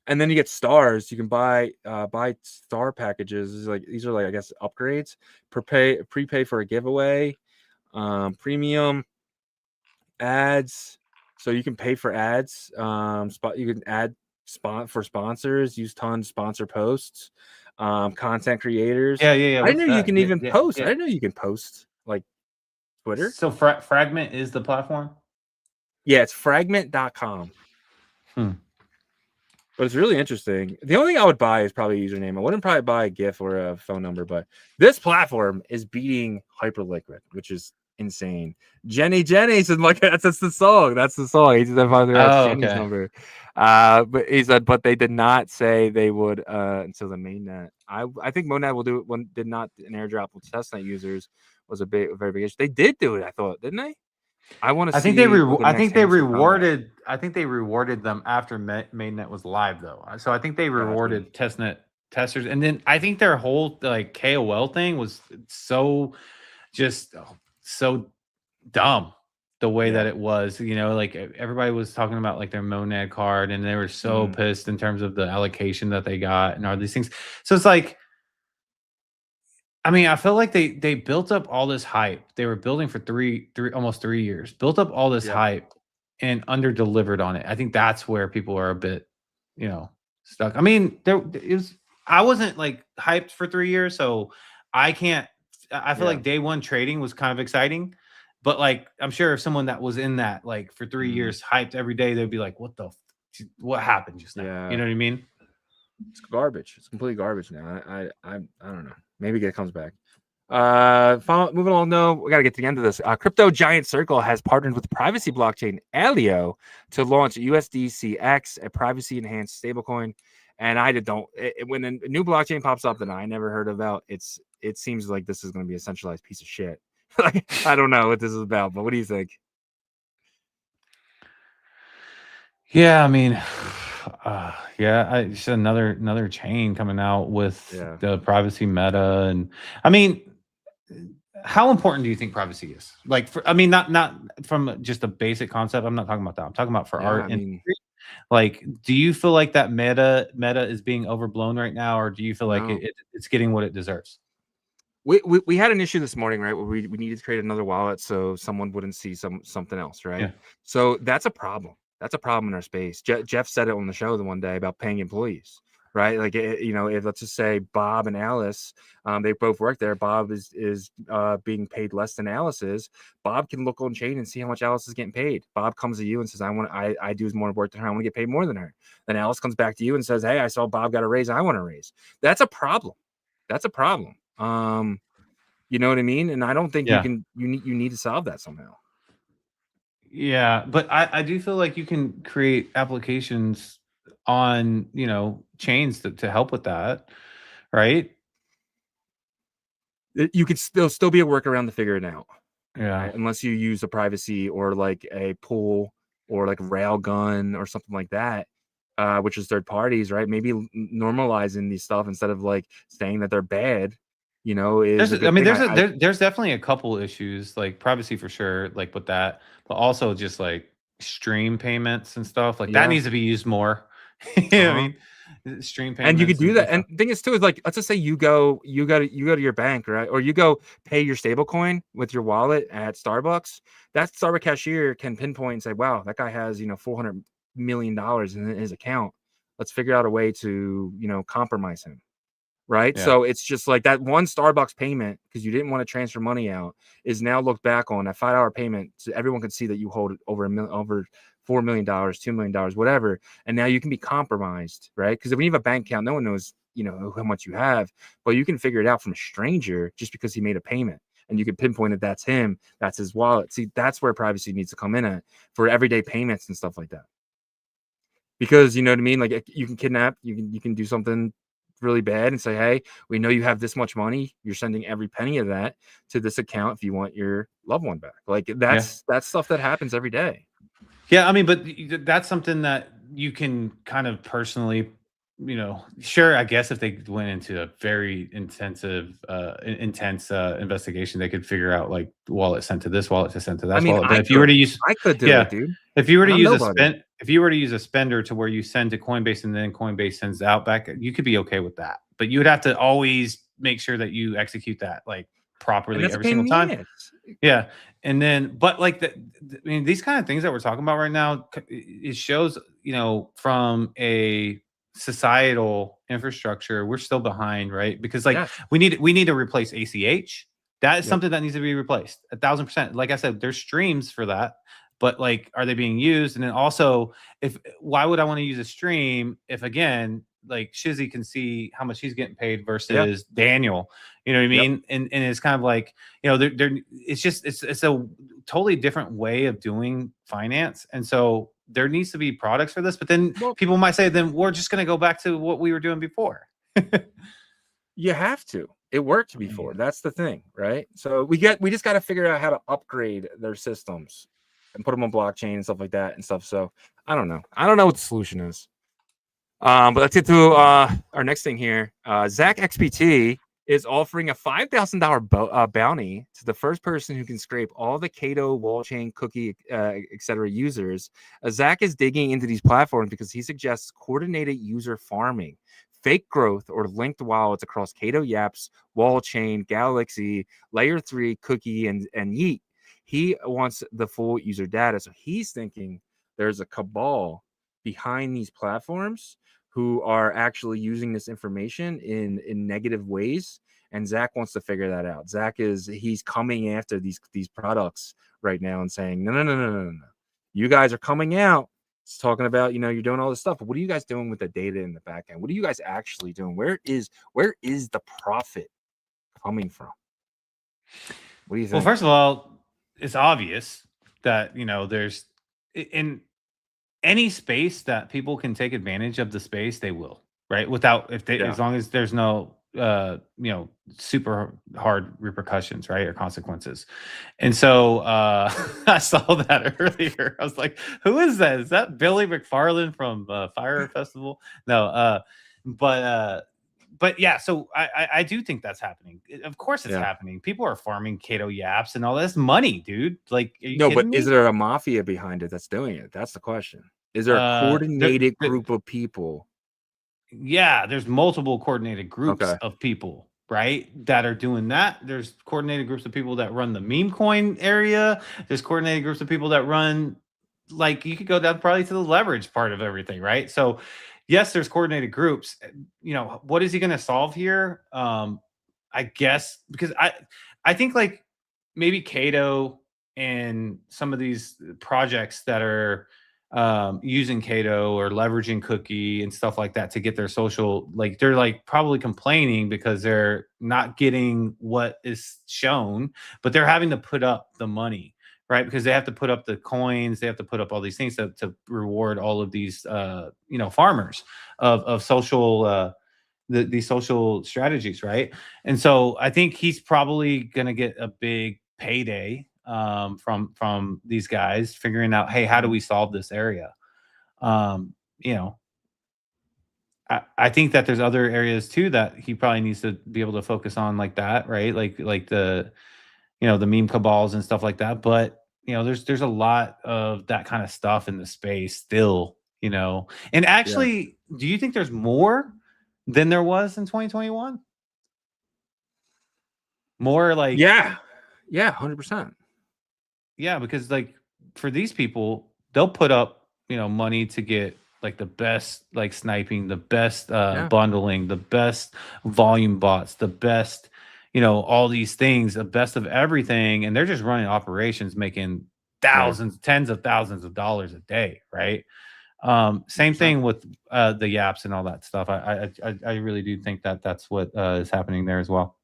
And then you get stars. You can buy star packages. These are like I guess upgrades. Prepay for a giveaway. Premium ads. So you can pay for ads. You can add for sponsors. Use tons sponsor posts. Content creators. Yeah. I didn't know you can even post. I didn't know you can post like Twitter. So Fragment is the platform. Yeah, it's fragment.com. But it's really interesting. The only thing I would buy is probably a username. I wouldn't probably buy a GIF or a phone number, but this platform is beating Hyperliquid, which is insane. Jenny said, like, that's the song. That's the song. He said, that's Jenny's number. But he said, but they did not say they would until the mainnet. I think Monad will do it when did not an airdrop with testnet users was a very big issue. They did do it, I thought, didn't they? I want to. I think they rewarded. I think they rewarded them after mainnet was live, though. So I think they rewarded testnet testers, and then I think their whole like KOL thing was so dumb the way that it was. You know, like everybody was talking about like their Monad card, and they were so pissed in terms of the allocation that they got and all these things. So it's like, I mean, I feel like they built up all this hype. They were building for almost 3 years, built up all this hype and under delivered on it. I think that's where people are a bit, you know, stuck. I mean, I wasn't like hyped for 3 years, so I feel like day one trading was kind of exciting, but like, I'm sure if someone that was in that like for 3 years hyped every day, they'd be like, what happened just now? Yeah. You know what I mean? It's garbage. It's complete garbage now. I don't know. Maybe it comes back. Moving along, though, we got to get to the end of this. Crypto giant Circle has partnered with privacy blockchain Aleo to launch USDCx, a privacy-enhanced stablecoin. And when a new blockchain pops up that I never heard about, it seems like this is going to be a centralized piece of shit. Like, I don't know what this is about, but what do you think? Yeah, I mean, just another chain coming out with the privacy meta, and I mean, how important do you think privacy is? Like, not from just a basic concept. I'm not talking about that. I'm talking about for our industry. Like, do you feel like that meta is being overblown right now, or do you feel like it's getting what it deserves? We had an issue this morning, right, where we needed to create another wallet so someone wouldn't see something else, right? Yeah. So that's a problem. That's a problem in our space. Jeff said it on the show the one day about paying employees, right? Like, if let's just say Bob and Alice, they both work there. Bob is being paid less than Alice is. Bob can look on chain and see how much Alice is getting paid. Bob comes to you and says, I do more work than her. I want to get paid more than her. Then Alice comes back to you and says, hey, I saw Bob got a raise. I want a raise. That's a problem. That's a problem. You know what I mean? And I don't think you need to solve that somehow. Yeah, but I do feel like you can create applications on, chains to help with that, right? You could still be a workaround to figure it out. Yeah. Right? Unless you use a privacy or like a pool or like Railgun or something like that, which is third parties, right? Maybe normalizing these stuff instead of like saying that they're bad. There's definitely a couple issues, like privacy for sure, like with that, but also just like stream payments and stuff like that needs to be used more. I mean, stream payments, and you could do that. And the thing is too is like, let's just say you go to your bank, right, or you go pay your stable coin with your wallet at Starbucks. That Starbucks cashier can pinpoint and say, wow, that guy has $400 million in his account. Let's figure out a way to compromise him. Right. Yeah. So it's just like that one Starbucks payment, because you didn't want to transfer money out, is now looked back on that $5 payment. So everyone can see that you hold over $4 million, $2 million, whatever. And now you can be compromised. Right. Because when you have a bank account, no one knows, how much you have, but you can figure it out from a stranger just because he made a payment. And you can pinpoint that that's him. That's his wallet. See, that's where privacy needs to come in at for everyday payments and stuff like that. Because you know what I mean? Like, you can kidnap, you can do something really bad and say, hey, we know you have this much money, you're sending every penny of that to this account if you want your loved one back. Like, that's stuff that happens every day. Yeah, I mean, but that's something that you can kind of personally, sure, I guess if they went into a very intense investigation, they could figure out like wallet sent to this wallet to sent to that wallet. But if you were to use, I could do it, dude. If you were to use a spender to where you send to Coinbase and then Coinbase sends out back, you could be okay with that. But you would have to always make sure that you execute that like properly every single time. Yeah. And then, but like these kind of things that we're talking about right now, it shows, from a societal infrastructure, we're still behind, right? Because like we need to replace ACH. That is something that needs to be replaced 1,000%. Like I said, there's streams for that. but like, are they being used? And then also, why would I want to use a stream if, again, like Shizzy can see how much he's getting paid versus Daniel, you know what I mean? And it's kind of like, you know, it's a totally different way of doing finance. And so there needs to be products for this, but then people might say, then we're just going to go back to what we were doing before. You have to. It worked before. That's the thing, right? So we just got to figure out how to upgrade their systems and put them on blockchain and stuff like that and stuff. So I don't know. I don't know what the solution is. But let's get to our next thing here. Zach XPT is offering a $5,000 bounty to the first person who can scrape all the Cato, Wallchain, Cookie, etc. users. Zach is digging into these platforms because he suggests coordinated user farming, fake growth, or linked wallets across Cato, Yaps, Wallchain, Galaxy, Layer 3, Cookie, and Yeet. He wants the full user data. So he's thinking there's a cabal behind these platforms who are actually using this information in negative ways. And Zach wants to figure that out. He's coming after these products right now and saying, no. You guys are coming out. It's talking about, you know, you're doing all this stuff, but what are you guys doing with the data in the back end? What are you guys actually doing? Where is the profit coming from? What do you think? Well, first of all, it's obvious that, you know, there's in any space that people can take advantage of the space, they will, right? As long as there's no you know, super hard repercussions, right, or consequences. And so I saw that earlier. I was like, who is that? Is that Billy McFarland from Fire Festival? No, but yeah, so I do think that's happening. Of course it's happening. People are farming Cato Yaps and all this money, dude. Like, but is there a mafia behind it that's doing it? That's the question. Is there a coordinated group of people? Yeah, there's multiple coordinated groups of people, right, that are doing that. There's coordinated groups of people that run the meme coin area. There's coordinated groups of people that run, like, you could go down probably to the leverage part of everything, right? So yes, there's coordinated groups. You know, what is he going to solve here? I guess, because I think like maybe Cato and some of these projects that are using Cato or leveraging Cookie and stuff like that to get their social, like, they're like probably complaining because they're not getting what is shown, but they're having to put up the money, right? Because they have to put up the coins, they have to put up all these things to reward all of these you know, farmers of social these social strategies, right? And so I think he's probably gonna get a big payday from these guys figuring out, hey, how do we solve this area? You know, I think that there's other areas too that he probably needs to be able to focus on, like that, right? Like the, you know, the meme cabals and stuff like that. But, you know, there's a lot of that kind of stuff in the space still, you know. And actually, do you think there's more than there was in 2021? More like, yeah, 100%. Yeah, because like for these people, they'll put up, you know, money to get like the best, like sniping, the best bundling, the best volume bots, the best, you know, all these things, the best of everything, and they're just running operations, making thousands, tens of thousands of dollars a day, right? Same thing with the Yaps and all that stuff. I really do think that that's what is happening there as well.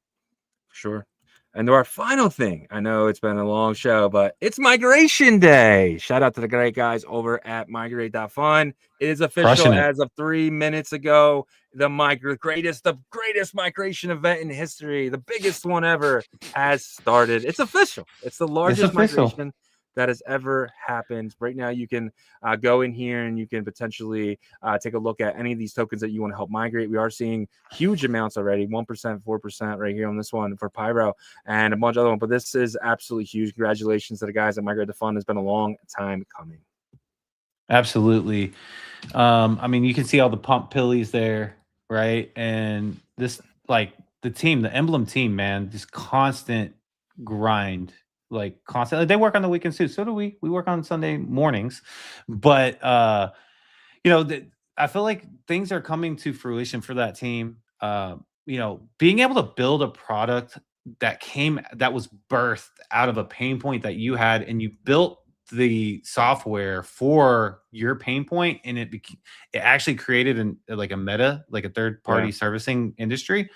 Sure. And our final thing, I know it's been a long show, but it's Migration Day. Shout out to the great guys over at migrate.fun. It is official as of 3 minutes ago. The greatest migration event in history, the biggest one ever, has started. It's official. It's the largest migration that has ever happened. Right now, you can go in here and you can potentially take a look at any of these tokens that you want to help migrate. We are seeing huge amounts already, 1%, 4% right here on this one for Pyro and a bunch of other ones. But this is absolutely huge. Congratulations to the guys at Migrate the Fund. It's been a long time coming. Absolutely. I mean, you can see all the pump pillies there, right? And this, like, the team, the Emblem team, man, just constant grind. Like constantly, they work on the weekends too. So do we. We work on Sunday mornings, but you know, I feel like things are coming to fruition for that team. You know, being able to build a product that was birthed out of a pain point that you had, and you built the software for your pain point, and it actually created like a meta, like a third party servicing industry,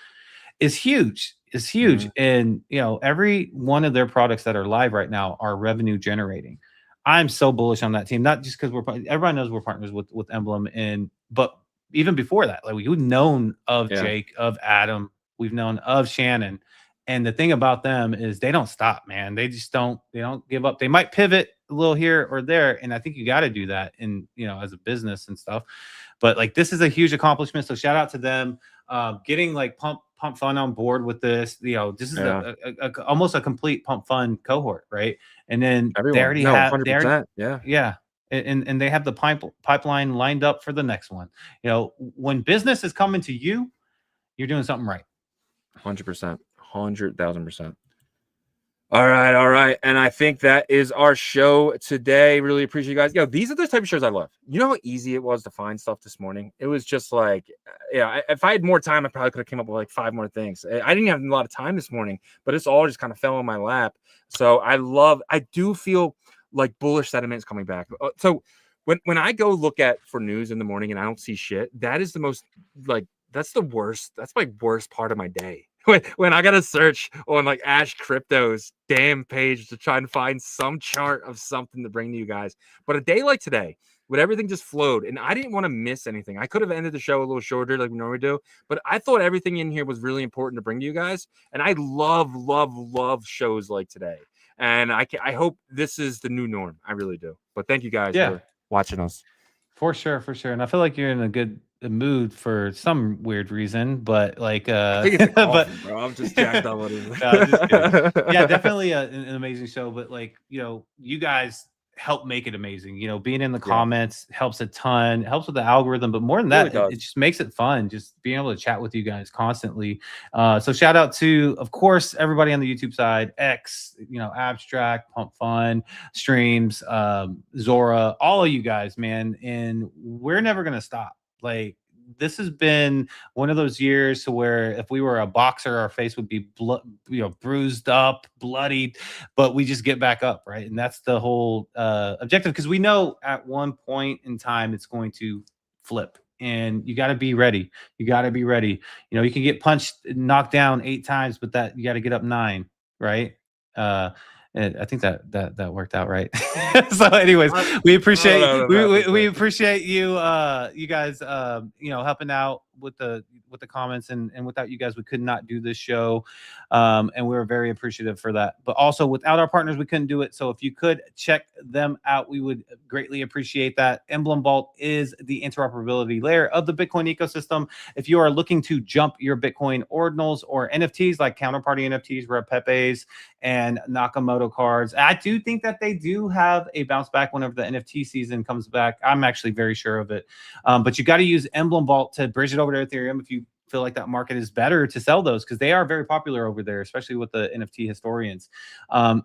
is huge. Is huge. And every one of their products that are live right now are revenue generating. I'm so bullish on that team, not just because everybody knows we're partners with Emblem, but even before that, like we've known of Jake, of Adam, we've known of Shannon. And the thing about them is they don't stop, man. They don't give up. They might pivot a little here or there. And I think you got to do that as a business and stuff. But like, this is a huge accomplishment. So shout out to them. Getting like Pump Fun on board with this. This is almost a complete Pump Fun cohort, right? And then they already have 100%, and they have the pipeline lined up for the next one. When business is coming to you, you're doing something right. 100%, 100,000%. All right. And I think that is our show today. Really appreciate you guys. These are the type of shows I love. You know how easy it was to find stuff this morning? It was just like, if I had more time, I probably could have came up with like 5 more things. I didn't have a lot of time this morning, but it's all just kind of fell in my lap. So I do feel like bullish sentiment is coming back. So when I go look for news in the morning and I don't see shit, that is the most that's the worst. That's my worst part of my day. When I gotta search on like Ash Crypto's damn page to try and find some chart of something to bring to you guys. But a day like today, when everything just flowed, and I didn't want to miss anything. I could have ended the show a little shorter like we normally do, but I thought everything in here was really important to bring to you guys. And I love shows like today. And I hope this is the new norm. I really do. But thank you guys for watching us. For sure. And I feel like you're in a good mood for some weird reason, but like I think it's a coffee, bro. I'm just jacked up. Yeah, definitely an amazing show. But like you guys help make it amazing. Being in the comments helps a ton. Helps with the algorithm, but more than that, it just makes it fun. Just being able to chat with you guys constantly. So shout out to, of course, everybody on the YouTube side, X, Abstract, Pump Fun, Streams, Zora, all of you guys, man. And we're never gonna stop. Like, this has been one of those years to where if we were a boxer, our face would be bruised up, bloodied, but we just get back up, right? And that's the whole objective, because we know at one point in time it's going to flip, and you got to be ready. You can get punched, knocked down 8 times, but that you got to get up 9, right? And I think that worked out right. So anyways, we appreciate we appreciate you guys helping out with the comments, and without you guys we could not do this show, and we're very appreciative for that. But also, without our partners we couldn't do it. So if you could check them out, we would greatly appreciate that. Emblem Vault is the interoperability layer of the Bitcoin ecosystem. If you are looking to jump your Bitcoin ordinals or NFTs like counterparty NFTs, Rare Pepes, and Nakamoto cards, I do think that they do have a bounce back whenever the NFT season comes back. I'm actually very sure of it. But you got to use Emblem Vault to bridge it over to Ethereum if you feel like that market is better to sell those, because they are very popular over there, especially with the NFT historians.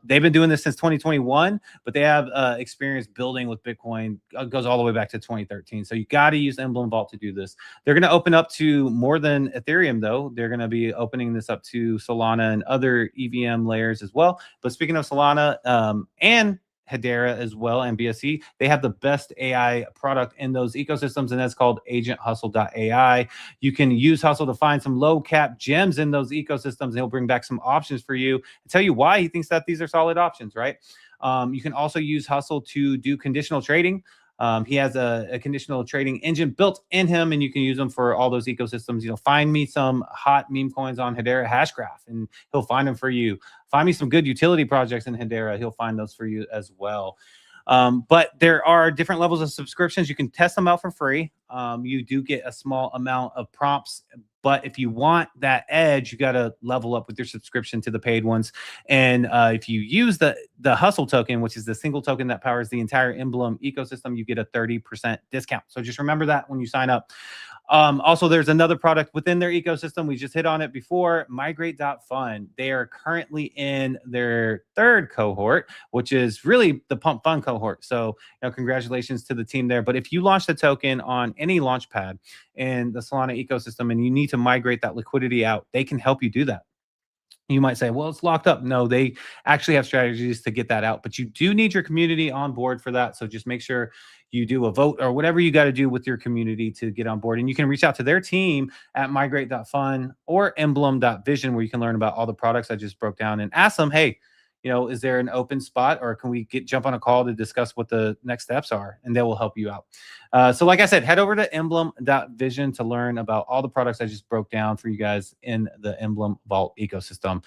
They've been doing this since 2021, but they have experience building with Bitcoin. Goes all the way back to 2013. So you got to use Emblem Vault to do this. They're going to open up to more than Ethereum, though. They're going to be opening this up to Solana and other EVM layers as well. But speaking of Solana and Hedera as well, and BSC, they have the best AI product in those ecosystems, and that's called agenthustle.ai. You can use Hustle to find some low cap gems in those ecosystems, and he'll bring back some options for you and tell you why he thinks that these are solid options, right? You can also use Hustle to do conditional trading. He has a conditional trading engine built in him, and you can use them for all those ecosystems. Find me some hot meme coins on Hedera Hashgraph, and he'll find them for you. Find me some good utility projects in Hedera. He'll find those for you as well. But there are different levels of subscriptions. You can test them out for free. You do get a small amount of prompts, but if you want that edge, you got to level up with your subscription to the paid ones. And if you use the Hustle token, which is the single token that powers the entire Emblem ecosystem, you get a 30% discount. So just remember that when you sign up. Also, there's another product within their ecosystem. We just hit on it before, Migrate.fun. They are currently in their 3rd cohort, which is really the Pump Fun cohort. So congratulations to the team there. But if you launch the token on any launch pad in the Solana ecosystem and you need to migrate that liquidity out, they can help you do that. You might say, well, it's locked up. No, they actually have strategies to get that out, but you do need your community on board for that. So just make sure you do a vote or whatever you got to do with your community to get on board. And you can reach out to their team at migrate.fun or emblem.vision, where you can learn about all the products I just broke down and ask them, hey, is there an open spot, or can we jump on a call to discuss what the next steps are? And they will help you out. So like I said, head over to emblem.vision to learn about all the products I just broke down for you guys in the Emblem Vault ecosystem.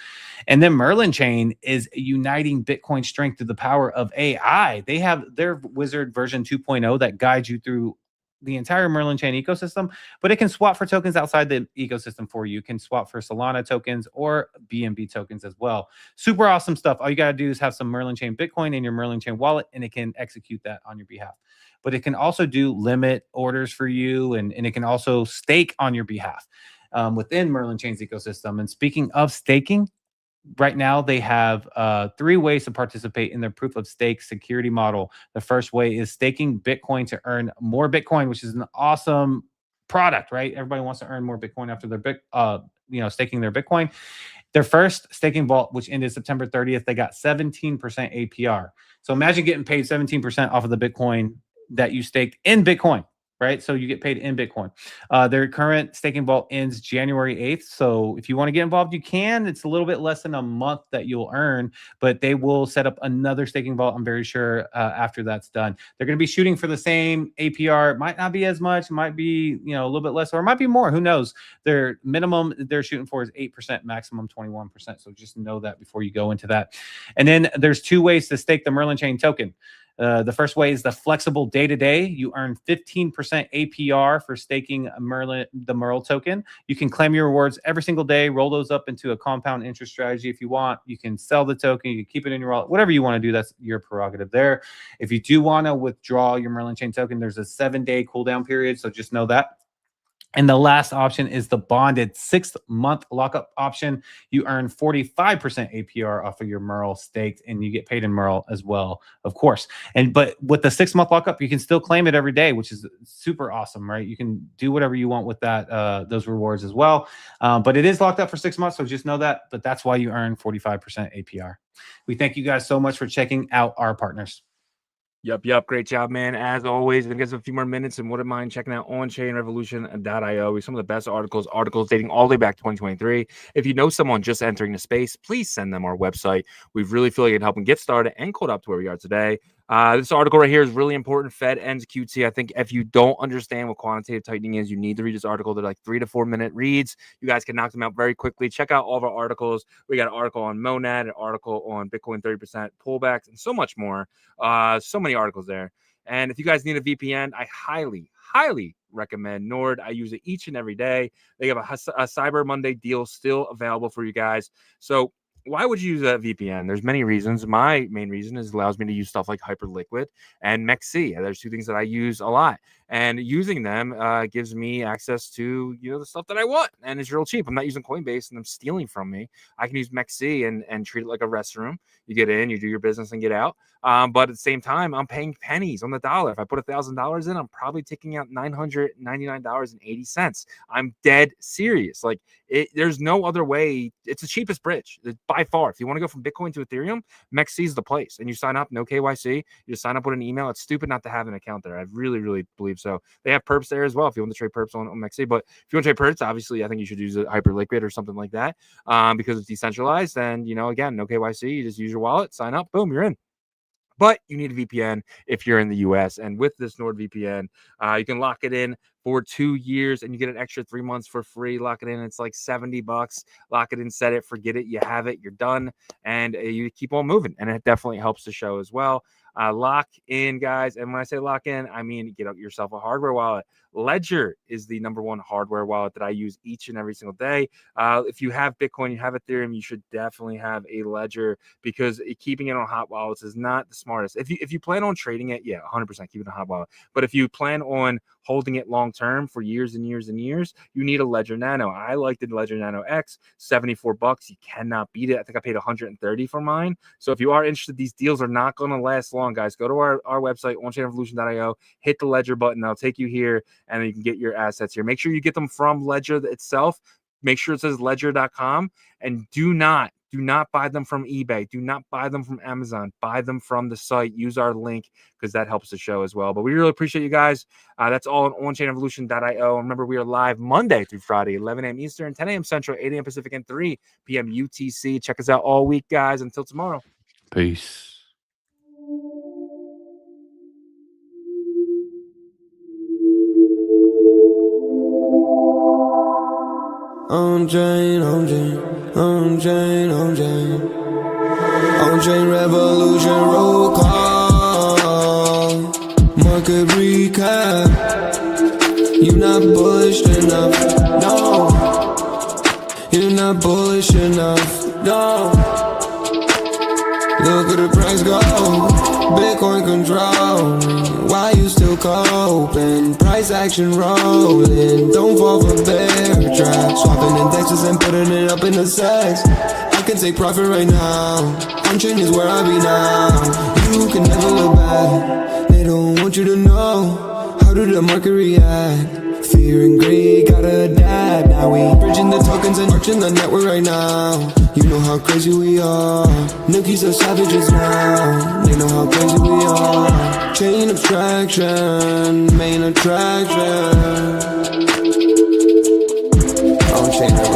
And then Merlin Chain is uniting Bitcoin strength through the power of AI. They have their Wizard version 2.0 that guides you through the entire Merlin Chain ecosystem, but it can swap for tokens outside the ecosystem for you. You can swap for Solana tokens or BNB tokens as well. Super awesome stuff. All you got to do is have some Merlin Chain Bitcoin in your Merlin Chain wallet, and it can execute that on your behalf. But it can also do limit orders for you, and it can also stake on your behalf within Merlin Chain's ecosystem. And speaking of staking, right now, they have 3 ways to participate in their proof of stake security model. The first way is staking Bitcoin to earn more Bitcoin, which is an awesome product, right? Everybody wants to earn more Bitcoin after their staking their Bitcoin. Their first staking vault, which ended September 30th, they got 17% APR. So imagine getting paid 17% off of the Bitcoin that you staked in Bitcoin. Right? So you get paid in Bitcoin. Their current staking vault ends January 8th. So if you want to get involved, you can. It's a little bit less than a month that you'll earn, but they will set up another staking vault, I'm very sure, after that's done. They're going to be shooting for the same APR. It might not be as much. It might be, a little bit less, or it might be more. Who knows? Their minimum they're shooting for is 8%, maximum 21%. So just know that before you go into that. And then there's 2 ways to stake the Merlin Chain token. The first way is the flexible day-to-day. You earn 15% APR for staking the Merl token. You can claim your rewards every single day, roll those up into a compound interest strategy if you want. You can sell the token, you can keep it in your wallet, whatever you want to do, that's your prerogative there. If you do want to withdraw your Merlin Chain token, there's a 7-day cooldown period, so just know that. And the last option is the bonded 6-month lockup option. You earn 45% APR off of your Merl staked, and you get paid in Merl as well, of course. But with the 6-month lockup, you can still claim it every day, which is super awesome, right? You can do whatever you want with that, those rewards as well. But it is locked up for 6 months, so just know that. But that's why you earn 45% APR. We thank you guys so much for checking out our partners. Yep. Great job, man. As always, if you guys have a few more minutes and wouldn't mind checking out onchainrevolution.io. We have some of the best articles dating all the way back to 2023. If you know someone just entering the space, please send them our website. We really feel like it can help them get started and code up to where we are today. This article right here is really important. Fed ends QT. I think if you don't understand what quantitative tightening is, you need to read this article. They're like 3 to 4 minute reads. You guys can knock them out very quickly. Check out all of our articles. We got an article on Monad, an article on Bitcoin 30% pullbacks, and so much more. So many articles there. And if you guys need a VPN, I highly recommend Nord. I use it each and every day. They have a Cyber Monday deal still available for you guys. So why would you use a VPN? There's many reasons. My main reason is it allows me to use stuff like Hyperliquid and MEXC. There's 2 things that I use a lot. And using them gives me access to, the stuff that I want. And it's real cheap. I'm not using Coinbase and them stealing from me. I can use MEXC and treat it like a restroom. You get in, you do your business and get out. But at the same time, I'm paying pennies on the dollar. If I put $1,000 in, I'm probably taking out $999.80. I'm dead serious. Like, there's no other way. It's the cheapest bridge by far. If you want to go from Bitcoin to Ethereum, MEXC is the place. And you sign up, no KYC. You just sign up with an email. It's stupid not to have an account there. I really believe so. They have perps there as well if you want to trade perps on MEXC. But if you want to trade perps, obviously, I think you should use a Hyperliquid or something like that because it's decentralized. And, again, no KYC. You just use your wallet, sign up, boom, you're in. But you need a VPN if you're in the US. And with this NordVPN, you can lock it in for 2 years and you get an extra 3 months for free. Lock it in. It's like $70. Lock it in, set it, forget it. You have it. You're done. And you keep on moving. And it definitely helps the show as well. Lock in, guys. And when I say lock in, I mean get yourself a hardware wallet. Ledger is the #1 hardware wallet that I use each and every single day. If you have Bitcoin, you have Ethereum, you should definitely have a Ledger because keeping it on hot wallets is not the smartest. If you plan on trading it, yeah, 100% keep it on hot wallet. But if you plan on holding it long term for years and years and years, you need a Ledger Nano. I like the Ledger Nano X, $74. You cannot beat it. I think I paid $130 for mine. So if you are interested, these deals are not going to last long, guys. Go to our website, onchainrevolution.io, hit the Ledger button. I'll take you here, and then you can get your assets here. Make sure you get them from Ledger itself. Make sure it says ledger.com, and do not Do not buy them from eBay. Do not buy them from Amazon. Buy them from the site. Use our link because that helps the show as well. But we really appreciate you guys. That's all on onchainrevolution.io. Remember, we are live Monday through Friday, 11 a.m. Eastern, 10 a.m. Central, 8 a.m. Pacific, and 3 p.m. UTC. Check us out all week, guys. Until tomorrow. Peace. OnChain, OnChain, OnChain, OnChain, OnChain revolution roll call. Market recap. You not bullish enough, no. You're not bullish enough, no. Look at the price go. Bitcoin control. Why you still coping? Price action rolling. Don't fall for bear trap. Swapping indexes and putting it up in the sex. I can take profit right now. OnChain is where I be now. You can never look back. They don't want you to know. How did the market react? Fear and greed gotta adapt. Now we bridging the tokens and marching the network right now. You know how crazy we are. Nookies are savages now. They know how crazy we are. Chain abstraction, main attraction. OnChain.